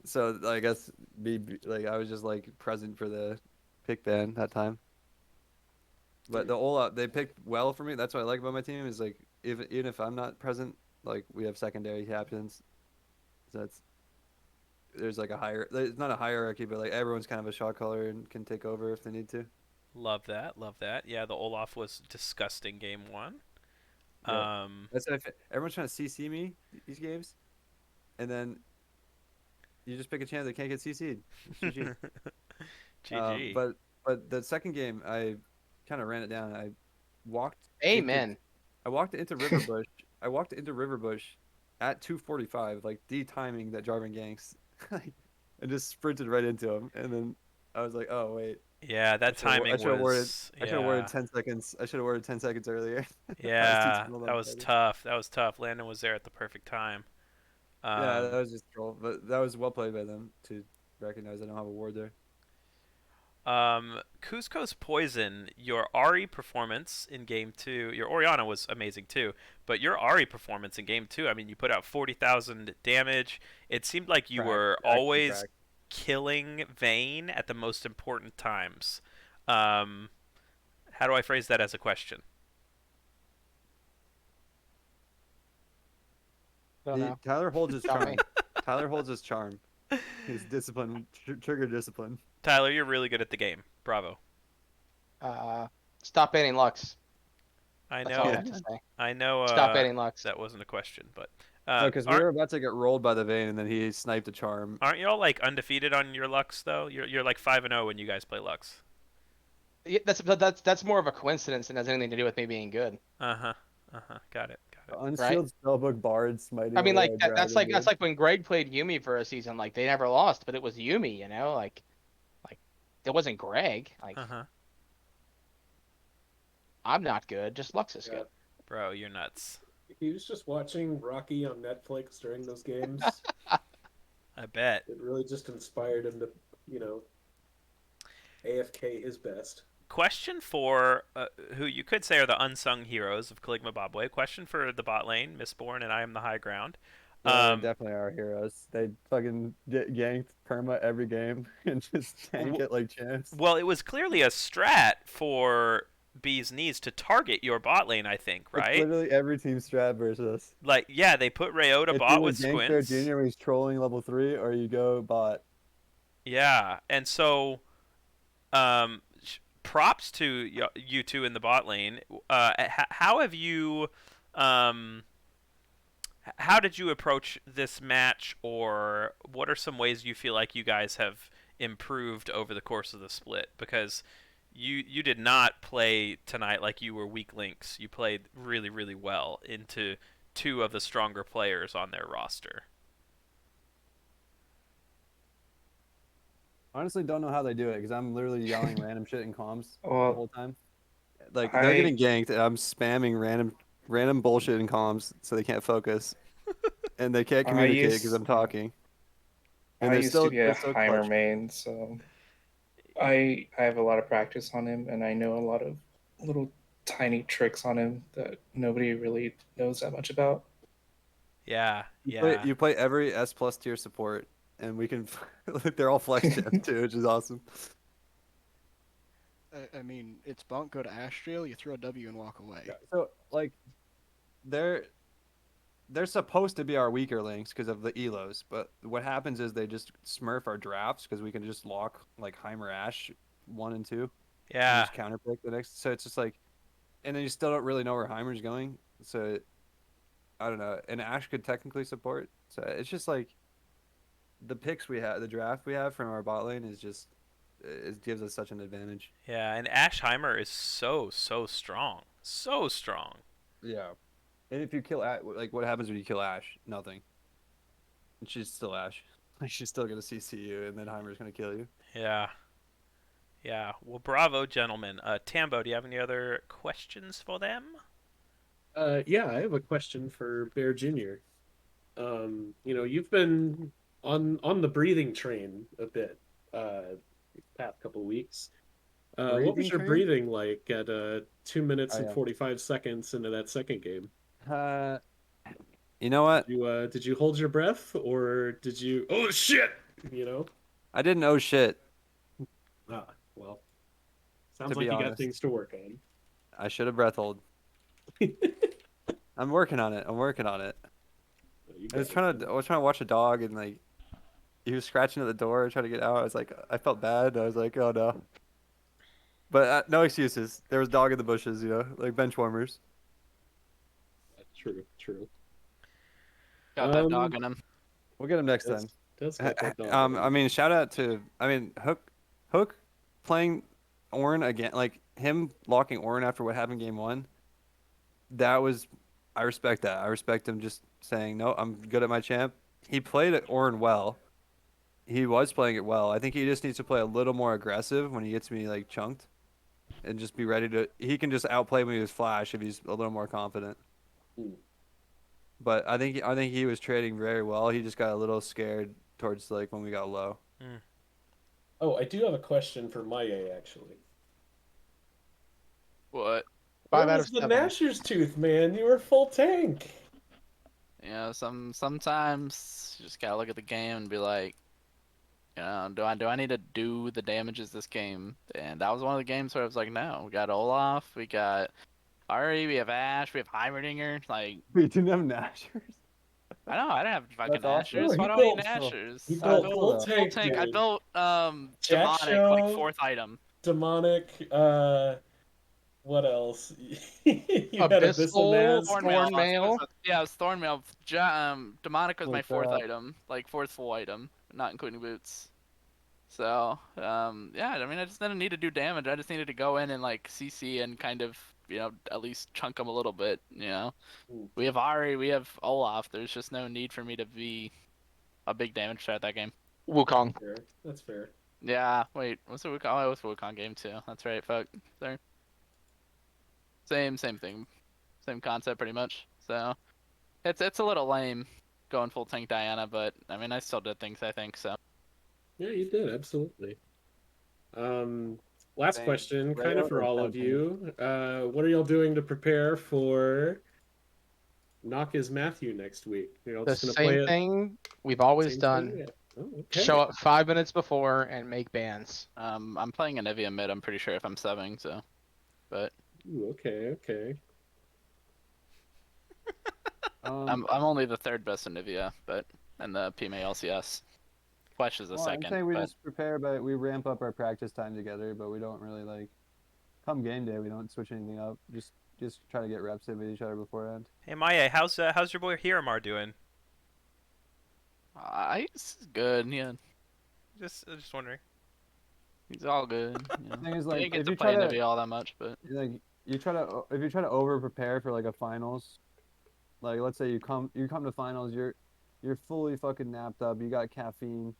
so I guess I was just like present for the pick ban that time. But the Olaf, they picked well for me. That's what I like about my team is like even if I'm not present, like we have secondary captains. So there's like it's not a hierarchy, but like everyone's kind of a shot caller and can take over if they need to. Love that. Yeah, the Olaf was disgusting game 1. Yeah. Everyone's trying to CC me these games, and then you just pick a chance they can't get CC'd. GG. GG. But the second game, I kind of ran it down. I walked. Amen. I walked into Riverbush. I walked into Riverbush at 2:45, like timing that Jarvan ganks, and just sprinted right into him. And then I was like, oh wait. Yeah, that timing was. I should have worded 10 seconds. I should have worded 10 seconds earlier. Yeah, that was tough. That was tough. Landon was there at the perfect time. Yeah, that was just troll, but that was well played by them to recognize I don't have a ward there. Cusco's Poison, your Ari performance in game 2, your Oriana was amazing too, but your Ari performance in game 2, I mean, you put out 40,000 damage. It seemed like you were always killing Vayne at the most important times. How do I phrase that as a question? Tyler holds his charm. Tyler holds his charm. His discipline, trigger discipline. Tyler, you're really good at the game. Bravo. Stop banning Lux. I That's know. all I have to say. I know. Stop banning Lux. That wasn't a question, but because we were about to get rolled by the Vayne, and then he sniped a charm. Aren't y'all like undefeated on your Lux though? You're like 5-0 when you guys play Lux. Yeah, that's more of a coincidence than has anything to do with me being good. Got it. Unsealed spellbook bard smiting. I mean, like that's like when Greg played Yumi for a season. Like they never lost, but it was Yumi. You know, like it wasn't Greg. Like I'm not good. Just Lux is good. Bro, you're nuts. He was just watching Rocky on Netflix during those games. I bet. It really just inspired him to, AFK his best. Question for who you could say are the unsung heroes of Caligma Bobway. Question for the bot lane, Mistborn and I Am the High Ground. Yeah, they definitely are heroes. They fucking get ganked perma every game and just tank it like chance. Well, it was clearly a strat for Bee's Knees to target your bot lane, I think, right? It's literally every team strat versus us. Like, yeah, they put Rayota bot with Squints. Junior when he's trolling level 3, or you go bot. Yeah, and so, props to you two in the bot lane. How have you, how did you approach this match, or what are some ways you feel like you guys have improved over the course of the split? Because you did not play tonight like you were weak links. You played really, really well into two of the stronger players on their roster. Honestly, don't know how they do it because I'm literally yelling random shit in comms the Well, whole time. Like they're getting ganked, and I'm spamming random bullshit in comms so they can't focus, and they can't communicate because I'm talking. And I they're used still, to be a they're so Heimer clutch. main, so I have a lot of practice on him, and I know a lot of little tiny tricks on him that nobody really knows that much about. Yeah, You play every S+ tier support, and we can. They're all flex gen too, which is awesome. I mean, it's bunk, go to Astral, you throw a W and walk away. So like, they're supposed to be our weaker links because of the elos, but what happens is they just smurf our drafts because we can just lock like Heimer Ashe 1 and 2. Yeah. And just counterpick the next. So it's just like, and then you still don't really know where Heimer's going. So I don't know. And Ashe could technically support. So it's just like the picks we have, the draft we have from our bot lane is just, it gives us such an advantage. Yeah, and Ashe Heimer is so strong. So strong. Yeah. And if you kill like what happens when you kill Ashe? Nothing. And she's still Ashe. Like she's still gonna CC you, and then Heimer's gonna kill you. Yeah. Yeah. Well, bravo, gentlemen. Tambo, do you have any other questions for them? Yeah, I have a question for Bear Jr. You've been on the breathing train a bit these past couple weeks. What was your breathing like at 2 minutes and 45 seconds into that second game? You know what? Did you hold your breath, or did you? Oh shit! I didn't know shit. Well, sounds like you got things to work on. I should have breath hold. I'm working on it. I was trying to watch a dog, and like he was scratching at the door trying to get out. I felt bad. I was like, oh no. But no excuses. There was dog in the bushes, like bench warmers. True. Got that dog in him. We'll get him next time. I mean, shout out to Hook playing Ornn again, like him locking Ornn after what happened game 1. I respect that. I respect him just saying, no, I'm good at my champ. He played Ornn well. He was playing it well. I think he just needs to play a little more aggressive when he gets me like chunked, and just be ready to. He can just outplay me with Flash if he's a little more confident. But I think he was trading very well. He just got a little scared towards like when we got low. Oh, I do have a question for Maye, actually. What? What 5 out was of the 7. Nashor's Tooth, man? You were full tank. You know, sometimes you just gotta look at the game and be like, you know, do I need to do the damages this game? And that was one of the games where I was like, no, we got Olaf, we got Ari, we have Ash, we have Heimerdinger. Like, We didn't have Nashers. I know I didn't have fucking That's awesome. No, Nashers. he Why do I need built. Nashers? He I built built full though. full tank, tank. I dude. built Jack demonic like Show, 4th item. demonic. What else? You had Abyssal Abyssal, Naz. Thornmail. Yeah, it was Thornmail. Demonic was my Holy 4th crap. item, like 4th full item, not including boots. So, yeah, I mean, I just didn't need to do damage. I just needed to go in and like CC and kind of, you know, at least chunk them a little bit. You know, we have Ari, we have Olaf. There's just no need for me to be a big damage threat that game. Wukong. Fair. That's fair. Yeah, wait, what's the Wukong? Oh, it was the Wukong game too. That's right. Fuck. Sorry. Same thing, same concept pretty much. So, it's a little lame going full tank Diana, but I mean, I still did things. I think so. Yeah, you did absolutely. Last Same. question, Right kind of for over all of something. you. What are y'all doing to prepare for Knock is Matthew next week? You're all The just gonna play same it. thing we've always Same done. thing? Yeah. Oh, okay. Show up 5 minutes before and make bans. I'm playing Anivia mid. I'm pretty sure if I'm subbing, so, but Ooh, okay. I'm only the 3rd best Anivia, but and the PMA LCS. Flesh is the Well, I'm 2nd. saying we but just prepare, but we ramp up our practice time together, but we don't really like. Come game day, we don't switch anything up. Just try to get reps in with each other beforehand. Hey Maya, how's your boy Hiramar doing? He's good. Yeah, Just wondering. he's all good. You know. Thing is, He like, didn't get if to you play try to Anivia all that much, but like you try to if you try to over prepare for like a finals, like let's say you come to finals, you're fully fucking napped up, you got caffeine,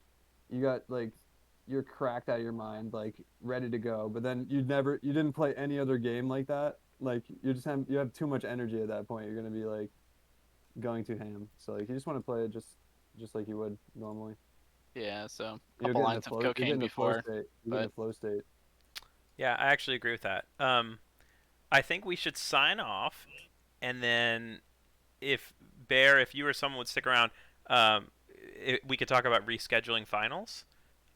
you got like you're cracked out of your mind, like ready to go, but then you didn't play any other game like that, like you have too much energy at that point, you're gonna be like going too ham, so like you just want to play it just like you would normally. yeah. So a You're couple getting lines the of flow, you're cocaine getting the flow before. state, you're getting the flow state. Yeah, I actually agree with that. I think we should sign off, and then if Bear, if you or someone would stick around, we could talk about rescheduling finals.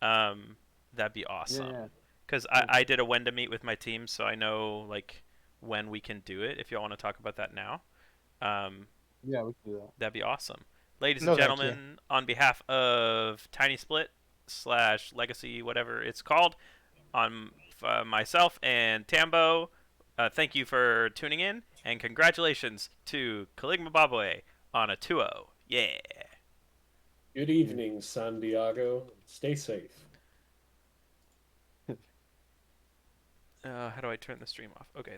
That'd be awesome. Yeah. Because I did a when to meet with my team, so I know like when we can do it. If y'all want to talk about that now, Yeah, we can do that. that'd be awesome. Ladies No, and thank you. gentlemen, on behalf of Tiny Split / Legacy, whatever it's called, on myself and Tambo, thank you for tuning in, and congratulations to Caligma Babwe on a 2-0. Yeah. Good evening, San Diego. Stay safe. How do I turn the stream off? Okay.